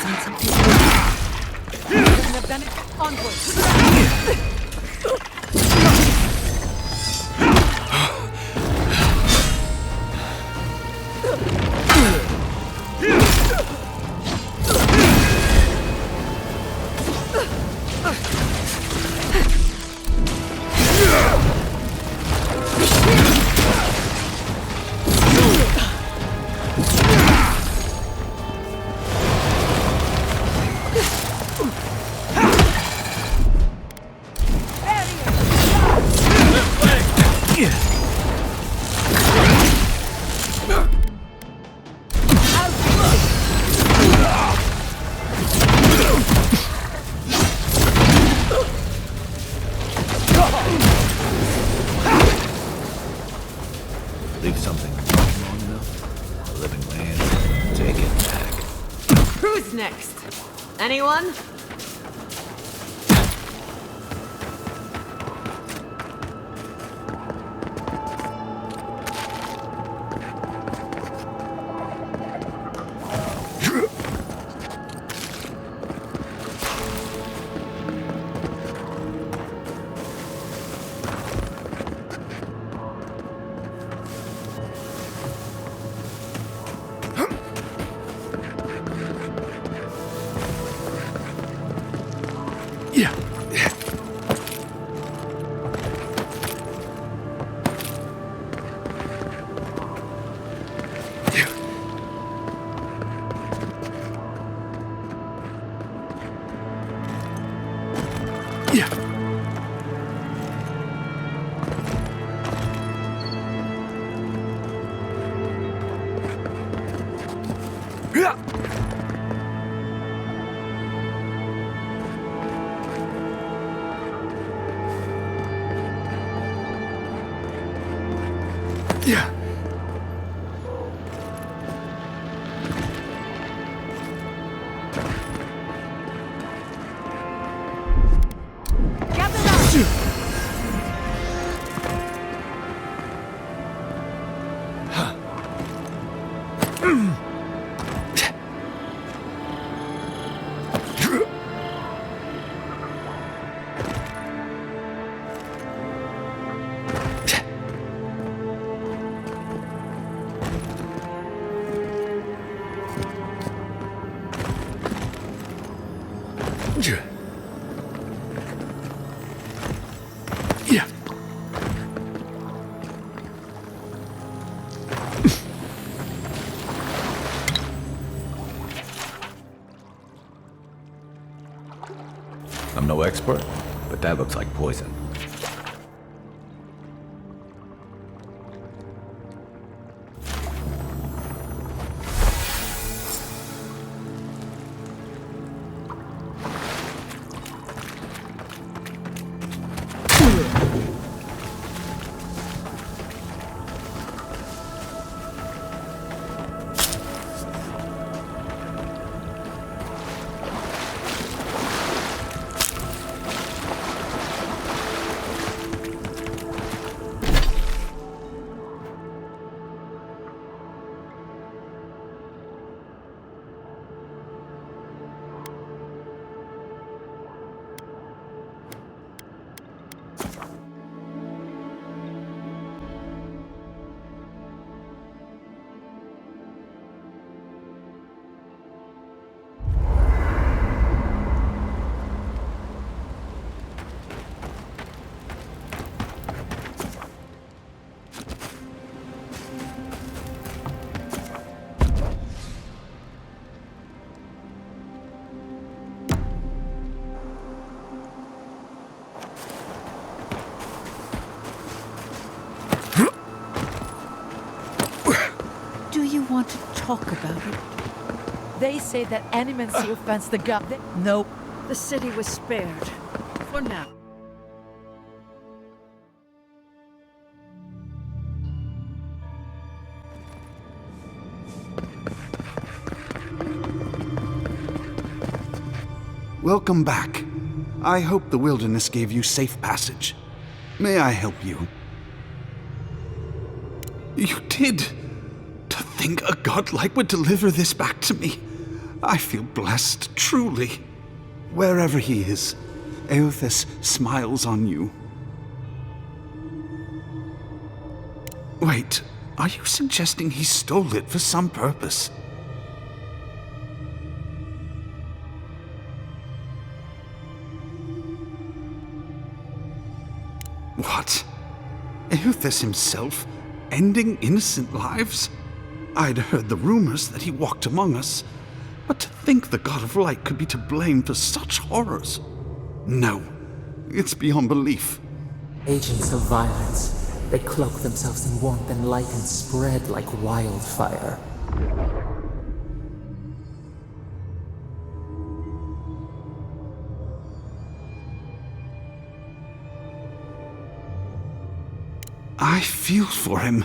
find something. Couldn't have done it. Onward. Leave something long enough, the living land, take it back. Who's next? Anyone? I'm no expert, but that looks like poison. Want to talk about it? They say that Animencio fenced the god. Nope. The city was spared. For now. Welcome back. I hope the wilderness gave you safe passage. May I help you? You did! To think a godlike would deliver this back to me. I feel blessed, truly. Wherever he is, Eothas smiles on you. Wait, are you suggesting he stole it for some purpose? What? Eothas himself, ending innocent lives? I'd heard the rumors that he walked among us, but to think the God of Light could be to blame for such horrors? No, it's beyond belief. Agents of violence. They cloak themselves in warmth and light and spread like wildfire. I feel for him,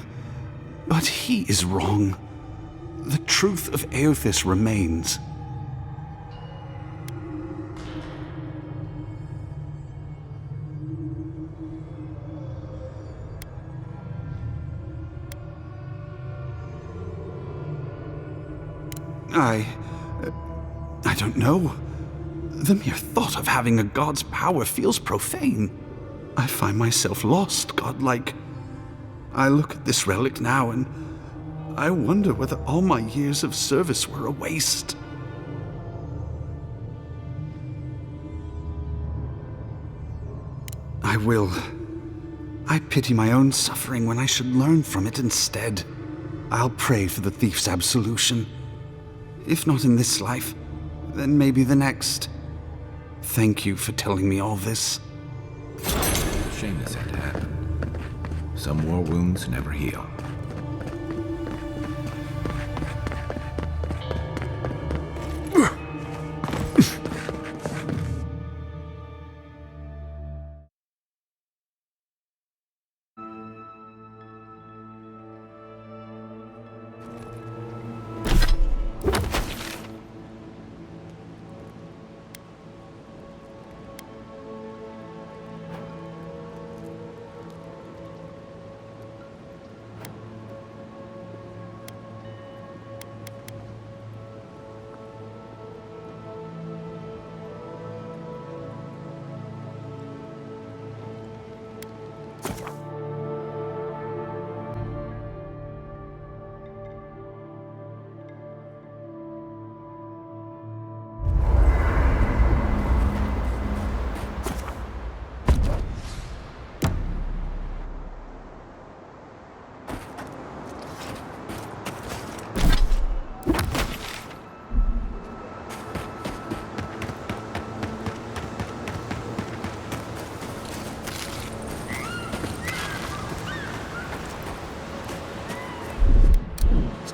but he is wrong. The truth of Eothas remains. I don't know. The mere thought of having a god's power feels profane. I find myself lost, godlike. I look at this relic now and I wonder whether all my years of service were a waste. I pity my own suffering when I should learn from it instead. I'll pray for the thief's absolution. If not in this life, then maybe the next. Thank you for telling me all this. Shame this had to happen. Some war wounds never heal.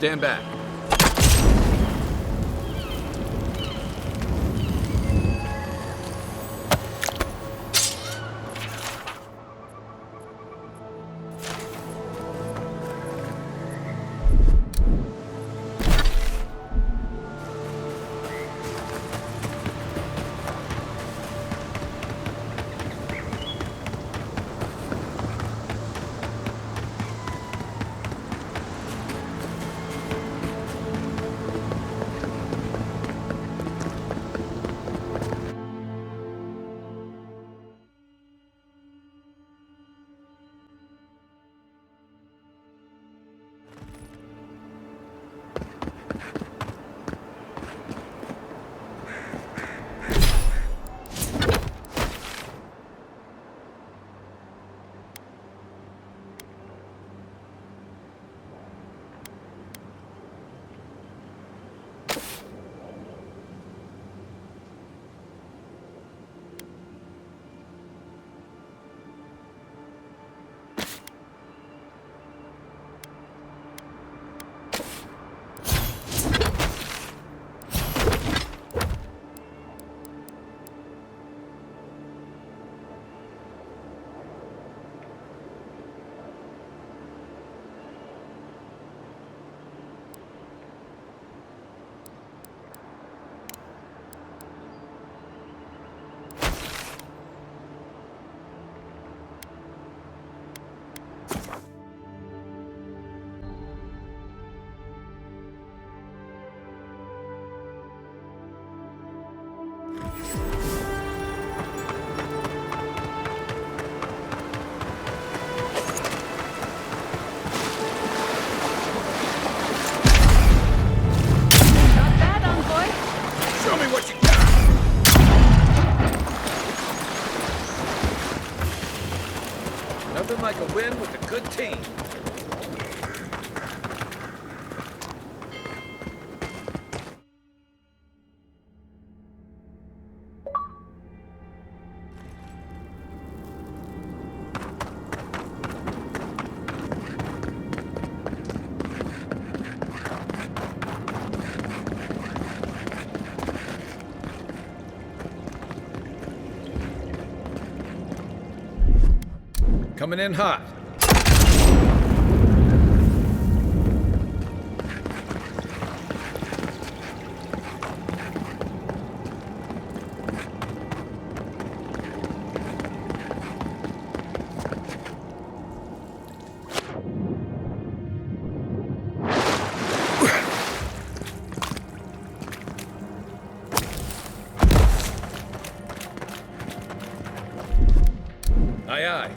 Stand back. Good team. Coming in hot. Aye, aye.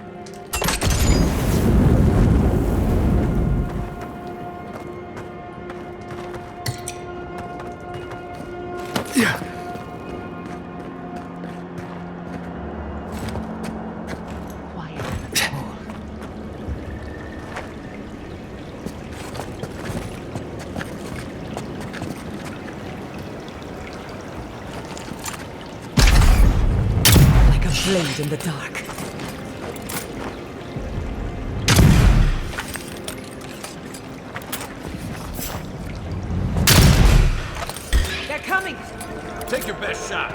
Like a blade in the dark. They're coming! Take your best shot.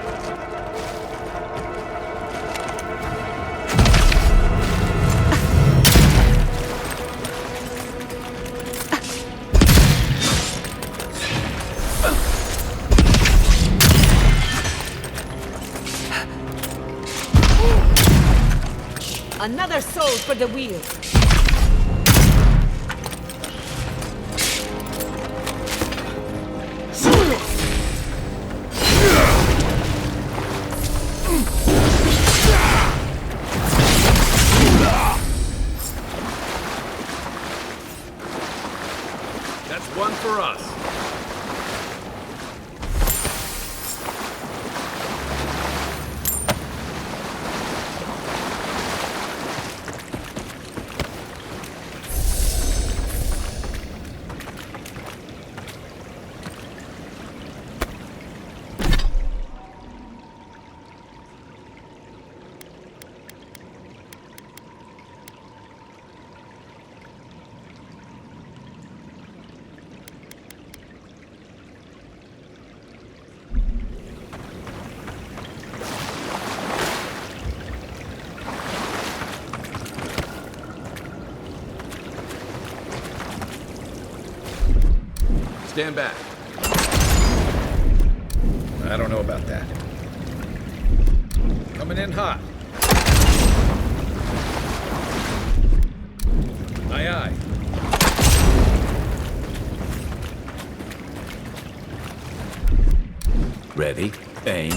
Another soul for the wheel! That's one for us. Stand back. I don't know about that. Coming in hot. Aye, aye. Ready, aim.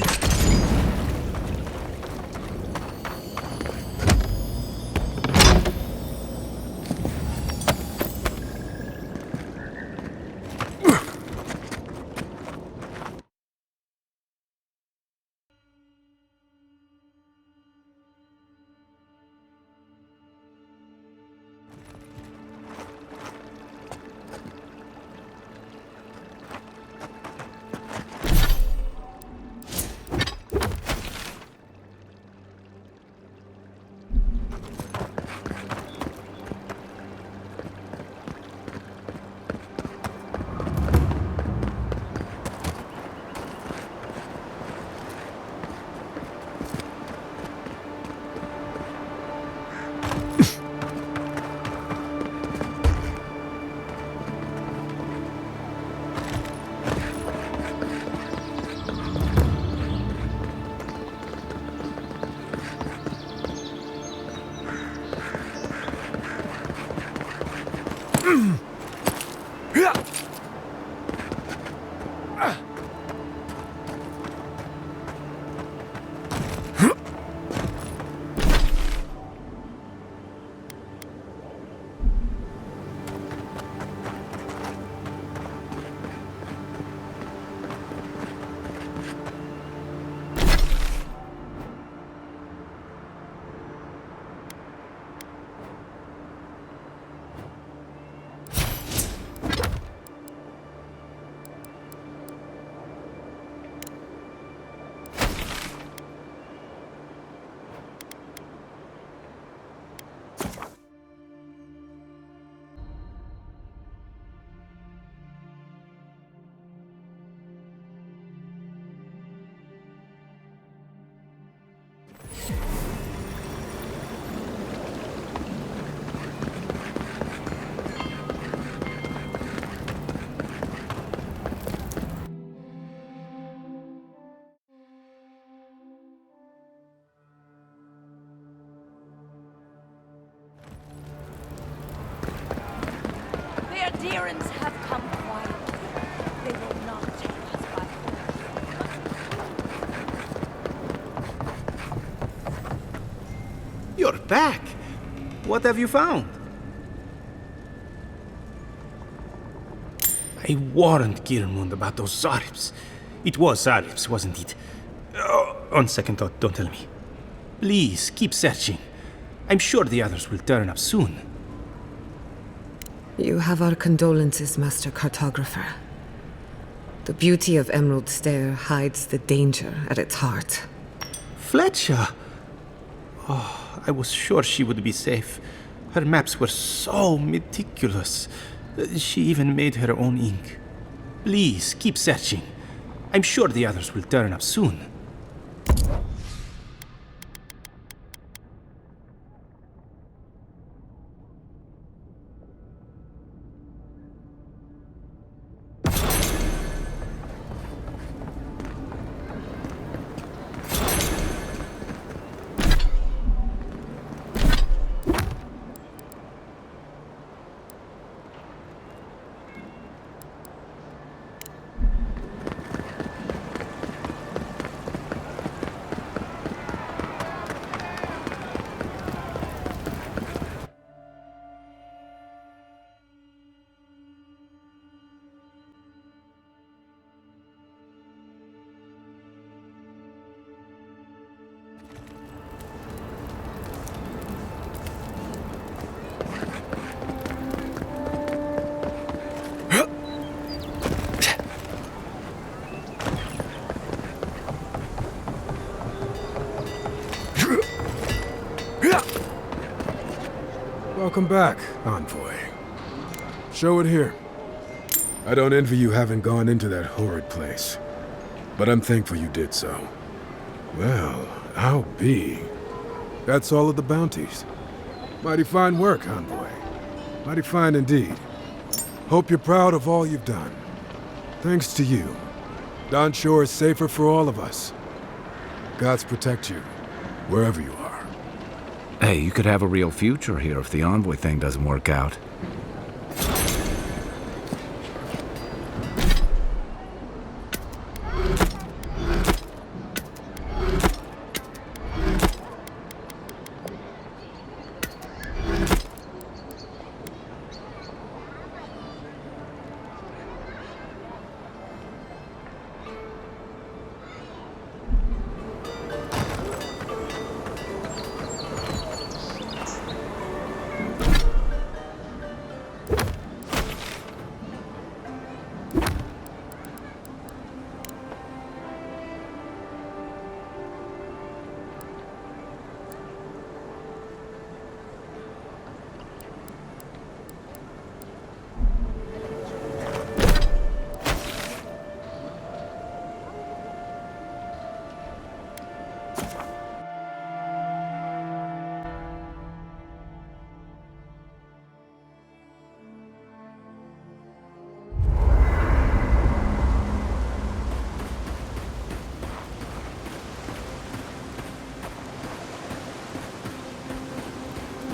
The adherents have come quietly. They will not take us by force. You're back. What have you found? I warned Kirmund about those Zaribs. It was Zaribs, wasn't it? Oh, on second thought, don't tell me. Please, keep searching. I'm sure the others will turn up soon. You have our condolences, Master Cartographer. The beauty of Emerald Stair hides the danger at its heart. Fletcher! Oh, I was sure she would be safe. Her maps were so meticulous. She even made her own ink. Please, keep searching. I'm sure the others will turn up soon. Welcome back, Envoy. Show it here. I don't envy you having gone into that horrid place, but I'm thankful you did so. Well, I'll be. That's all of the bounties. Mighty fine work, Envoy. Mighty fine indeed. Hope you're proud of all you've done. Thanks to you, Don Shore is safer for all of us. Gods protect you, wherever you are. Hey, you could have a real future here if the Envoy thing doesn't work out.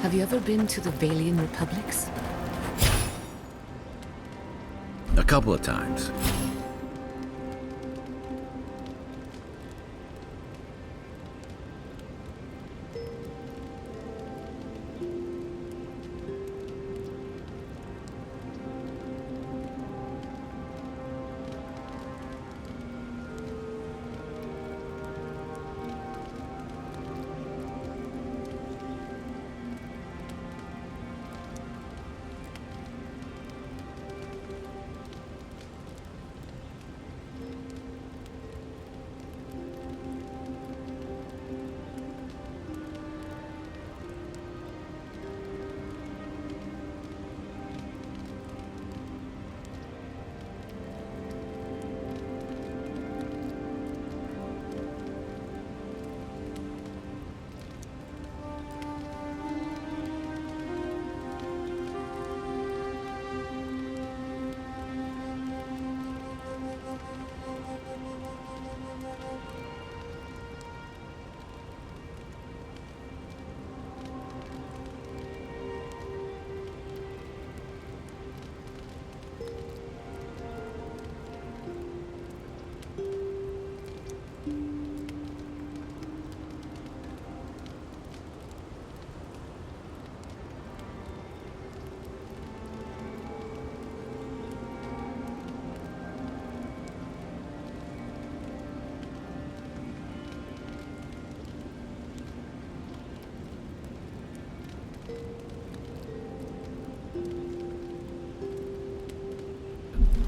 Have you ever been to the Valian Republics? A couple of times.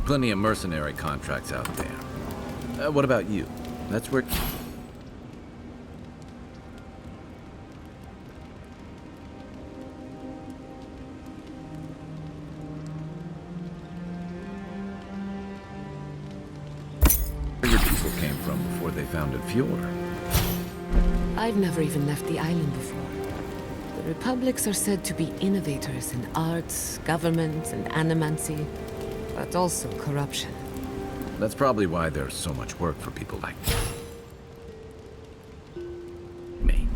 Plenty of mercenary contracts out there. What about you? That's where... where your people came from before they founded Fjord. I've never even left the island before. The Republics are said to be innovators in arts, government, and animancy, but also corruption. That's probably why there's so much work for people like me.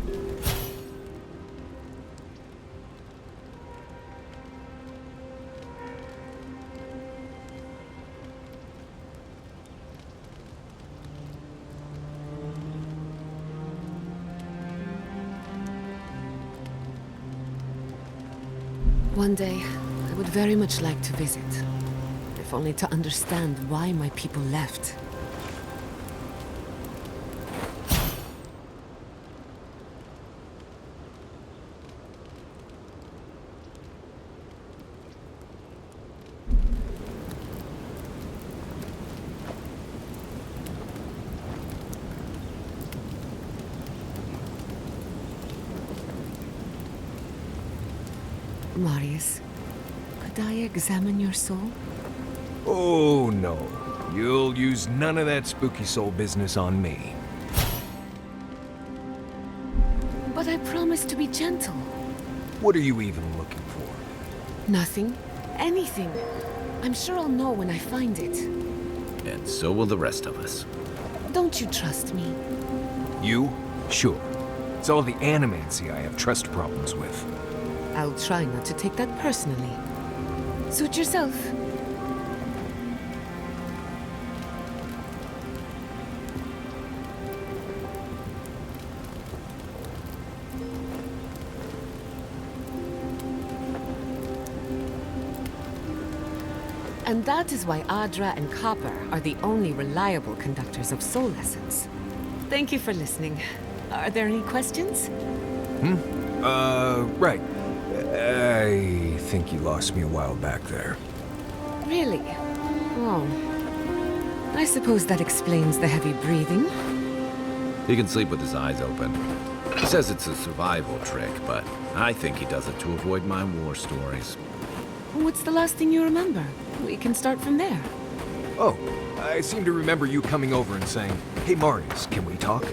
One day, I would very much like to visit. If only to understand why my people left. Marius, could I examine your soul? Oh, no. You'll use none of that spooky soul business on me. But I promised to be gentle. What are you even looking for? Nothing. Anything. I'm sure I'll know when I find it. And so will the rest of us. Don't you trust me? You? Sure. It's all the animancy I have trust problems with. I'll try not to take that personally. Suit yourself. And that is why Adra and Copper are the only reliable conductors of soul essence. Thank you for listening. Are there any questions? Right. I think you lost me a while back there. Really? Oh. I suppose that explains the heavy breathing. He can sleep with his eyes open. He says it's a survival trick, but I think he does it to avoid my war stories. What's the last thing you remember? We can start from there. Oh, I seem to remember you coming over and saying, "Hey Marius, can we talk?"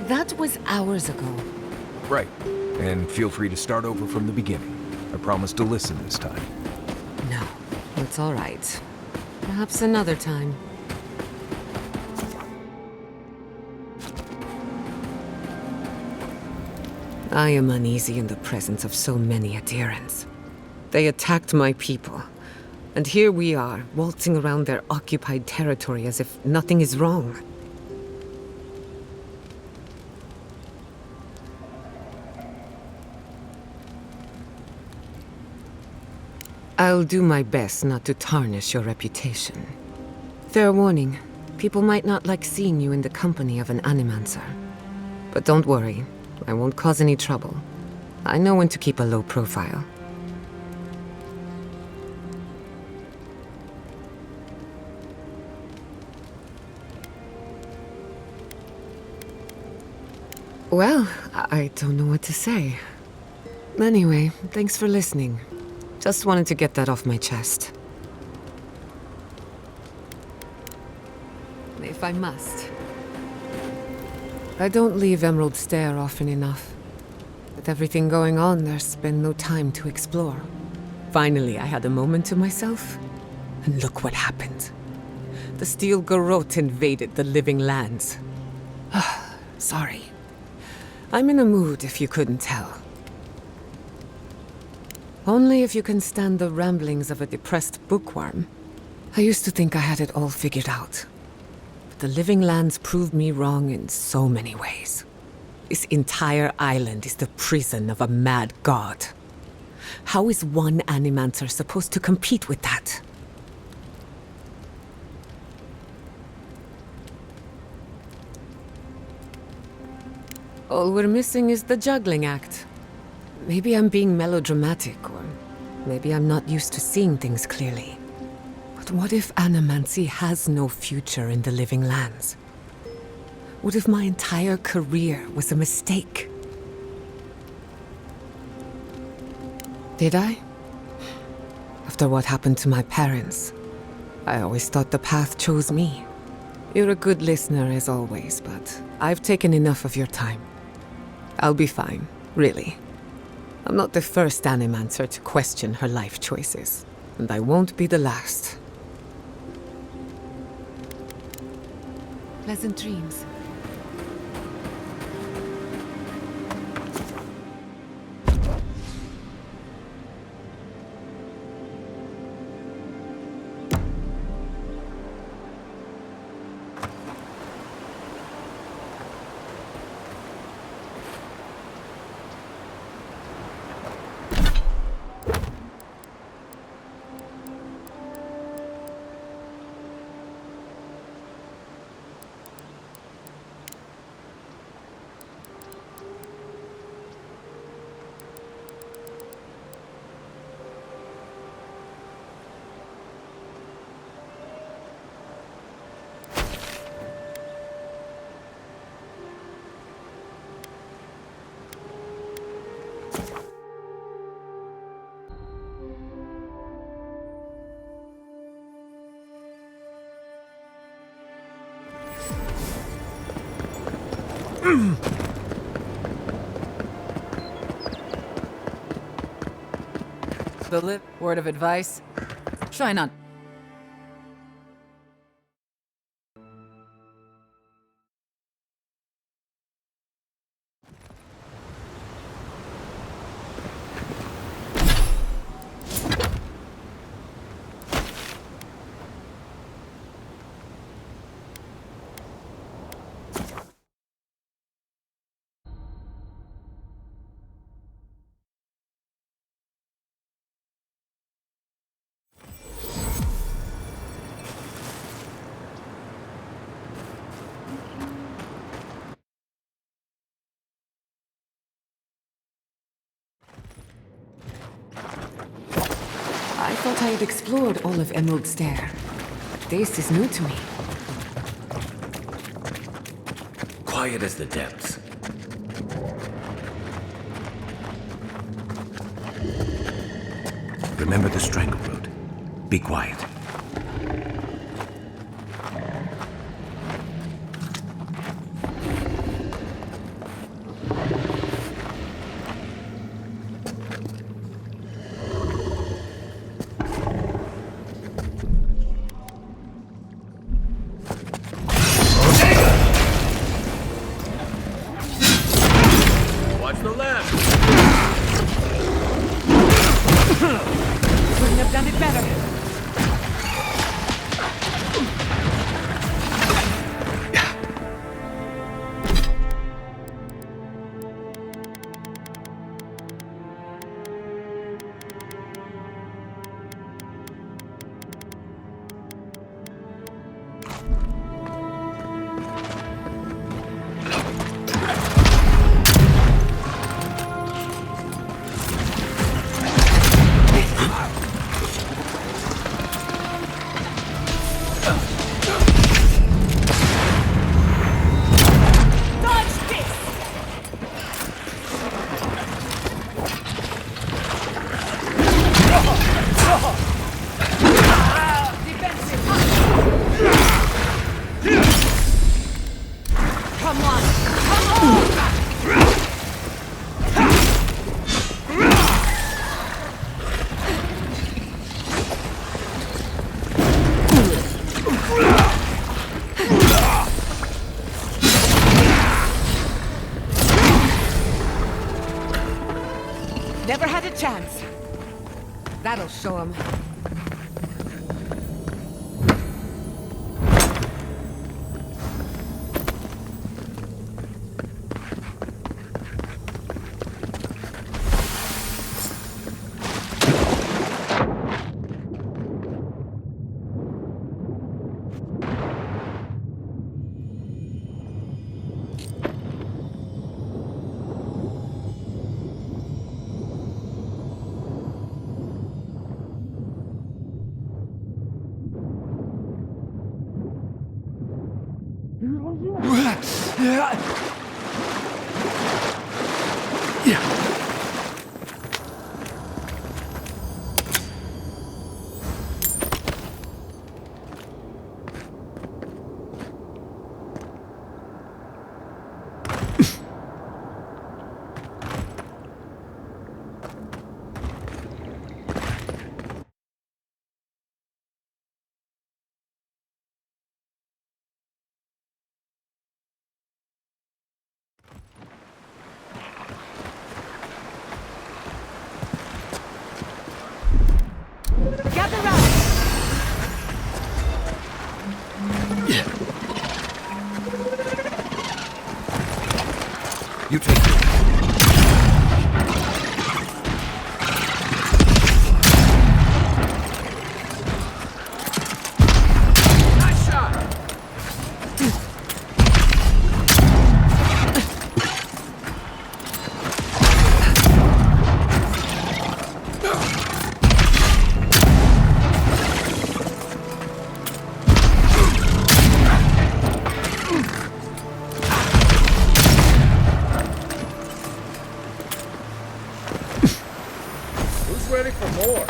That was hours ago. Right. And feel free to start over from the beginning. I promise to listen this time. No, it's all right. Perhaps another time. I am uneasy in the presence of so many adherents. They attacked my people, and here we are, waltzing around their occupied territory as if nothing is wrong. I'll do my best not to tarnish your reputation. Fair warning, people might not like seeing you in the company of an animancer. But don't worry, I won't cause any trouble. I know when to keep a low profile. Well, I don't know what to say. Anyway, thanks for listening. Just wanted to get that off my chest. If I must. I don't leave Emerald Stair often enough. With everything going on, there's been no time to explore. Finally, I had a moment to myself, and look what happened. The Steel Garrote invaded the Living Lands. Sorry. I'm in a mood, if you couldn't tell. Only if you can stand the ramblings of a depressed bookworm. I used to think I had it all figured out. But the Living Lands proved me wrong in so many ways. This entire island is the prison of a mad god. How is one animancer supposed to compete with that? All we're missing is the juggling act. Maybe I'm being melodramatic, or maybe I'm not used to seeing things clearly. But But what if animancy has no future in the living lands? What if my entire career was a mistake? Did I? After what happened to my parents, I always thought the path chose me. You're a good listener as always, but I've taken enough of your time. I'll be fine, really. I'm not the first Animancer to question her life choices, and I won't be the last. Pleasant dreams. The word of advice? Try not. I thought I had explored all of Emerald Stair. This is new to me. Quiet as the depths. Remember the strangle root. Be quiet. Watch the left! Couldn't have done it better. Never had a chance. That'll show him. Gather round! You take it. Nice shot! Who's ready for more?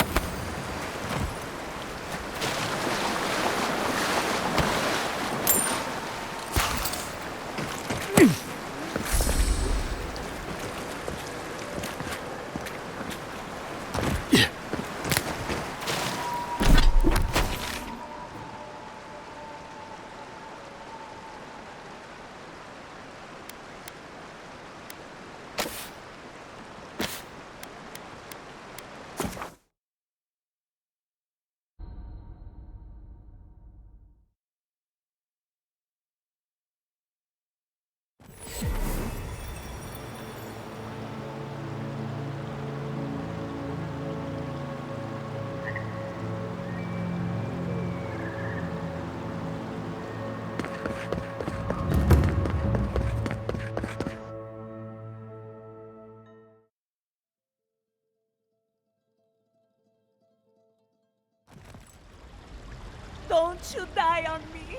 Don't you die on me.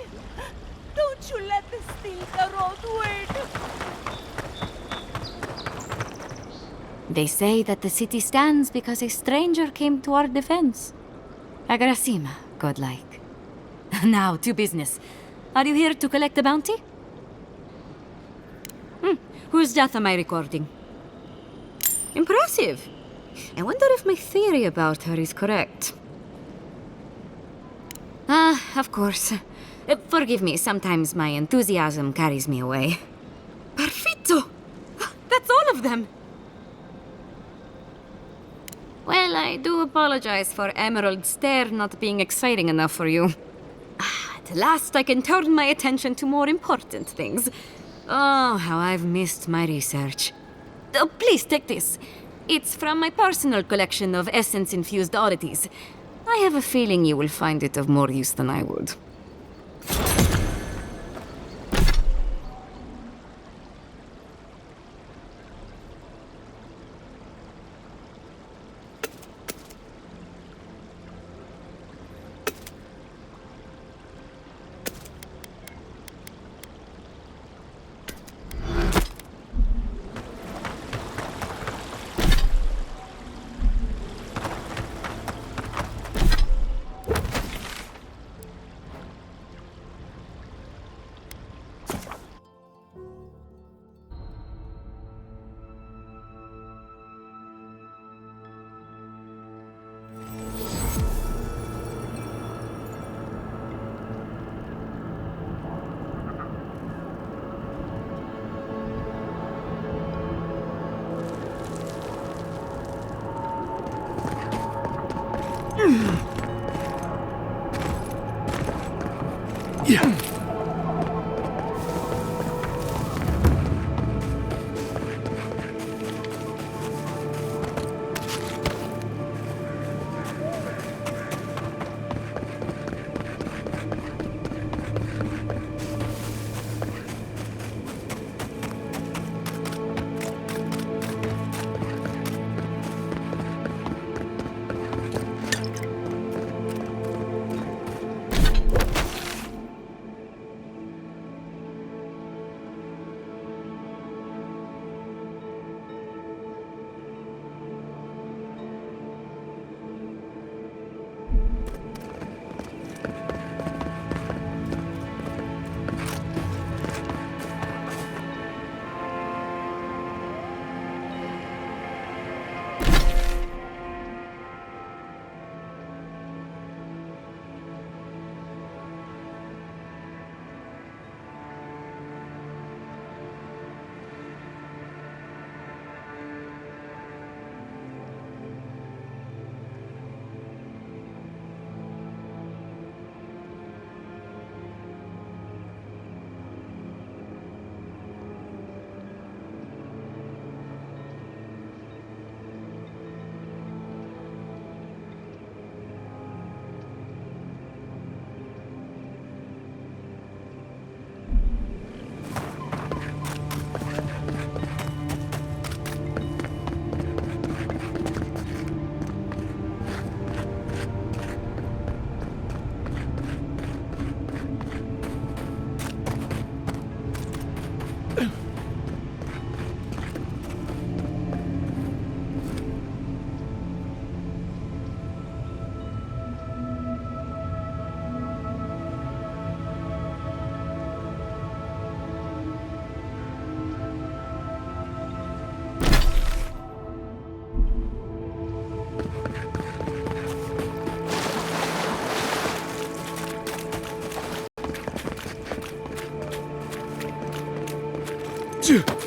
Don't you let this steal the road word. They say that the city stands because a stranger came to our defense. Agrasima, godlike. Now, to business. Are you here to collect the bounty? Whose death am I recording? Impressive. I wonder if my theory about her is correct. Of course. Forgive me, sometimes my enthusiasm carries me away. Perfetto! That's all of them! Well, I do apologize for Emerald Stair not being exciting enough for you. At last I can turn my attention to more important things. Oh, how I've missed my research. Please take this. It's from my personal collection of essence-infused oddities. I have a feeling you will find it of more use than I would. Yeah.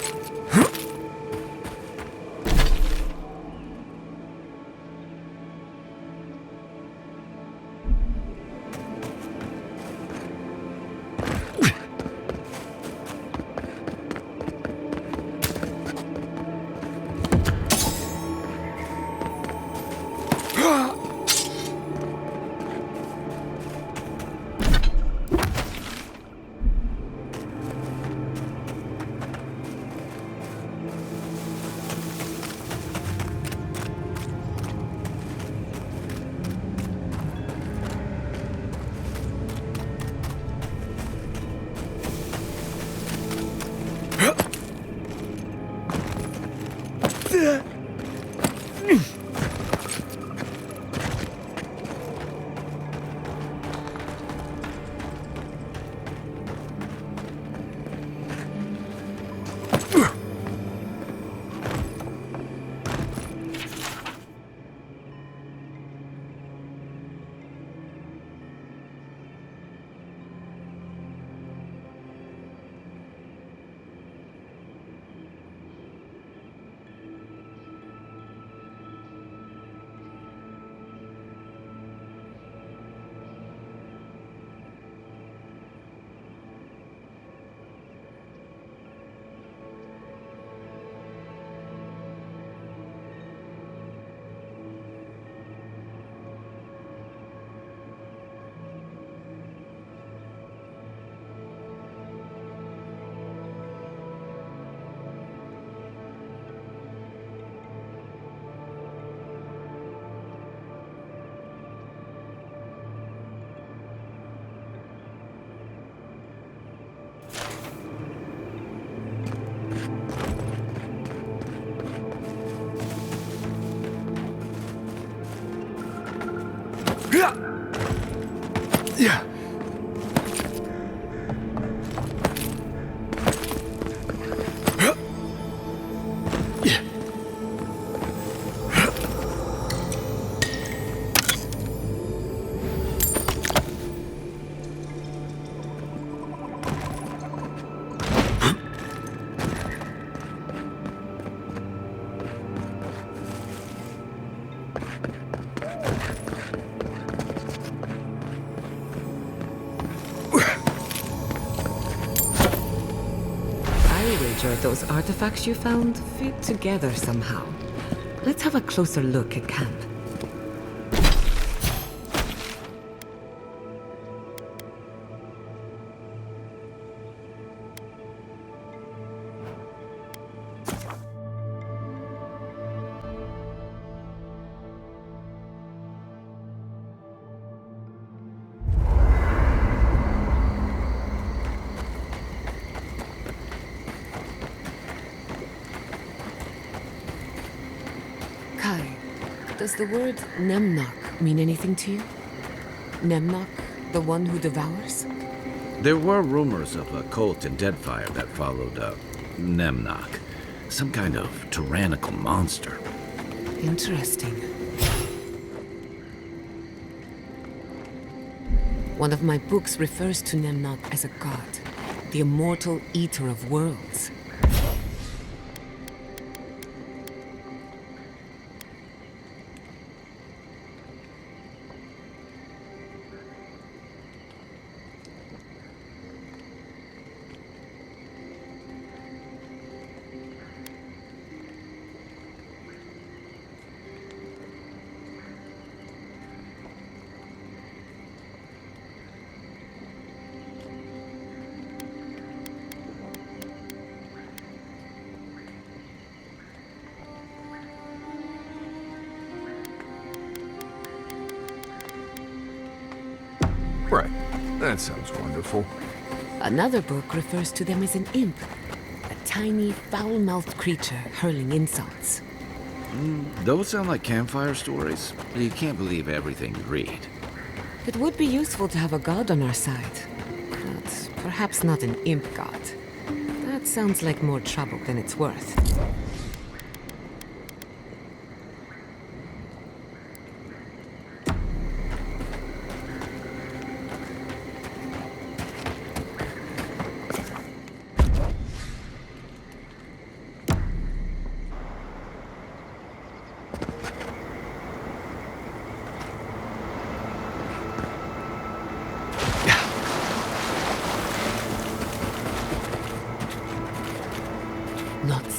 Those artifacts you found fit together somehow. Let's have a closer look at camp. Does the word Nemnok mean anything to you? Nemnok, the one who devours? There were rumors of a cult in Deadfire that followed Nemnok. Some kind of tyrannical monster. Interesting. One of my books refers to Nemnok as a god, the immortal eater of worlds. Right. That sounds wonderful. Another book refers to them as an imp. A tiny, foul-mouthed creature hurling insults. Those sound like campfire stories. You can't believe everything you read. It would be useful to have a god on our side. But perhaps not an imp god. That sounds like more trouble than it's worth.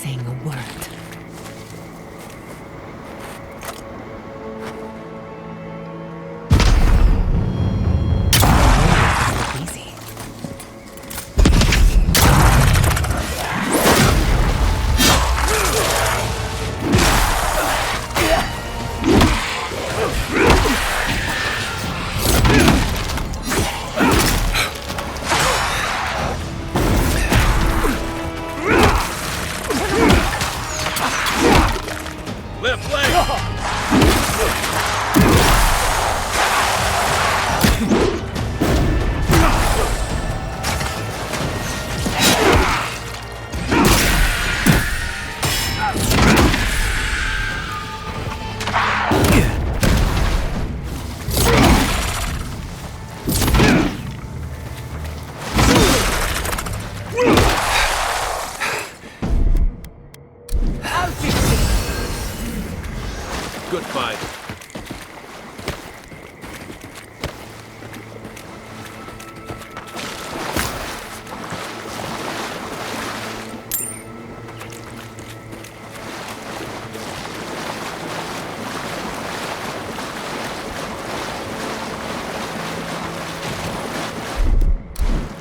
saying a word. Easy. Left leg! Good fight.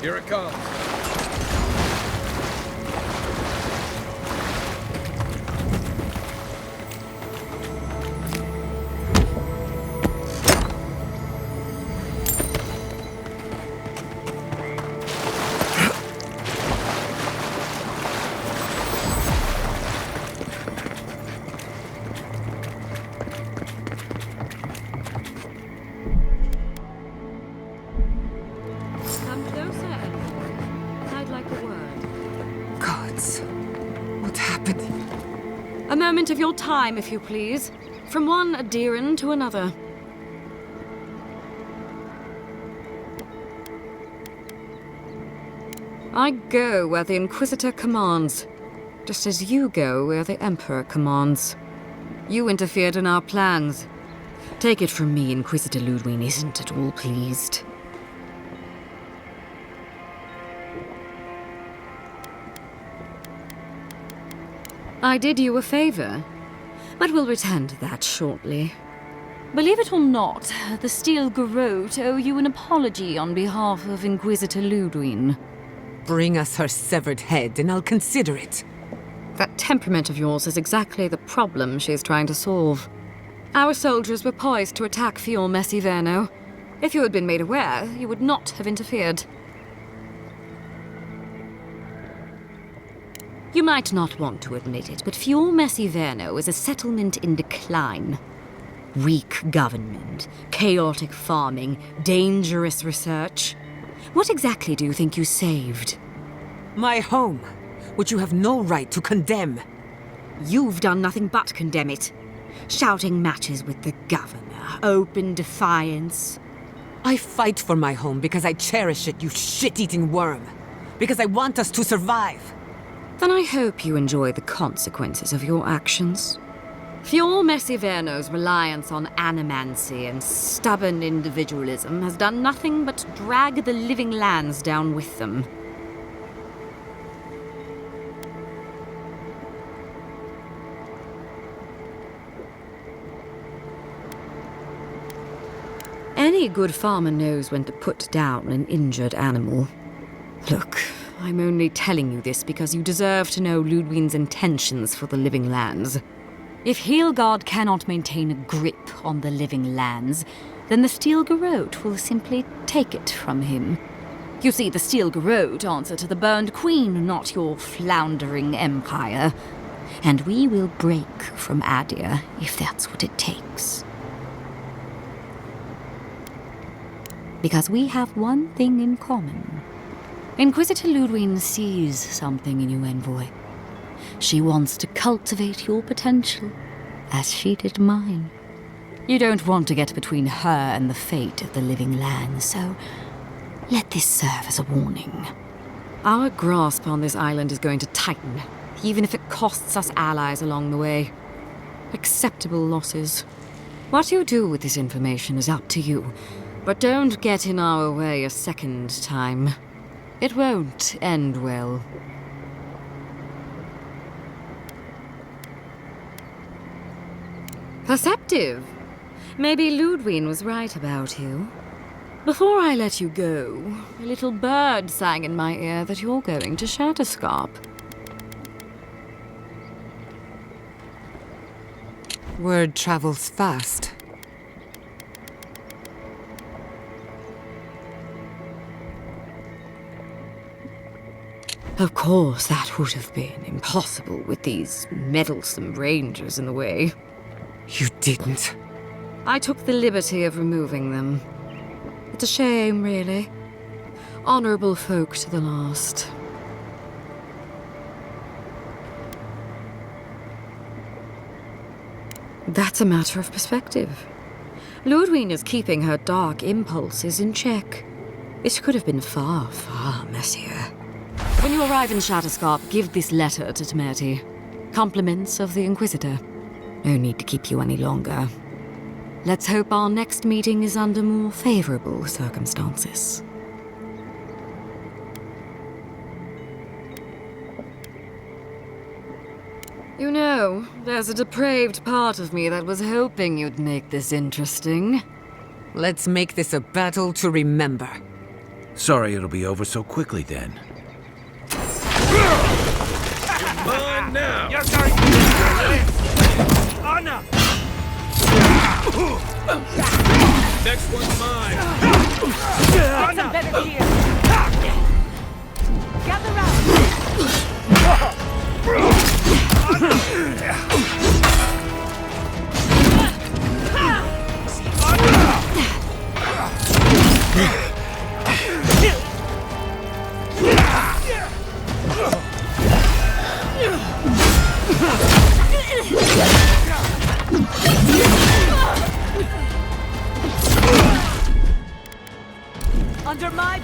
Here it comes. Come closer, Envoy. I'd like a word. Gods, what happened? A moment of your time, if you please. From one Adiran to another. I go where the Inquisitor commands, just as you go where the Emperor commands. You interfered in our plans. Take it from me, Inquisitor Ludwig isn't at all pleased. I did you a favor, but we'll return to that shortly. Believe it or not, the Steel Garrote owe you an apology on behalf of Inquisitor Ludwig. Bring us her severed head and I'll consider it. That temperament of yours is exactly the problem she's trying to solve. Our soldiers were poised to attack Fior Messiverno. If you had been made aware, you would not have interfered. You might not want to admit it, but Fior Messiverno is a settlement in decline. Weak government, chaotic farming, dangerous research. What exactly do you think you saved? My home, which you have no right to condemn. You've done nothing but condemn it. Shouting matches with the governor, open defiance. I fight for my home because I cherish it, you shit-eating worm. Because I want us to survive. Then I hope you enjoy the consequences of your actions. Fior Messiverno's reliance on animancy and stubborn individualism has done nothing but drag the living lands down with them. Any good farmer knows when to put down an injured animal. Look, I'm only telling you this because you deserve to know Ludwig's intentions for the living lands. If Heelgard cannot maintain a grip on the living lands, then the Steel Garrote will simply take it from him. You see, the Steel Garrote answer to the Burned Queen, not your floundering empire. And we will break from Adir if that's what it takes. Because we have one thing in common. Inquisitor Ludwig sees something in you, Envoy. She wants to cultivate your potential, as she did mine. You don't want to get between her and the fate of the living land, so let this serve as a warning. Our grasp on this island is going to tighten, even if it costs us allies along the way. Acceptable losses. What you do with this information is up to you, but don't get in our way a second time. It won't end well. Perceptive. Maybe Ludwig was right about you. Before I let you go, a little bird sang in my ear that you're going to Shatterscarp. Word travels fast. Of course, that would have been impossible with these meddlesome rangers in the way. You didn't. I took the liberty of removing them. It's a shame, really. Honorable folk to the last. That's a matter of perspective. Ludwig is keeping her dark impulses in check. It could have been far, far messier. When you arrive in Shatterscarp, give this letter to Temerity. Compliments of the Inquisitor. No need to keep you any longer. Let's hope our next meeting is under more favorable circumstances. You know, there's a depraved part of me that was hoping you'd make this interesting. Let's make this a battle to remember. Sorry it'll be over so quickly then. Mine now! You're sorry! Anna! Next one's mine! Get some better gear! Gather round! Under my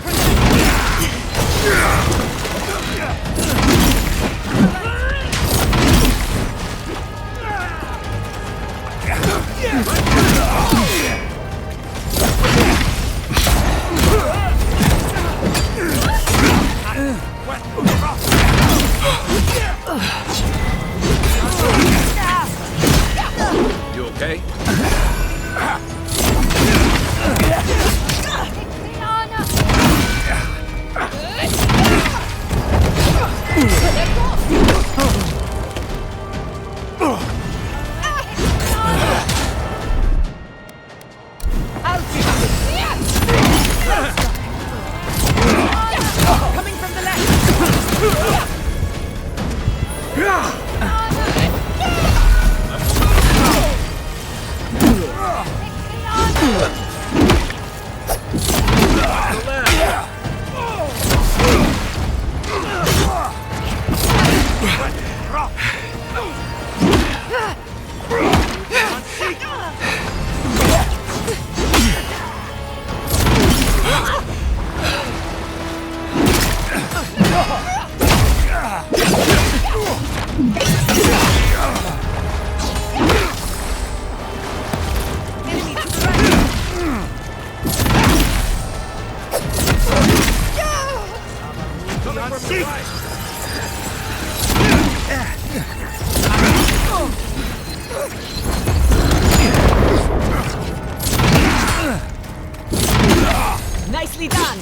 You okay? Coming from the left! Nicely done!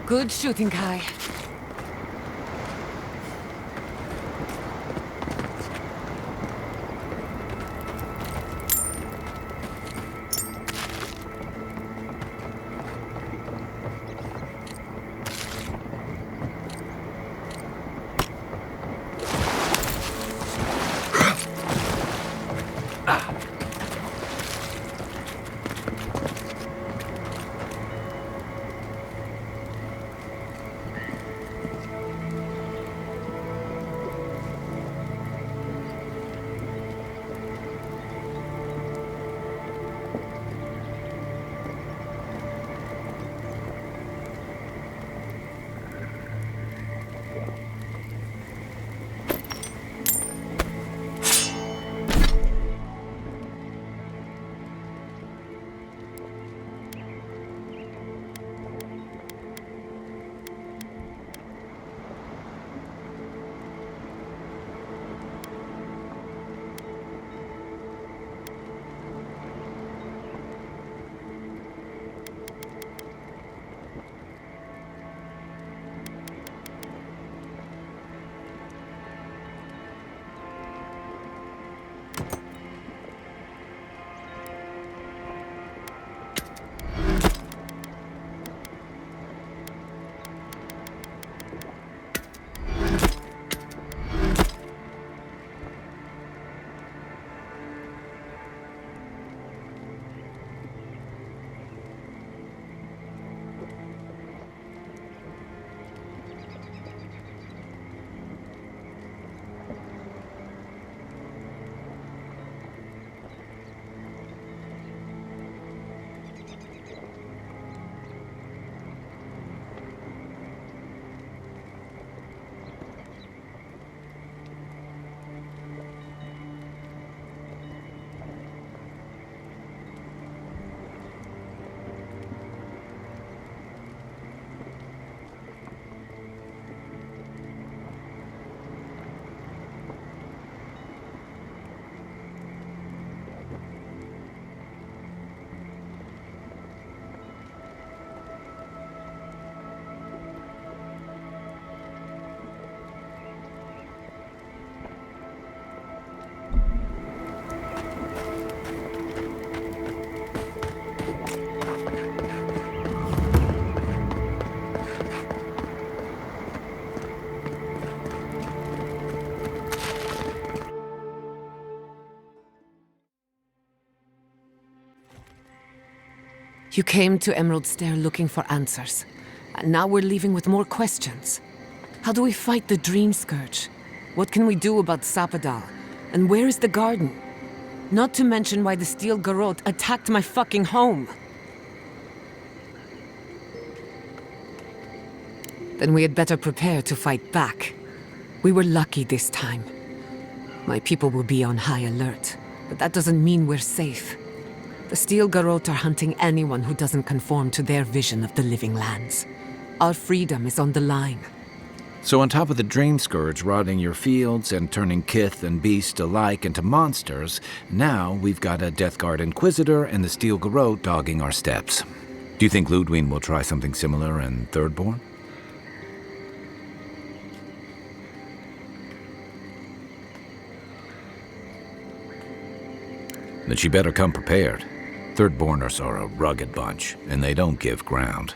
Good shooting, Kai. You came to Emerald Stair looking for answers, and now we're leaving with more questions. How do we fight the Dream Scourge? What can we do about Sapadal? And where is the garden? Not to mention why the Steel Garrote attacked my fucking home. Then we had better prepare to fight back. We were lucky this time. My people will be on high alert, but that doesn't mean we're safe. The Steel Garrote are hunting anyone who doesn't conform to their vision of the living lands. Our freedom is on the line. So on top of the Dream Scourge rotting your fields and turning kith and beast alike into monsters, now we've got a Death Guard Inquisitor and the Steel Garrote dogging our steps. Do you think Ludwig will try something similar in Thirdborn? Then she better come prepared. Thirdborners are a rugged bunch, and they don't give ground.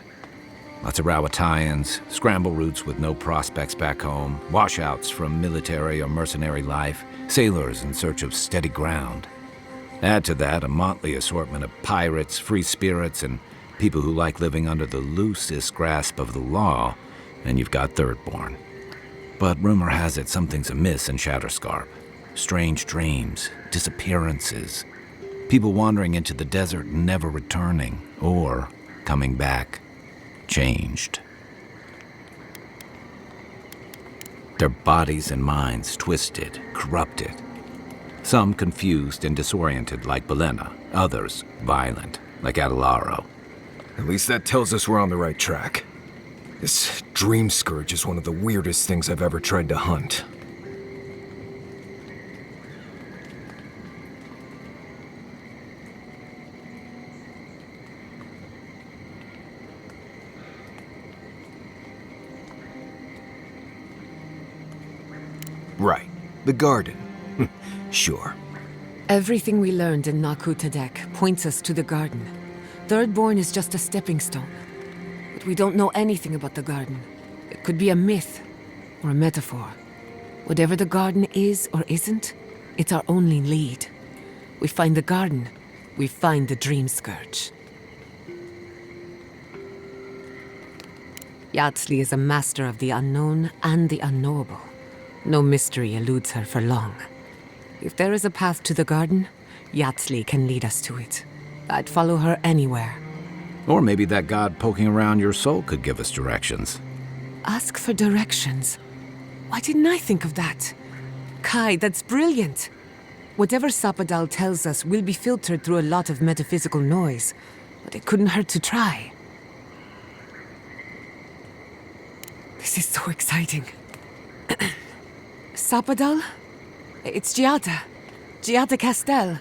Lots of Rowattians, scramble routes with no prospects back home, washouts from military or mercenary life, sailors in search of steady ground. Add to that a motley assortment of pirates, free spirits, and people who like living under the loosest grasp of the law, and you've got Thirdborn. But rumor has it something's amiss in Shatterscarp. Strange dreams, disappearances, people wandering into the desert and never returning, or coming back changed. Their bodies and minds twisted, corrupted. Some confused and disoriented like Belena, others violent like Adelaro. At least that tells us we're on the right track. This Dream Scourge is one of the weirdest things I've ever tried to hunt. Right. The garden. Sure. Everything we learned in Naku Tadek points us to the garden. Thirdborn is just a stepping stone. But we don't know anything about the garden. It could be a myth or a metaphor. Whatever the garden is or isn't, it's our only lead. We find the garden, we find the Dream Scourge. Yatsli is a master of the unknown and the unknowable. No mystery eludes her for long. If there is a path to the garden, Yatsli can lead us to it. I'd follow her anywhere. Or maybe that god poking around your soul could give us directions. Ask for directions. Why didn't I think of that? Kai, that's brilliant. Whatever Sapadal tells us will be filtered through a lot of metaphysical noise, but it couldn't hurt to try. This is so exciting. Sapadal? It's Giada. Giada Castel.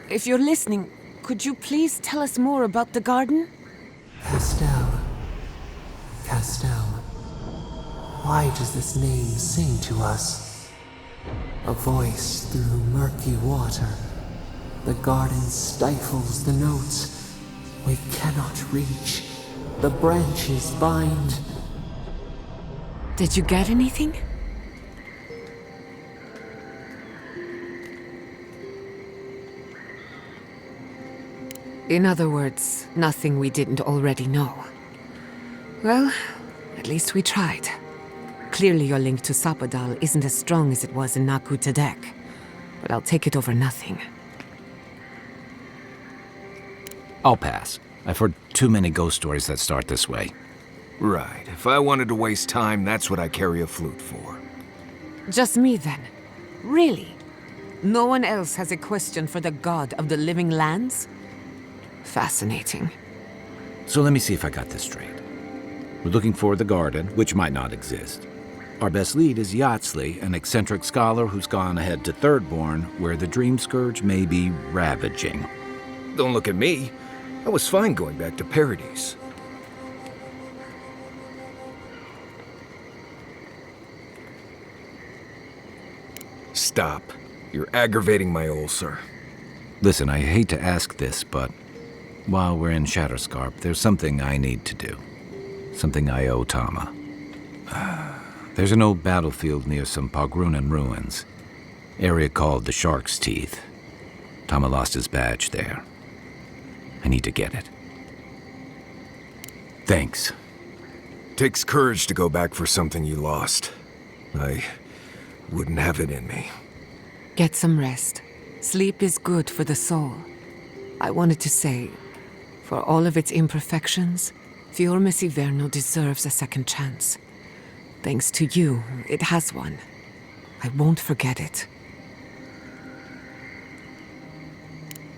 If you're listening, could you please tell us more about the garden? Castel. Castel. Why does this name sing to us? A voice through murky water. The garden stifles the notes. We cannot reach. The branches bind. Did you get anything? In other words, nothing we didn't already know. Well, at least we tried. Clearly your link to Sapadal isn't as strong as it was in Naku Tadek, but I'll take it over nothing. I'll pass. I've heard too many ghost stories that start this way. Right. If I wanted to waste time, that's what I carry a flute for. Just me then? Really? No one else has a question for the god of the living lands? Fascinating. So let me see if I got this straight. We're looking for the garden, which might not exist. Our best lead is Yatsli, an eccentric scholar who's gone ahead to Thirdborn, where the Dream Scourge may be ravaging. Don't look at me. I was fine going back to Paradise. Stop. You're aggravating my ulcer. Listen, I hate to ask this, but while we're in Shatterscarp, there's something I need to do. Something I owe Tama. There's an old battlefield near some Pogrunan ruins. Area called the Shark's Teeth. Tama lost his badge there. I need to get it. Thanks. Takes courage to go back for something you lost. I wouldn't have it in me. Get some rest. Sleep is good for the soul. I wanted to say, for all of its imperfections, Fiorme Siverno deserves a second chance. Thanks to you, it has one. I won't forget it.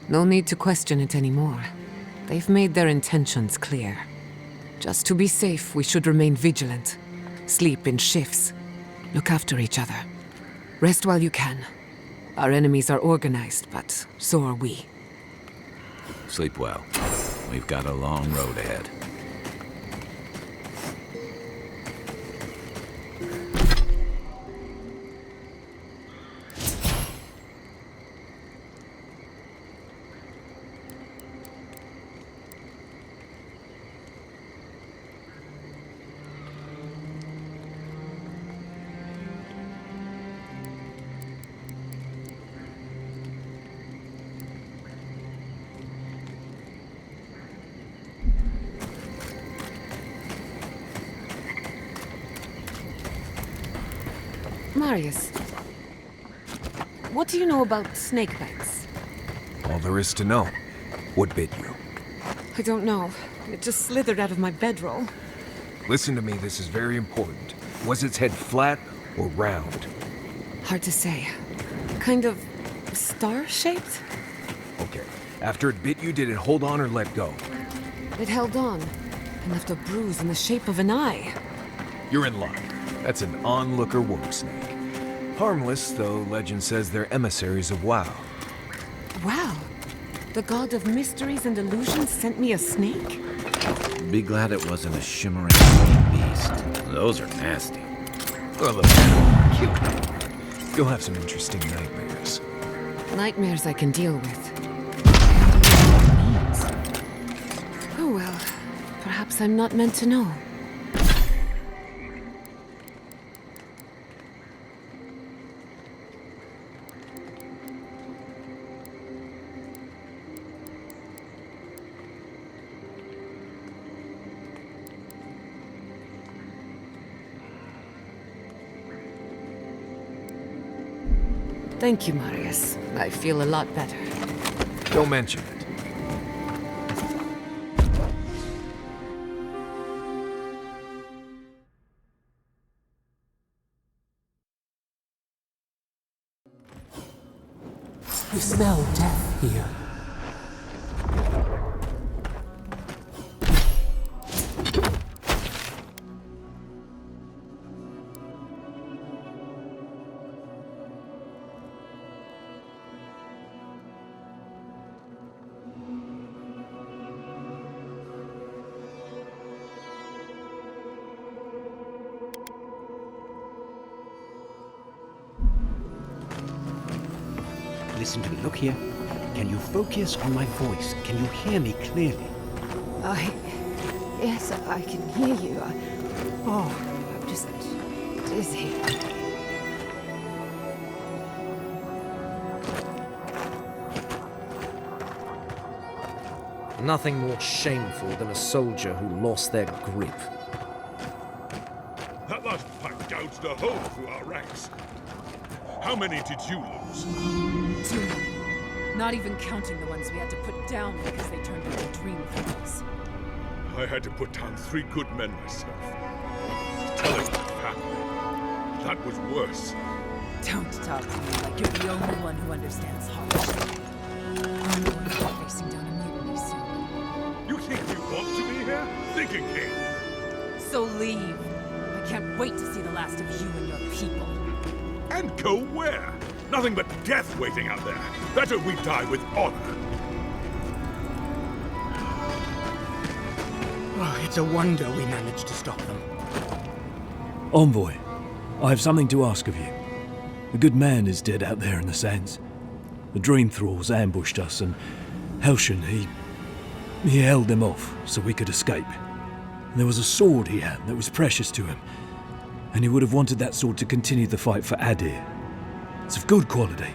No need to question it anymore. They've made their intentions clear. Just to be safe, we should remain vigilant. Sleep in shifts. Look after each other. Rest while you can. Our enemies are organized, but so are we. Sleep well. We've got a long road ahead. Marius, what do you know about snake bites? All there is to know. What bit you? I don't know. It just slithered out of my bedroll. Listen to me, this is very important. Was its head flat or round? Hard to say. Kind of star-shaped? Okay. After it bit you, did it hold on or let go? It held on and left a bruise in the shape of an eye. You're in luck. That's an onlooker worm snake. Harmless, though legend says they're emissaries of WoW. Wow. The god of mysteries and illusions sent me a snake? Be glad it wasn't a shimmering white beast. Those are nasty. Well, look, cute. You'll have some interesting nightmares. Nightmares I can deal with. Oh well, perhaps I'm not meant to know. Thank you, Marius. I feel a lot better. Don't mention it. You smell death here. Listen to me. Look here. Can you focus on my voice? Can you hear me clearly? Yes, I can hear you. I'm just dizzy. Nothing more shameful than a soldier who lost their grip. That last pack gouged a hole through our ranks. How many did you lose? 2 many. Not even counting the ones we had to put down because they turned into dream things. I had to put down 3 good men myself. Telling my family. That was worse. Don't talk to me like you're the only one who understands hardship. I'm going to be facing down a mutiny soon. You think you want to be here? Think again. So leave. I can't wait to see the last of you and your people. And go where? Nothing but death waiting out there. Better we die with honor. Oh, it's a wonder we managed to stop them. Envoy, I have something to ask of you. The good man is dead out there in the sands. The dream thralls ambushed us, and Helshin, he held them off so we could escape. And there was a sword he had that was precious to him, and he would have wanted that sword to continue the fight for Adir. It's of good quality.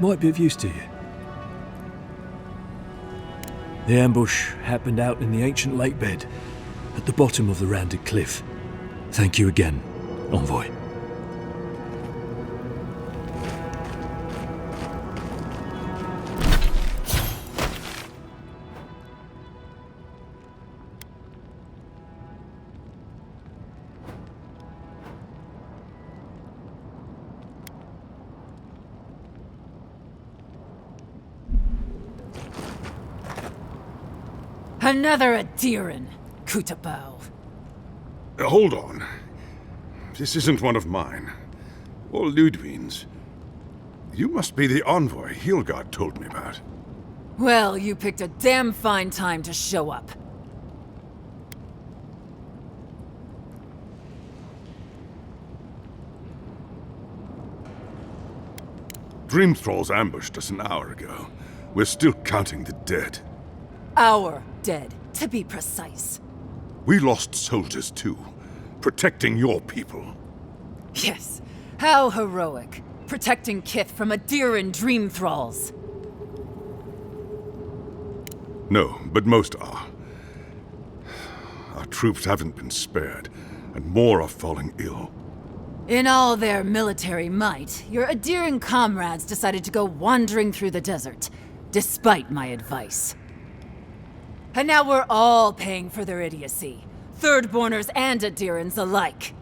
Might be of use to you. The ambush happened out in the ancient lake bed, at the bottom of the rounded cliff. Thank you again, Envoy. Another Adiran, Kutabao. Hold on. This isn't one of mine. Or Ludwig's. You must be the envoy Hilgard told me about. Well, you picked a damn fine time to show up. Dream Thralls ambushed us an hour ago. We're still counting the dead. Our dead, to be precise. We lost soldiers too, protecting your people. Yes, how heroic. Protecting Kith from Adiran dream thralls. No, but most are. Our troops haven't been spared, and more are falling ill. In all their military might, your Adiran comrades decided to go wandering through the desert, despite my advice. And now we're all paying for their idiocy. Thirdborners and Adirans alike.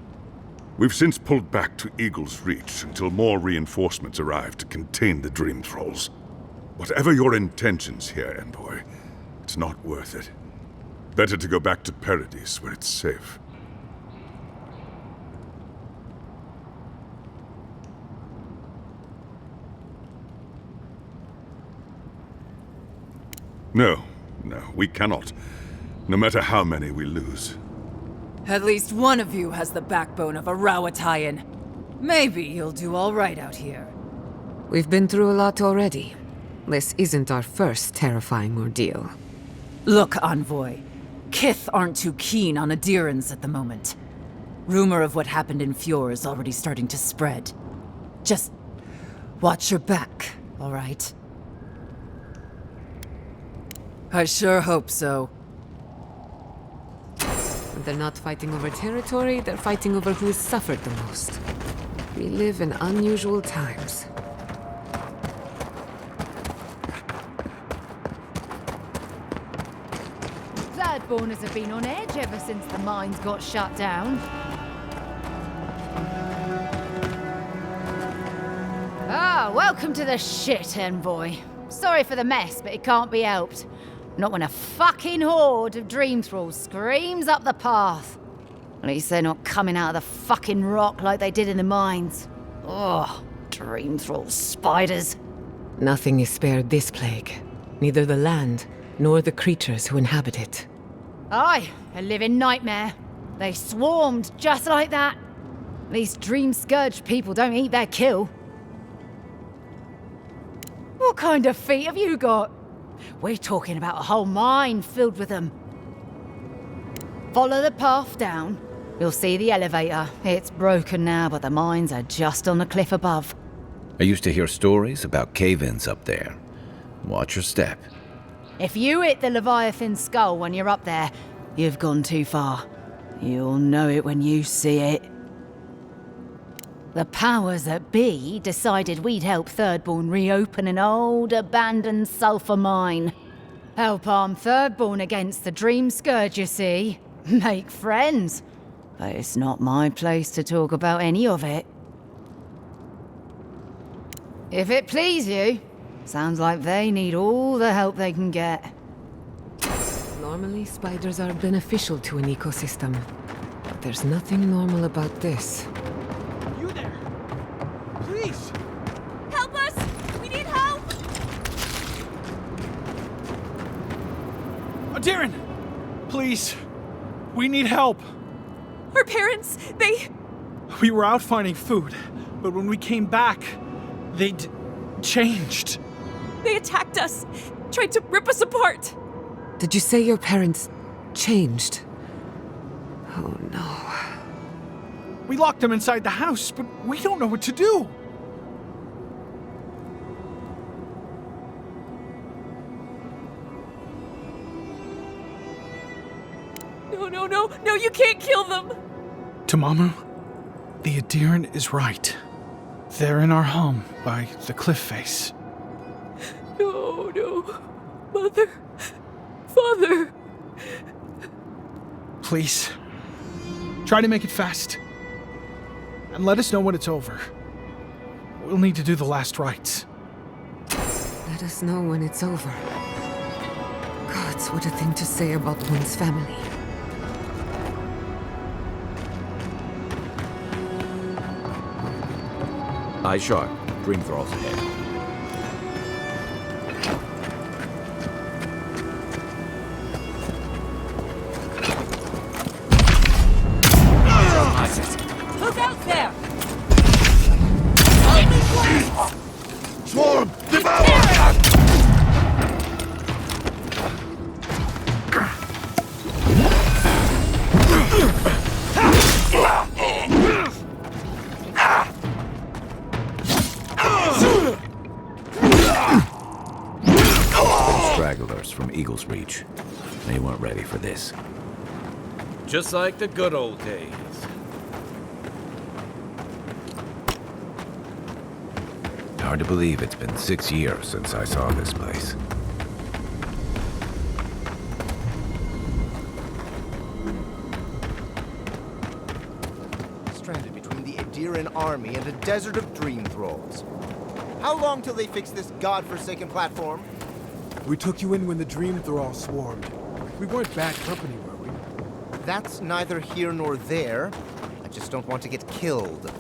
We've since pulled back to Eagle's Reach until more reinforcements arrive to contain the Dream Thralls. Whatever your intentions here, Envoy, it's not worth it. Better to go back to Paradise where it's safe. No, we cannot. No matter how many we lose. At least one of you has the backbone of a Rawatayan. Maybe you'll do all right out here. We've been through a lot already. This isn't our first terrifying ordeal. Look, Envoy. Kith aren't too keen on Adirans at the moment. Rumor of what happened in Fjord is already starting to spread. Just watch your back, all right? I sure hope so. They're not fighting over territory, they're fighting over who's suffered the most. We live in unusual times. Bloodborners have been on edge ever since the mines got shut down. Ah, welcome to the shit, Envoy. Sorry for the mess, but it can't be helped. Not when a fucking horde of Dream Thralls screams up the path. At least they're not coming out of the fucking rock like they did in the mines. Oh, Dream Thrall spiders. Nothing is spared this plague. Neither the land, nor the creatures who inhabit it. Aye, a living nightmare. They swarmed just like that. At least Dream Scourge people don't eat their kill. What kind of feet have you got? We're talking about a whole mine filled with them. Follow the path down. You'll see the elevator. It's broken now, but the mines are just on the cliff above. I used to hear stories about cave-ins up there. Watch your step. If you hit the Leviathan skull when you're up there, you've gone too far. You'll know it when you see it. The powers that be decided we'd help Thirdborn reopen an old, abandoned sulfur mine. Help arm Thirdborn against the Dream Scourge, you see. Make friends. But it's not my place to talk about any of it. If it please you, sounds like they need all the help they can get. Normally, spiders are beneficial to an ecosystem. But there's nothing normal about this. Please! Help us! We need help! Darren! Please! We need help! Our parents, they... We were out finding food, but when we came back, they'd changed. They attacked us, tried to rip us apart. Did you say your parents changed? Oh no. We locked them inside the house, but we don't know what to do. No, you can't kill them! Tamamu, the Adiran is right. They're in our home by the cliff face. No. Mother. Father. Please. Try to make it fast. And let us know when it's over. We'll need to do the last rites. Let us know when it's over. Gods, what a thing to say about one's family. Eye sharp. Dream thralls ahead. Look out there! Swarm! Devour! Stragglers from Eagle's Reach. They weren't ready for this. Just like the good old days. Hard to believe it's been 6 years since I saw this place. Stranded between the Adiran army and a desert of dream thralls. How long till they fix this godforsaken platform? We took you in when the dream thrall swarmed. We weren't bad company, were we? That's neither here nor there. I just don't want to get killed.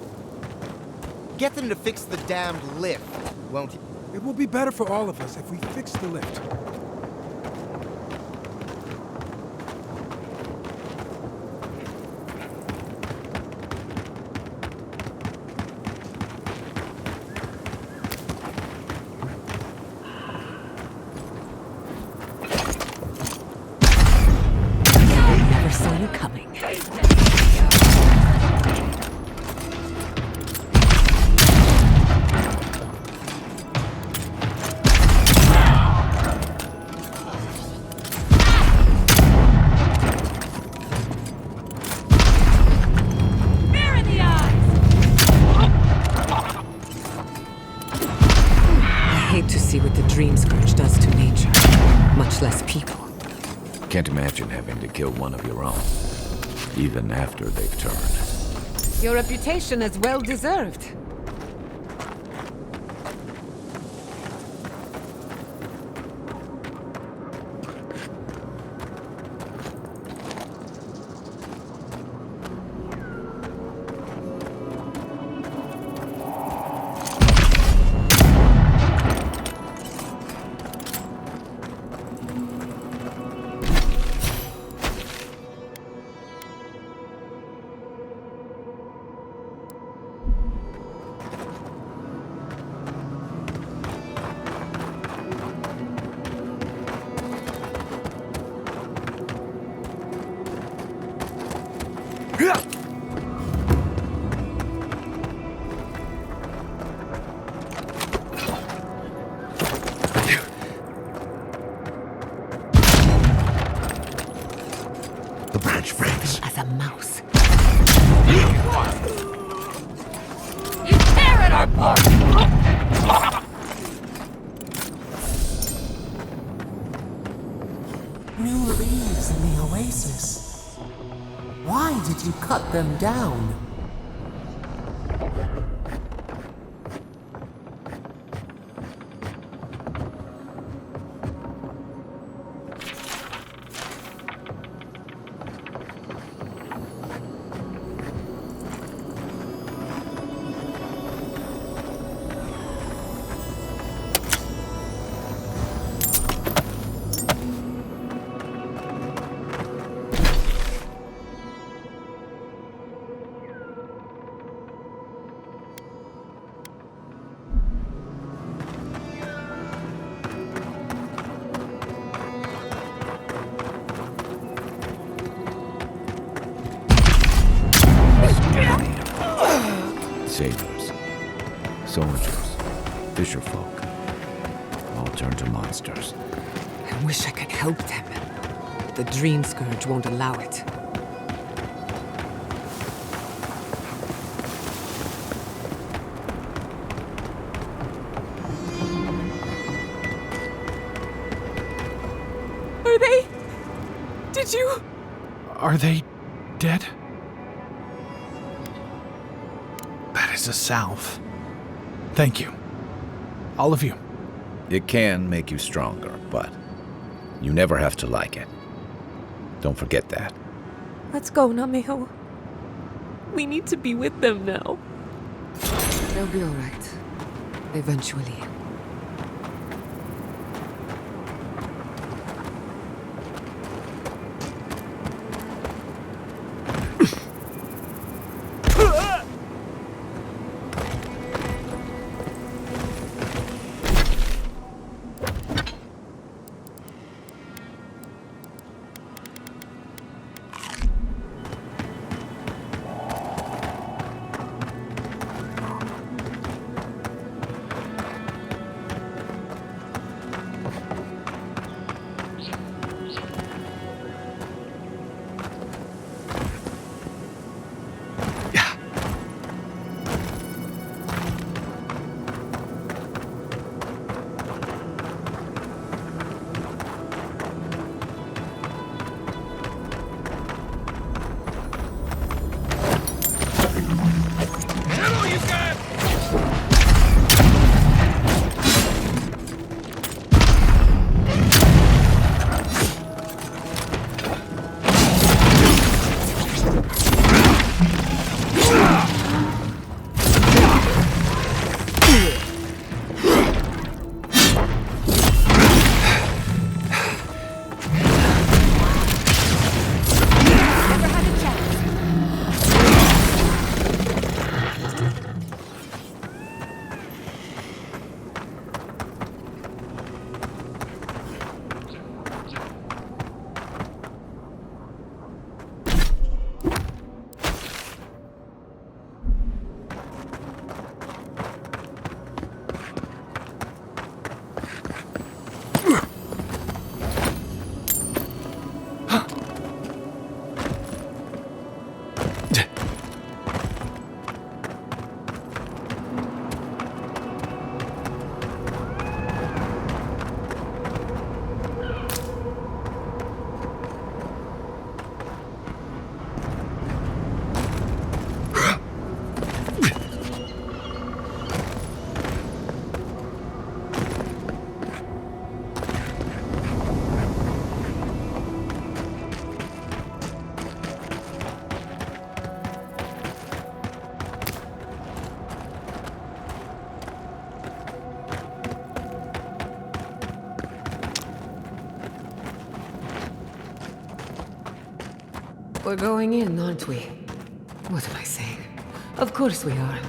Get them to fix the damned lift, won't you? It will be better for all of us if we fix the lift. Never saw you coming. See what the Dream Scourge does to nature, much less people. Can't imagine having to kill one of your own, even after they've turned. Your reputation is well deserved. The branch breaks. As a mouse. Tear it apart! New leaves in the oasis. Why did you cut them down? Sailors, soldiers, fisherfolk, all turned to monsters. I wish I could help them. The Dream Scourge won't allow it. Are they? Did you? Are they dead? That is a salve. Thank you. All of you. It can make you stronger, but you never have to like it. Don't forget that. Let's go, Nameho. We need to be with them now. They'll be all right. Eventually. We're going in, aren't we? What am I saying? Of course we are.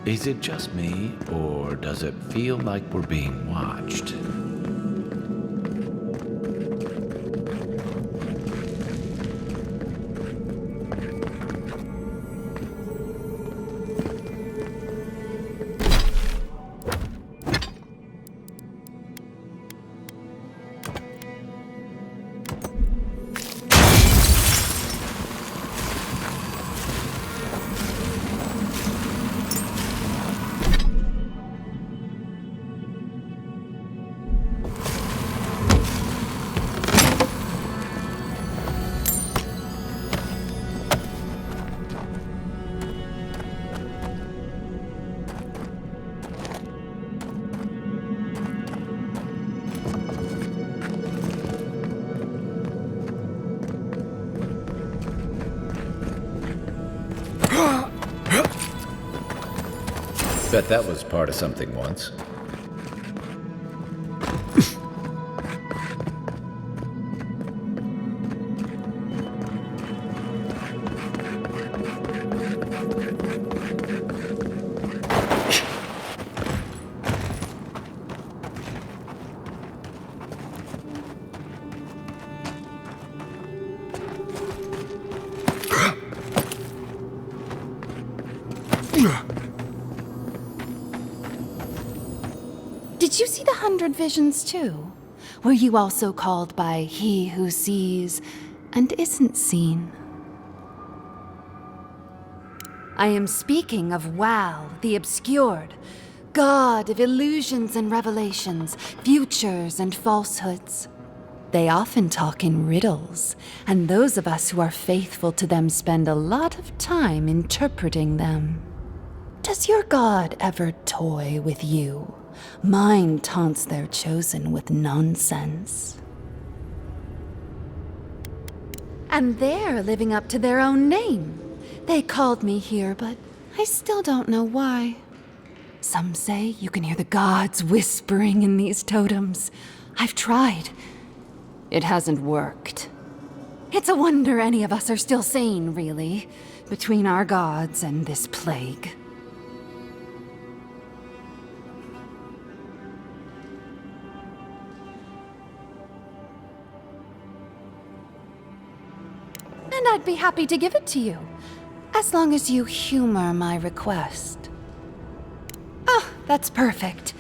Is it just me, or does it feel like we're being watched? Bet that was part of something once. Did you see the 100 Visions too? Were you also called by He who sees and isn't seen? I am speaking of Wal, the Obscured, god of illusions and revelations, futures and falsehoods. They often talk in riddles, and those of us who are faithful to them spend a lot of time interpreting them. Does your god ever toy with you? Mine taunts their chosen with nonsense. And they're living up to their own name. They called me here, but I still don't know why. Some say you can hear the gods whispering in these totems. I've tried. It hasn't worked. It's a wonder any of us are still sane, really, between our gods and this plague. And I'd be happy to give it to you, as long as you humor my request. Ah, that's perfect.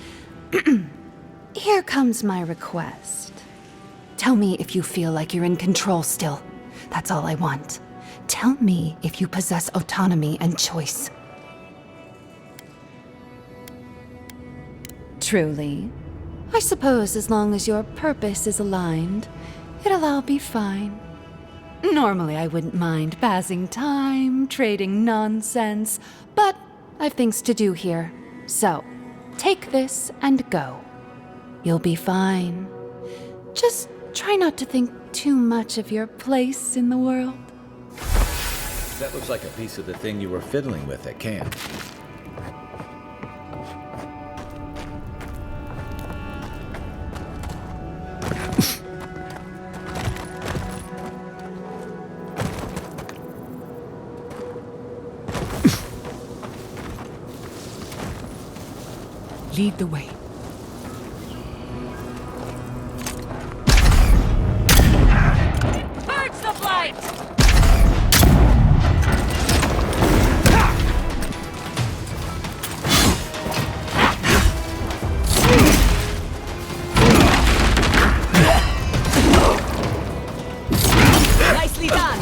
Here comes my request. Tell me if you feel like you're in control still. That's all I want. Tell me if you possess autonomy and choice. Truly? I suppose as long as your purpose is aligned, it'll all be fine. Normally I wouldn't mind passing time, trading nonsense, but I've things to do here. So, take this and go. You'll be fine. Just try not to think too much of your place in the world. That looks like a piece of the thing you were fiddling with at camp. Lead the way. Purge the blight! Nicely done!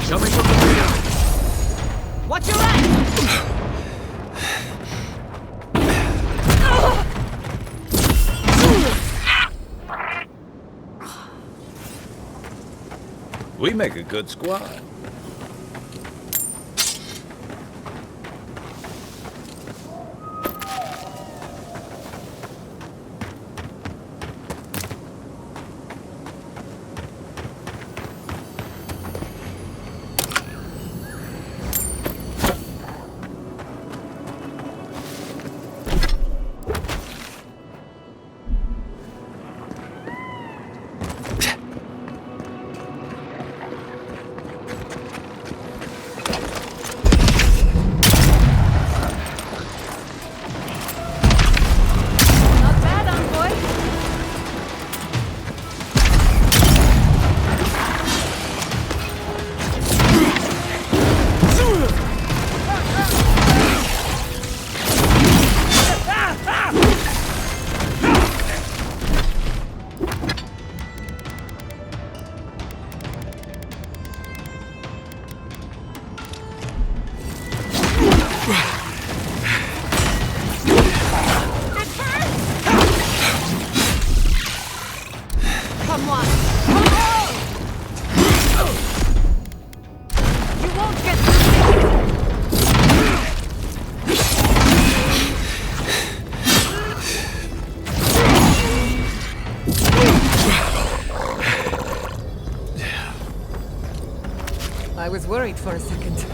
Coming from the rear. Watch your right! We make a good squad. Come on! Come on! You won't get through I was worried for a second.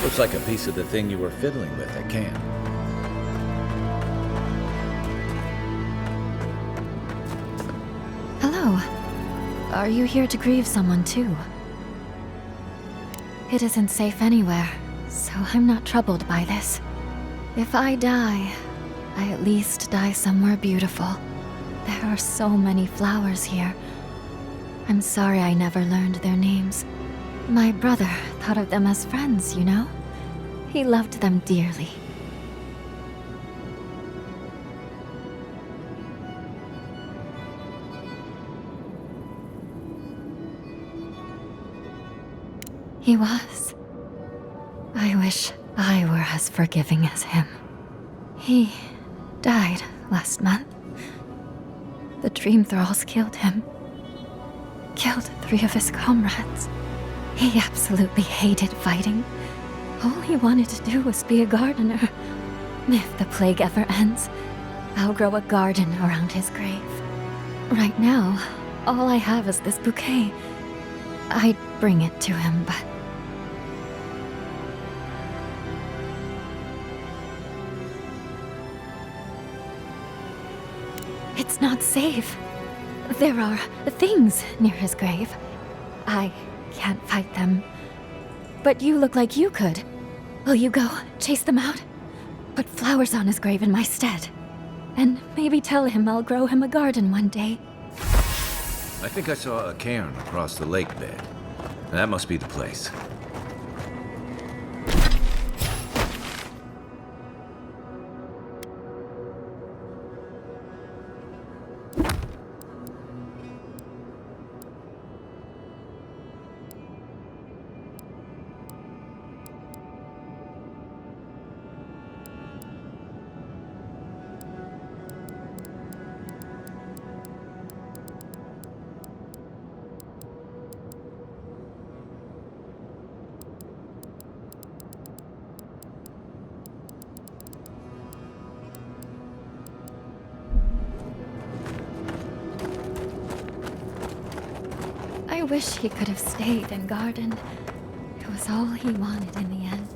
That looks like a piece of the thing you were fiddling with at camp. Hello. Are you here to grieve someone too? It isn't safe anywhere, so I'm not troubled by this. If I die, I at least die somewhere beautiful. There are so many flowers here. I'm sorry I never learned their names. My brother thought of them as friends, you know? He loved them dearly. He was. I wish I were as forgiving as him. He died last month. The Dream Thralls killed him. Killed 3 of his comrades. He absolutely hated fighting. All he wanted to do was be a gardener. If the plague ever ends, I'll grow a garden around his grave. Right now, all I have is this bouquet. I'd bring it to him, but... It's not safe. There are things near his grave. I can't fight them. But you look like you could. Will you go chase them out? Put flowers on his grave in my stead. And maybe tell him I'll grow him a garden one day. I think I saw a cairn across the lake bed. That must be the place. I wish he could have stayed and gardened. It was all he wanted in the end.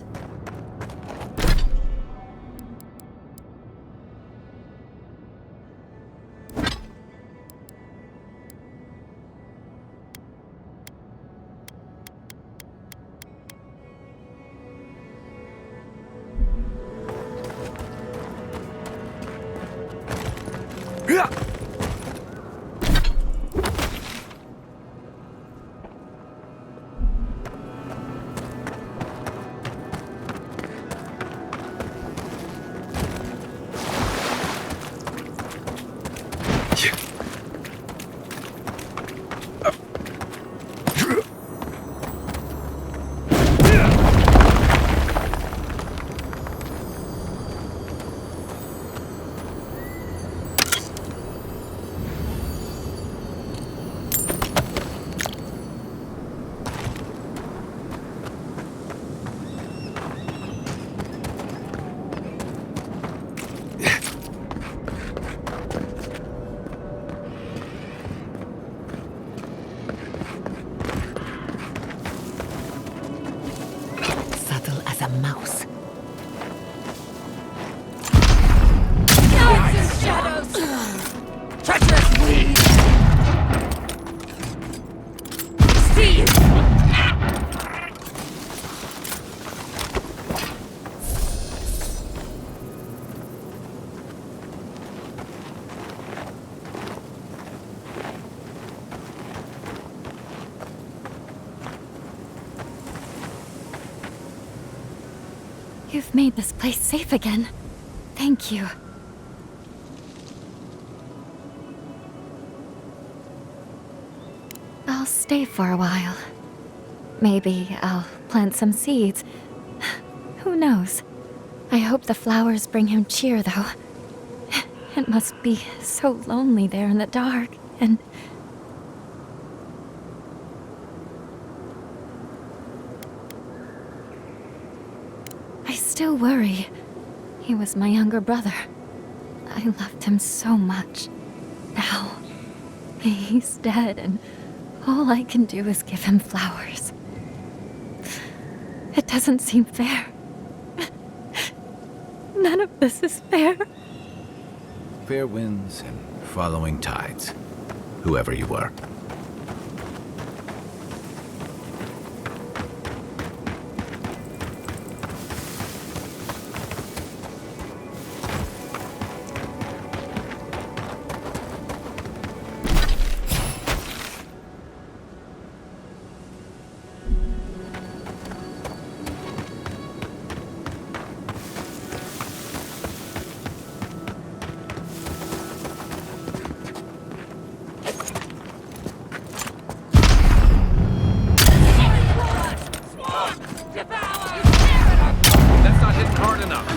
You've made this place safe again. Thank you. I'll stay for a while. Maybe I'll plant some seeds. Who knows? I hope the flowers bring him cheer, though. It must be so lonely there in the dark, and... I still worry. He was my younger brother. I loved him so much. Now, he's dead, and all I can do is give him flowers. It doesn't seem fair. None of this is fair. Fair winds and following tides, whoever you were. That's not hitting hard enough.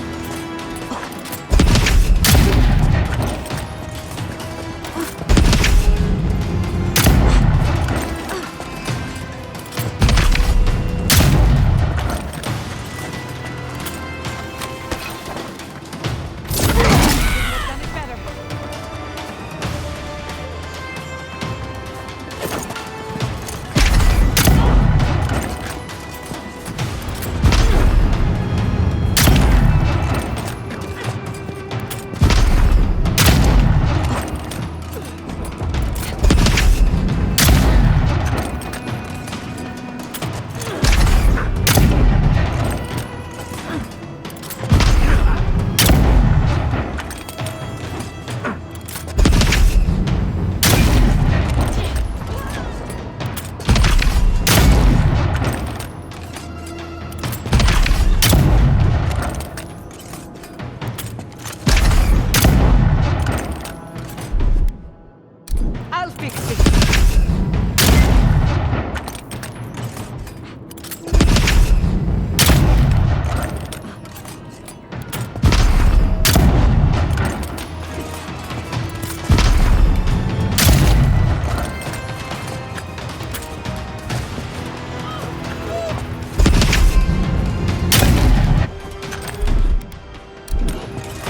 I'll fix it.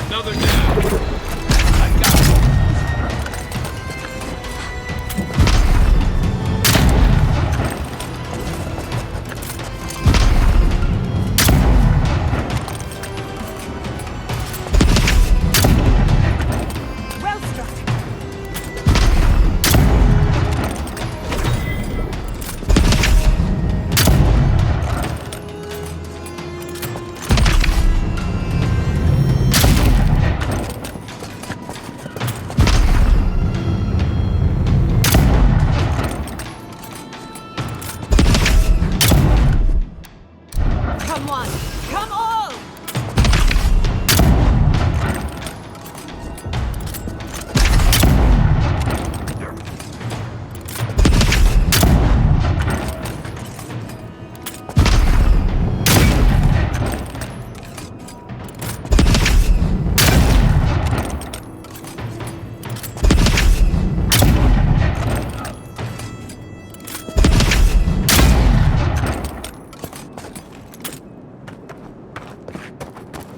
Another down. I got it. Well struck. Come on. Come all!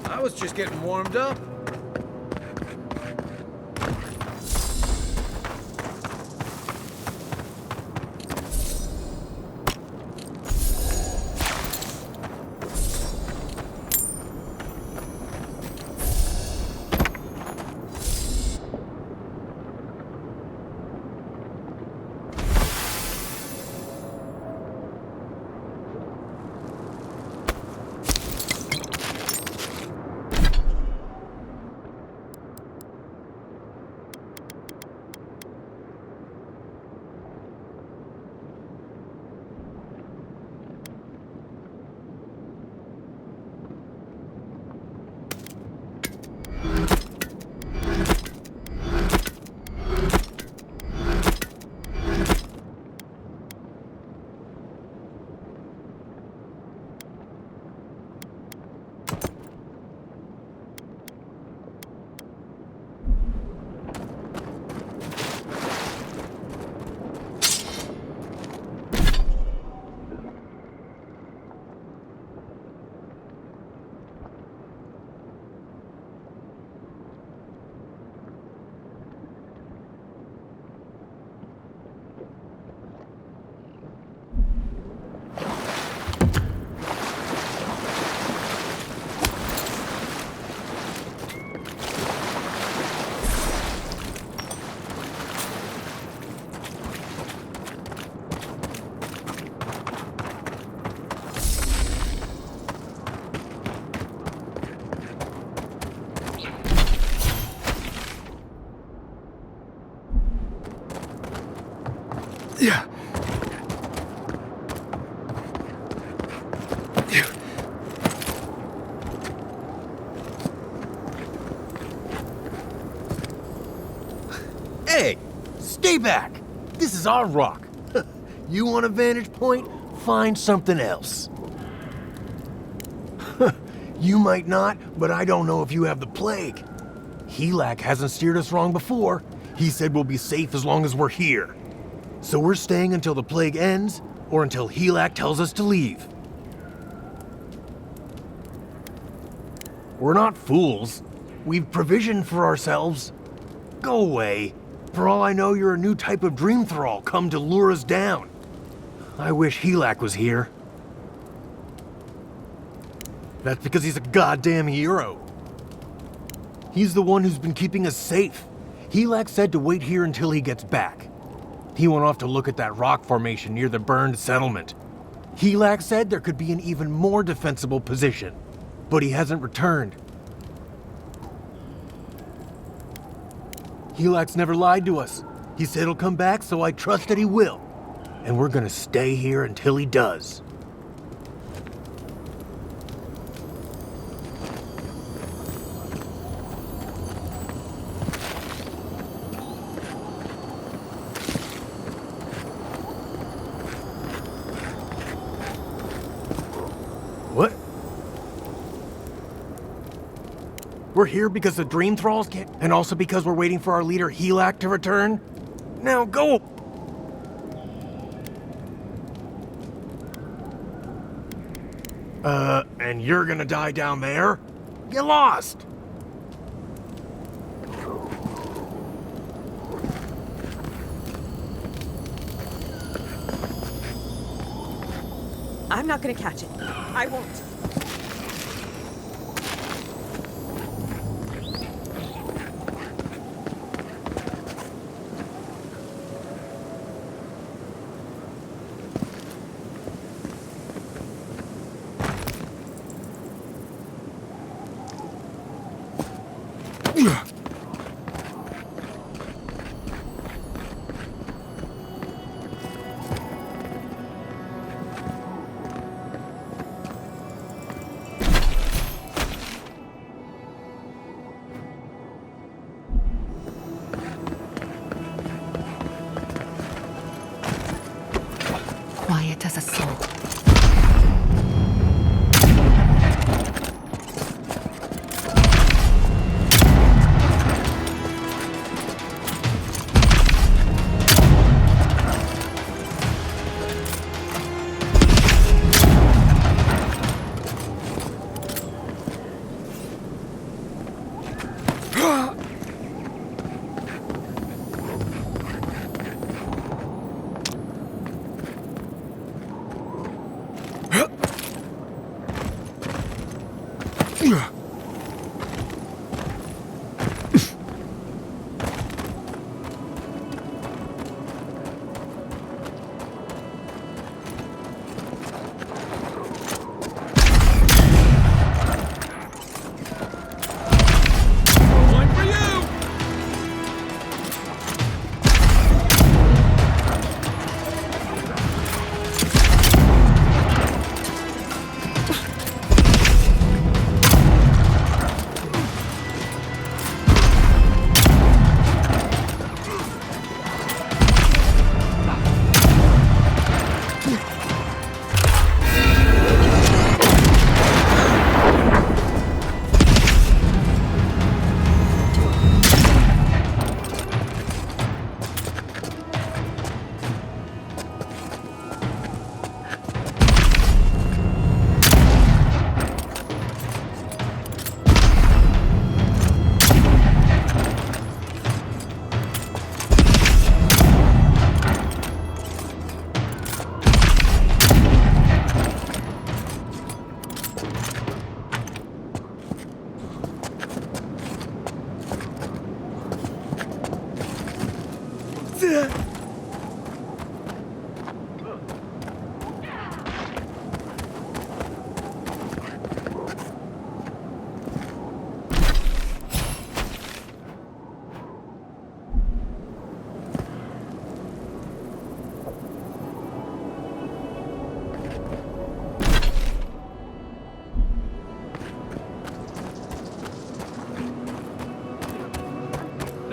I was just getting warmed up. Yeah. Hey, stay back. This is our rock. You want a vantage point? Find something else. You might not, but I don't know if you have the plague. Helak hasn't steered us wrong before. He said we'll be safe as long as we're here. So we're staying until the plague ends, or until Helak tells us to leave. We're not fools. We've provisioned for ourselves. Go away. For all I know, you're a new type of dream thrall come to lure us down. I wish Helak was here. That's because he's a goddamn hero. He's the one who's been keeping us safe. Helak said to wait here until he gets back. He went off to look at that rock formation near the burned settlement. Helak said there could be an even more defensible position, but he hasn't returned. Helak's never lied to us. He said he'll come back, so I trust that he will. And we're gonna stay here until he does. What? We're here because the Dream Thralls can't, and also because we're waiting for our leader Helak to return? Now go! And you're gonna die down there? You lost! I'm not gonna catch it. I won't. Quiet as a soul.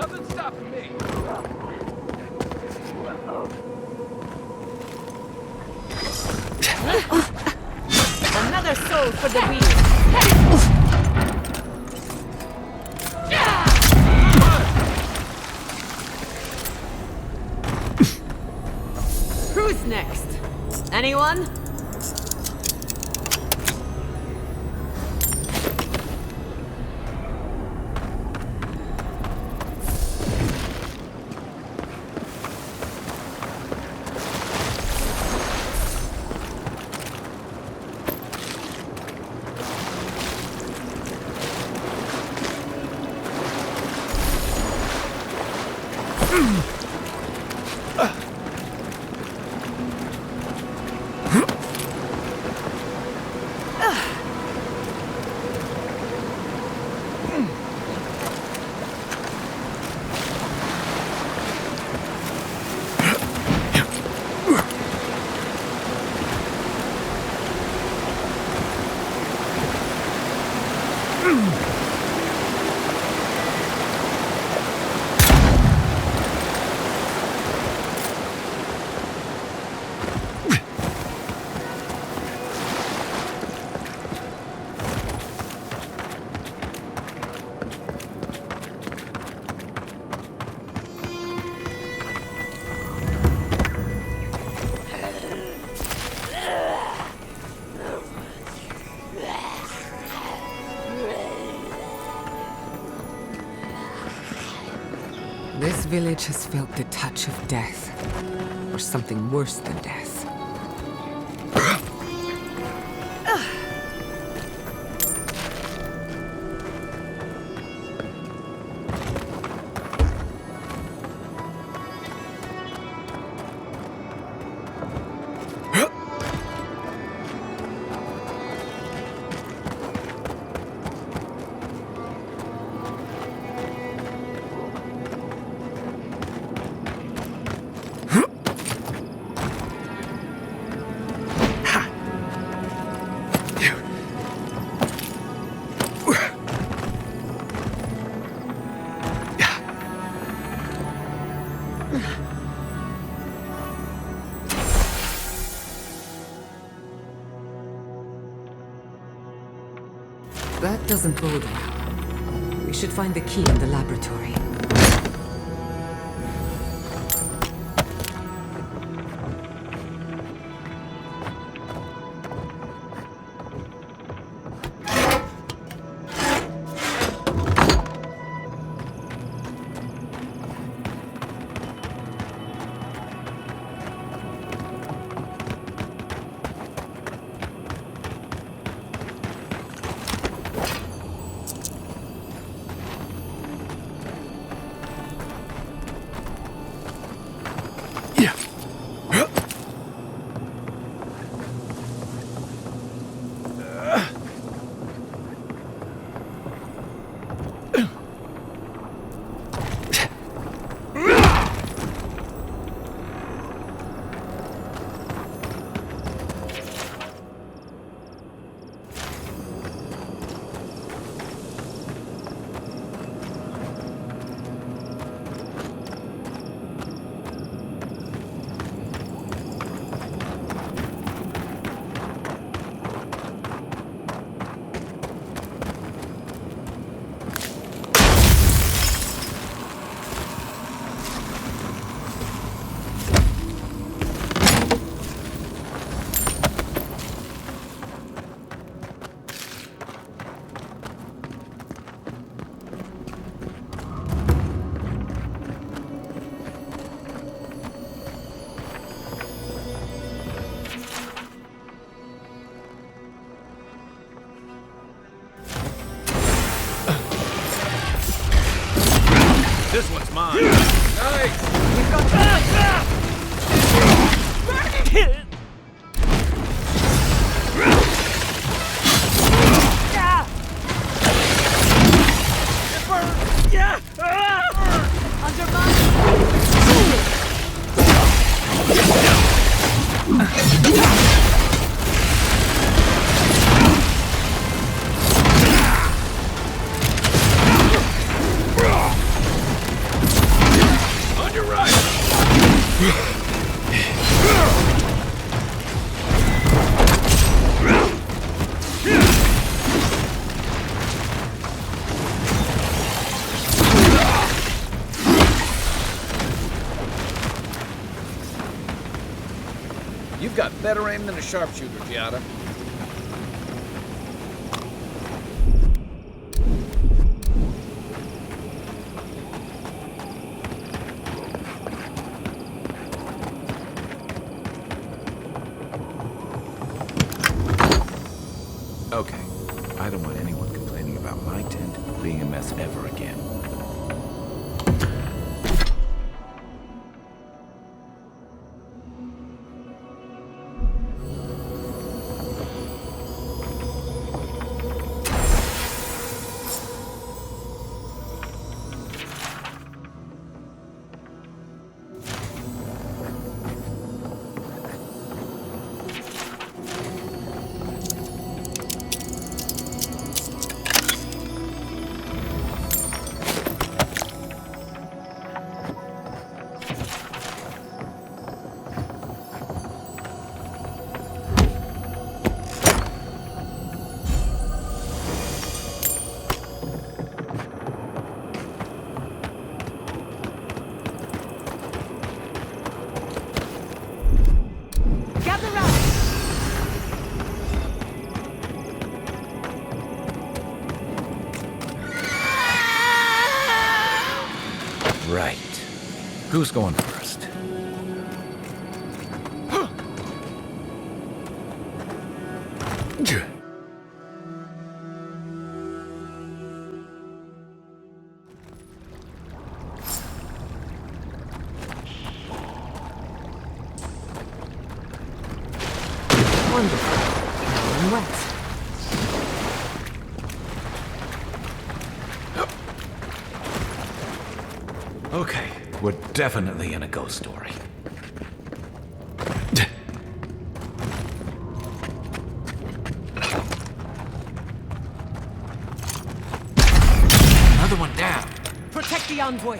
Nothing's stopping me. Another soul for the wheel. Who's next? Anyone? This village has felt the touch of death, or something worse than death. That doesn't bode well. We should find the key in the laboratory. This one's mine. Nice! We've got got better aim than a sharpshooter, Giada. Okay, I don't want anyone complaining about my tent being a mess ever again. Gather round! Right. Who's going first? Wonderful. And wet. Okay, we're definitely in a ghost story. Another one down. Protect the envoy!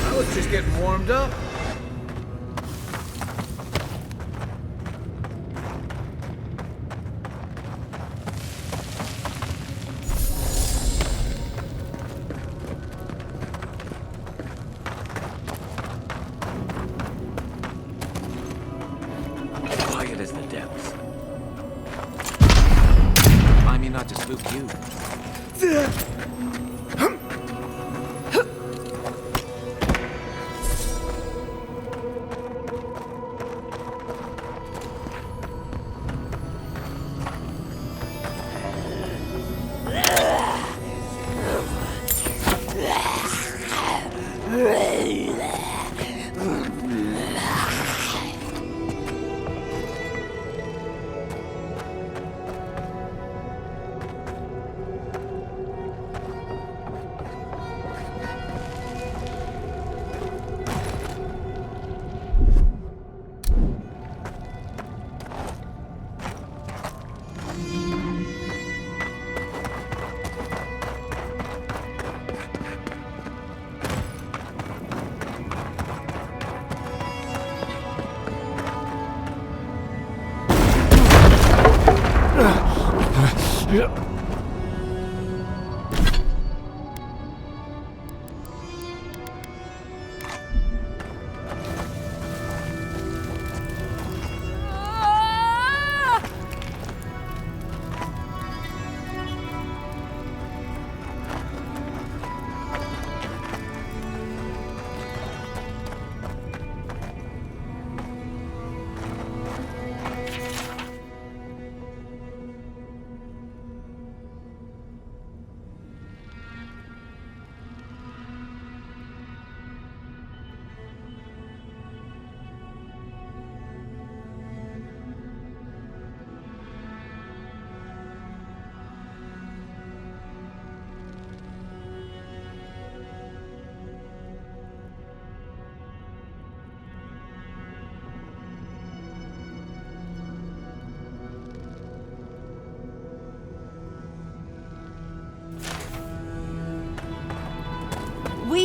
I was just getting warmed up. Quiet as the depths. Remind me not to spook you.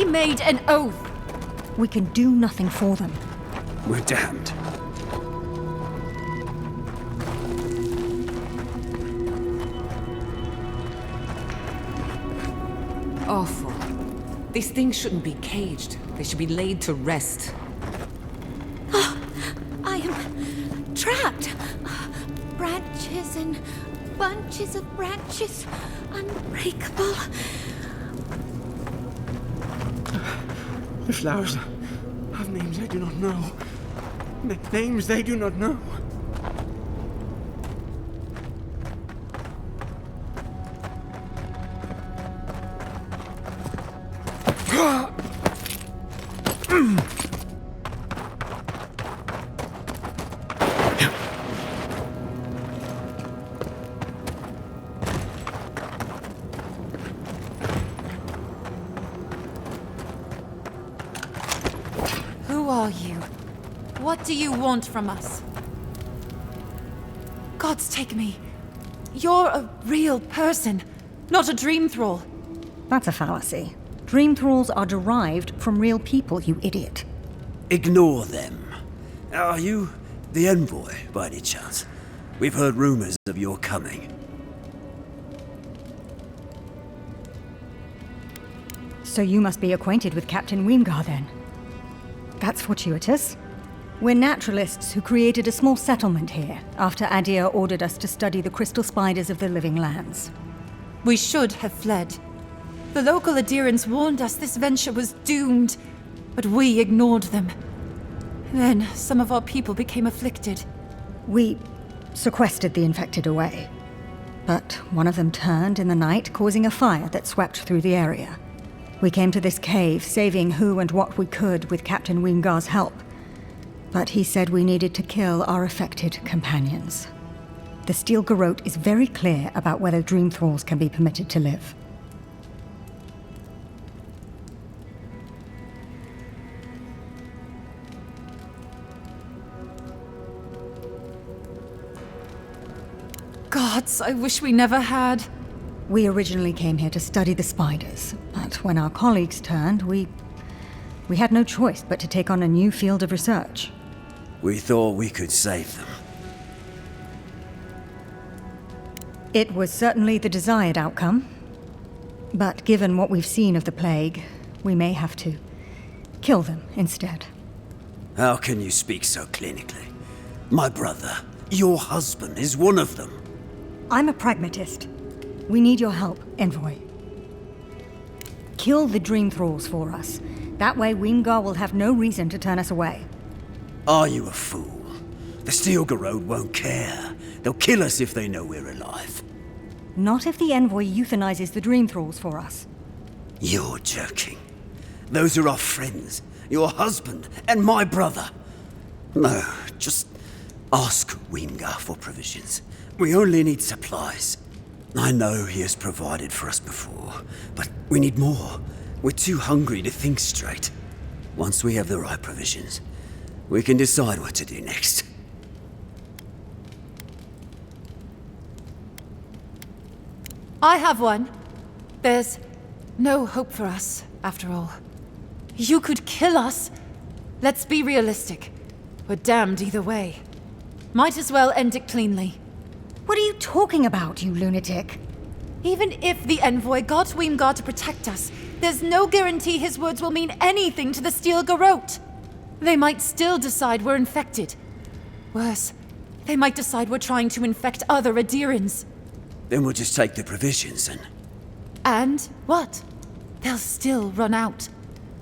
made an oath. We can do nothing for them. We're damned. Awful. These things shouldn't be caged. They should be laid to rest. I am trapped. Branches and bunches of branches, unbreakable. The flowers have names I do not know. Names they do not know. Who are you? What do you want from us? Gods take me. You're a real person, not a dream thrall. That's a fallacy. Dream thralls are derived from real people, you idiot. Ignore them. Are you the envoy, by any chance? We've heard rumors of your coming. So you must be acquainted with Captain Weemgar, then. That's fortuitous. We're naturalists who created a small settlement here after Adir ordered us to study the crystal spiders of the living lands. We should have fled. The local Adirans warned us this venture was doomed, but we ignored them. Then some of our people became afflicted. We sequestered the infected away. But one of them turned in the night, causing a fire that swept through the area. We came to this cave, saving who and what we could with Captain Weemgar's help. But he said we needed to kill our affected companions. The Steel Garrote is very clear about whether Dream Thralls can be permitted to live. Gods, I wish we never had. We originally came here to study the spiders, but when our colleagues turned, we had no choice but to take on a new field of research. We thought we could save them. It was certainly the desired outcome. But given what we've seen of the plague, we may have to kill them instead. How can you speak so clinically? My brother, your husband, is one of them. I'm a pragmatist. We need your help, Envoy. Kill the Dream Thralls for us. That way Weemgar will have no reason to turn us away. Are you a fool? The Steel Garrote won't care. They'll kill us if they know we're alive. Not if the Envoy euthanizes the Dream Thralls for us. You're joking. Those are our friends, your husband, and my brother. No, just ask Weemgar for provisions. We only need supplies. I know he has provided for us before, but we need more. We're too hungry to think straight. Once we have the right provisions, we can decide what to do next. I have one. There's no hope for us, after all. You could kill us. Let's be realistic. We're damned either way. Might as well end it cleanly. What are you talking about, you lunatic? Even if the Envoy got Weemgar to protect us, there's no guarantee his words will mean anything to the Steel Garrote. They might still decide we're infected. Worse, they might decide we're trying to infect other Adirans. Then we'll just take the provisions and... And what? They'll still run out.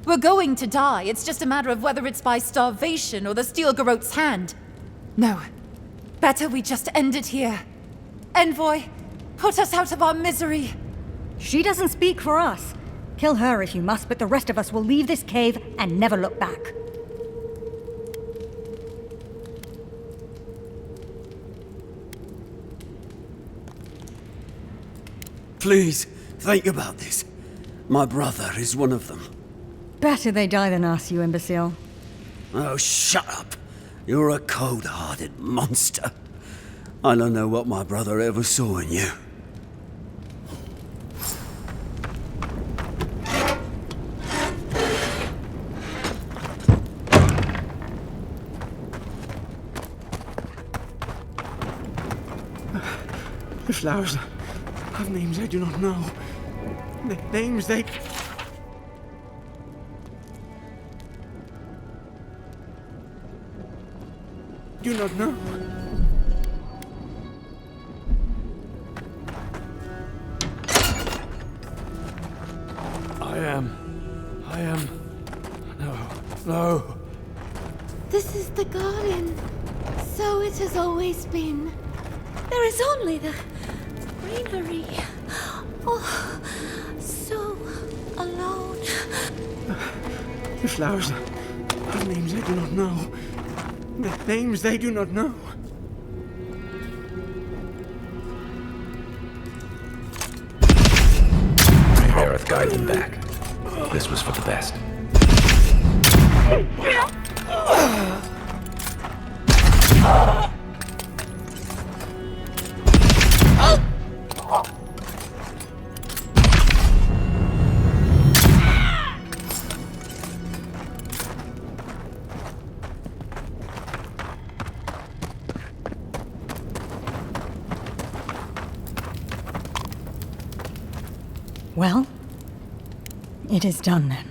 We're going to die. It's just a matter of whether it's by starvation or the Steel Garrote's hand. No. Better we just end it here. Envoy, put us out of our misery. She doesn't speak for us. Kill her if you must, but the rest of us will leave this cave and never look back. Please, think about this. My brother is one of them. Better they die than us, you imbecile. Oh, shut up. You're a cold-hearted monster. I don't know what my brother ever saw in you. The flowers have names I do not know. Names they... do not know. I am... No. This is the garden. So it has always been. There is only the greenery. Oh, so alone. The flowers have names I do not know. Names they do not know. May Earth guide them back. This was for the best. Well, it is done then.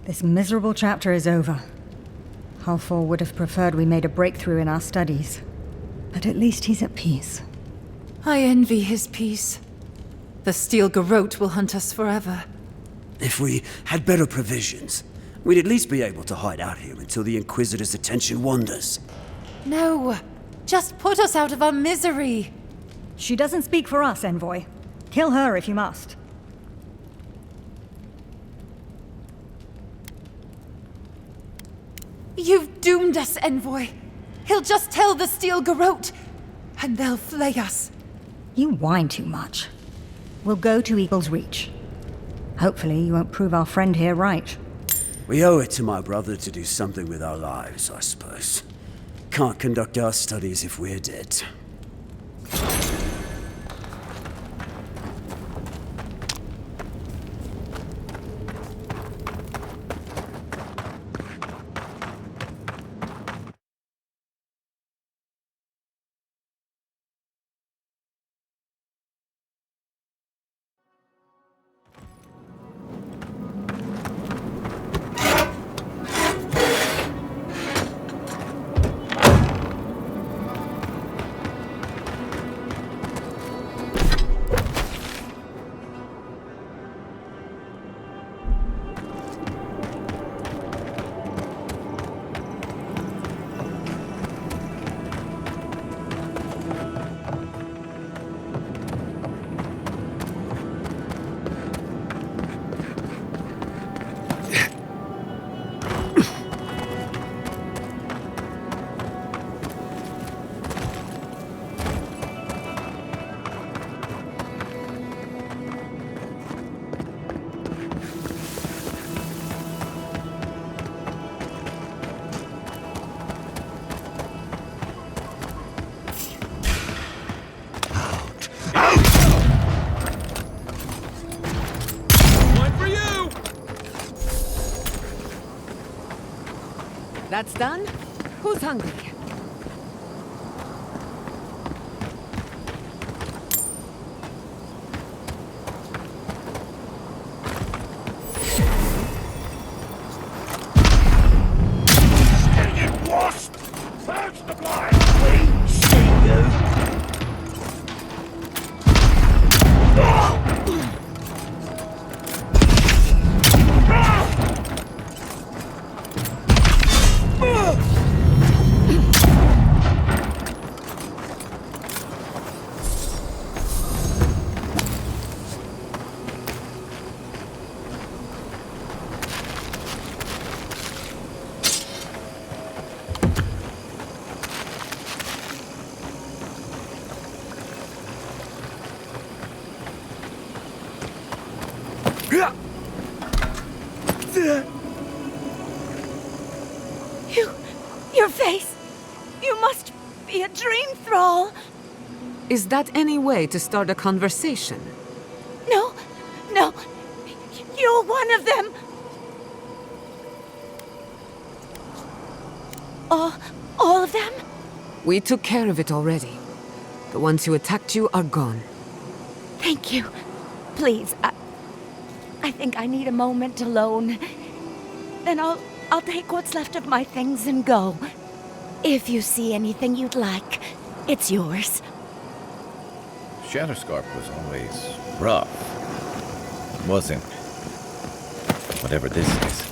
This miserable chapter is over. Halfor would have preferred we made a breakthrough in our studies, but at least he's at peace. I envy his peace. The steel garrote will hunt us forever. If we had better provisions, we'd at least be able to hide out here until the Inquisitor's attention wanders. No, just put us out of our misery. She doesn't speak for us, Envoy. Kill her if you must. You've doomed us, Envoy. He'll just tell the steel garrote, and they'll flay us. You whine too much. We'll go to Eagle's Reach. Hopefully you won't prove our friend here right. We owe it to my brother to do something with our lives, I suppose. Can't conduct our studies if we're dead. That's done? Who's hungry? Your face! You must be a dream thrall! Is that any way to start a conversation? No, no. You're one of them! All of them? We took care of it already. The ones who attacked you are gone. Thank you. Please, I think I need a moment alone. Then I'll take what's left of my things and go. If you see anything you'd like, it's yours. Shatterscarp was always rough, wasn't whatever this is.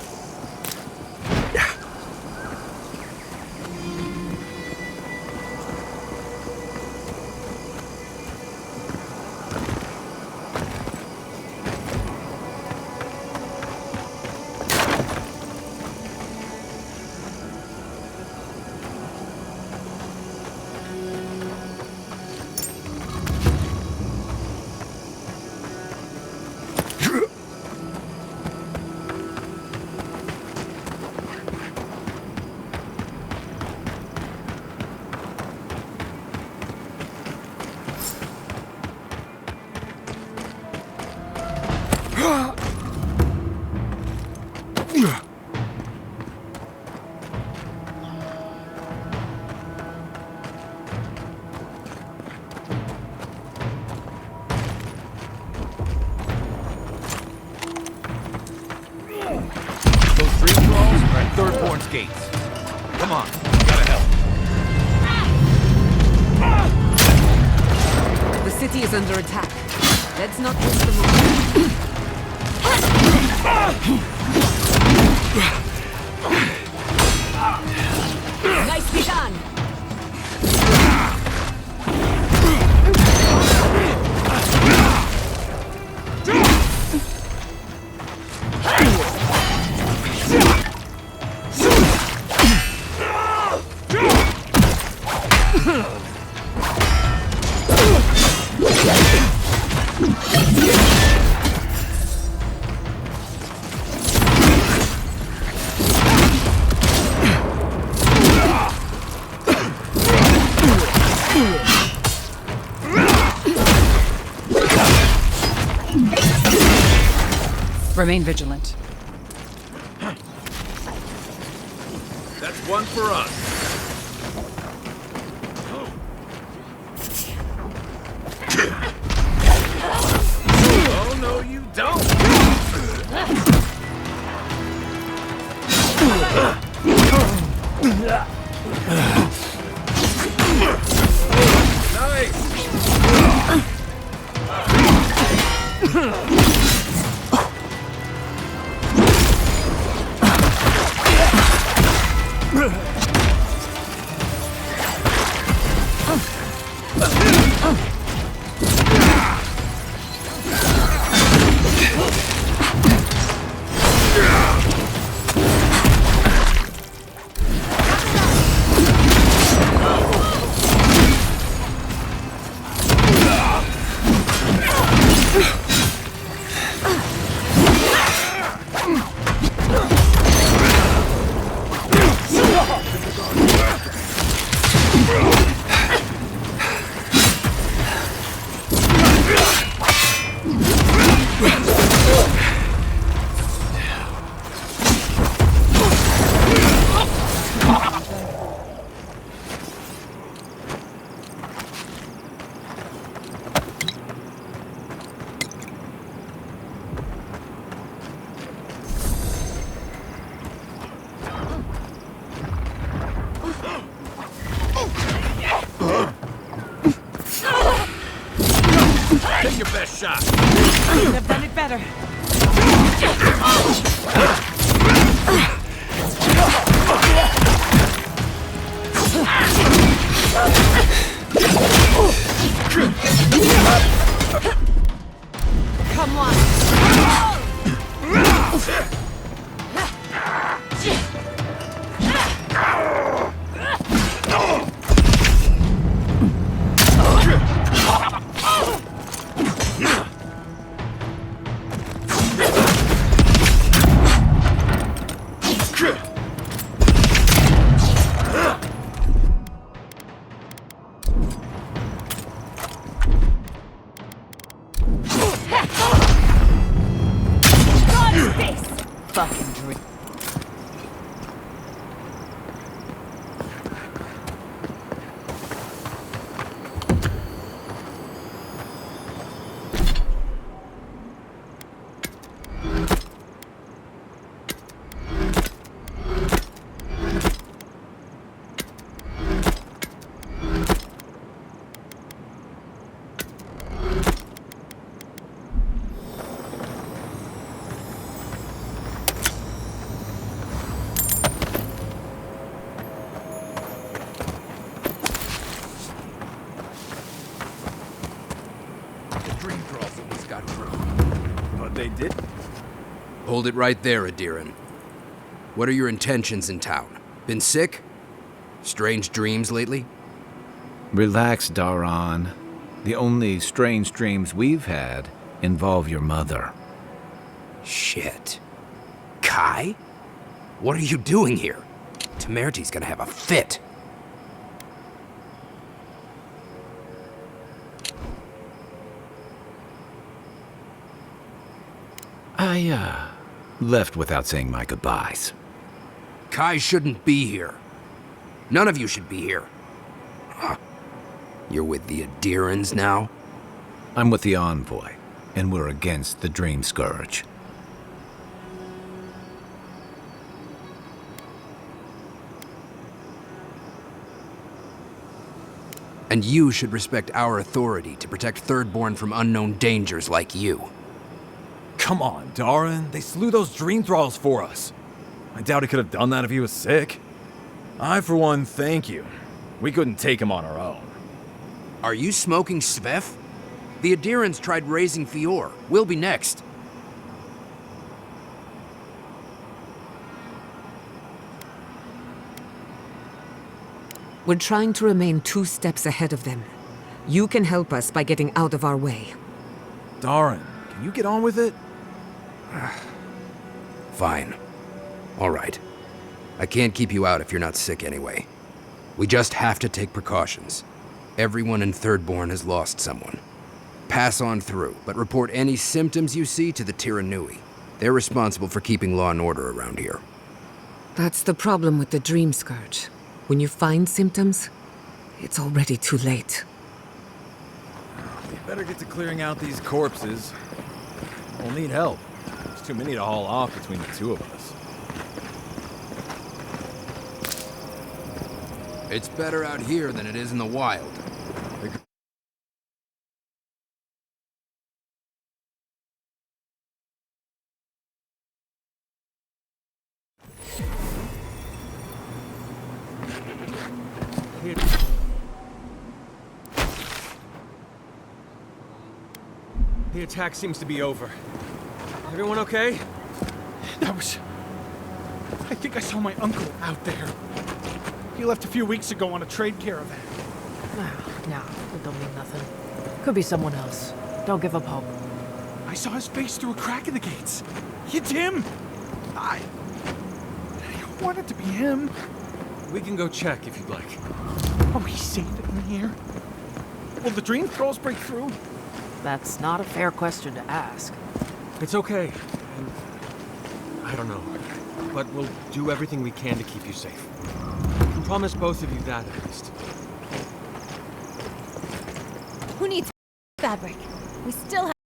Thirdborn's gates. Come on, gotta help. The city is under attack. Let's not lose the moment. Nicely done! Remain vigilant. That's one for us. Oh, no, you don't! Take your best shot. Could have done it better. Come on. got through. But they did? Hold it right there, Adiran. What are your intentions in town? Been sick? Strange dreams lately? Relax, Daran. The only strange dreams we've had involve your mother. Shit. Kai? What are you doing here? Temerty's gonna have a fit. I, left without saying my goodbyes. Kai shouldn't be here. None of you should be here. Huh. You're with the Adirans now? I'm with the Envoy, and we're against the Dream Scourge. And you should respect our authority to protect Thirdborn from unknown dangers like you. Come on, Daran. They slew those dream thralls for us. I doubt he could have done that if he was sick. I, for one, thank you. We couldn't take him on our own. Are you smoking Svef? The Adirans tried raising Fior. We'll be next. We're trying to remain 2 steps ahead of them. You can help us by getting out of our way. Daran, can you get on with it? Fine. All right. I can't keep you out if you're not sick anyway. We just have to take precautions. Everyone in Thirdborn has lost someone. Pass on through, but report any symptoms you see to the Tiranui. They're responsible for keeping law and order around here. That's the problem with the Dream Scourge. When you find symptoms, it's already too late. We better get to clearing out these corpses. We'll need help. There's too many to haul off between the 2 of us. It's better out here than it is in the wild. The attack seems to be over. Everyone okay? I think I saw my uncle out there. He left a few weeks ago on a trade caravan. No, it don't mean nothing. Could be someone else. Don't give up hope. I saw his face through a crack in the gates. It's him! I want it to be him. We can go check if you'd like. Are we safe in here? Will the dream thralls break through? That's not a fair question to ask. It's okay. I don't know. But we'll do everything we can to keep you safe. I can promise both of you that, at least. Who needs fabric?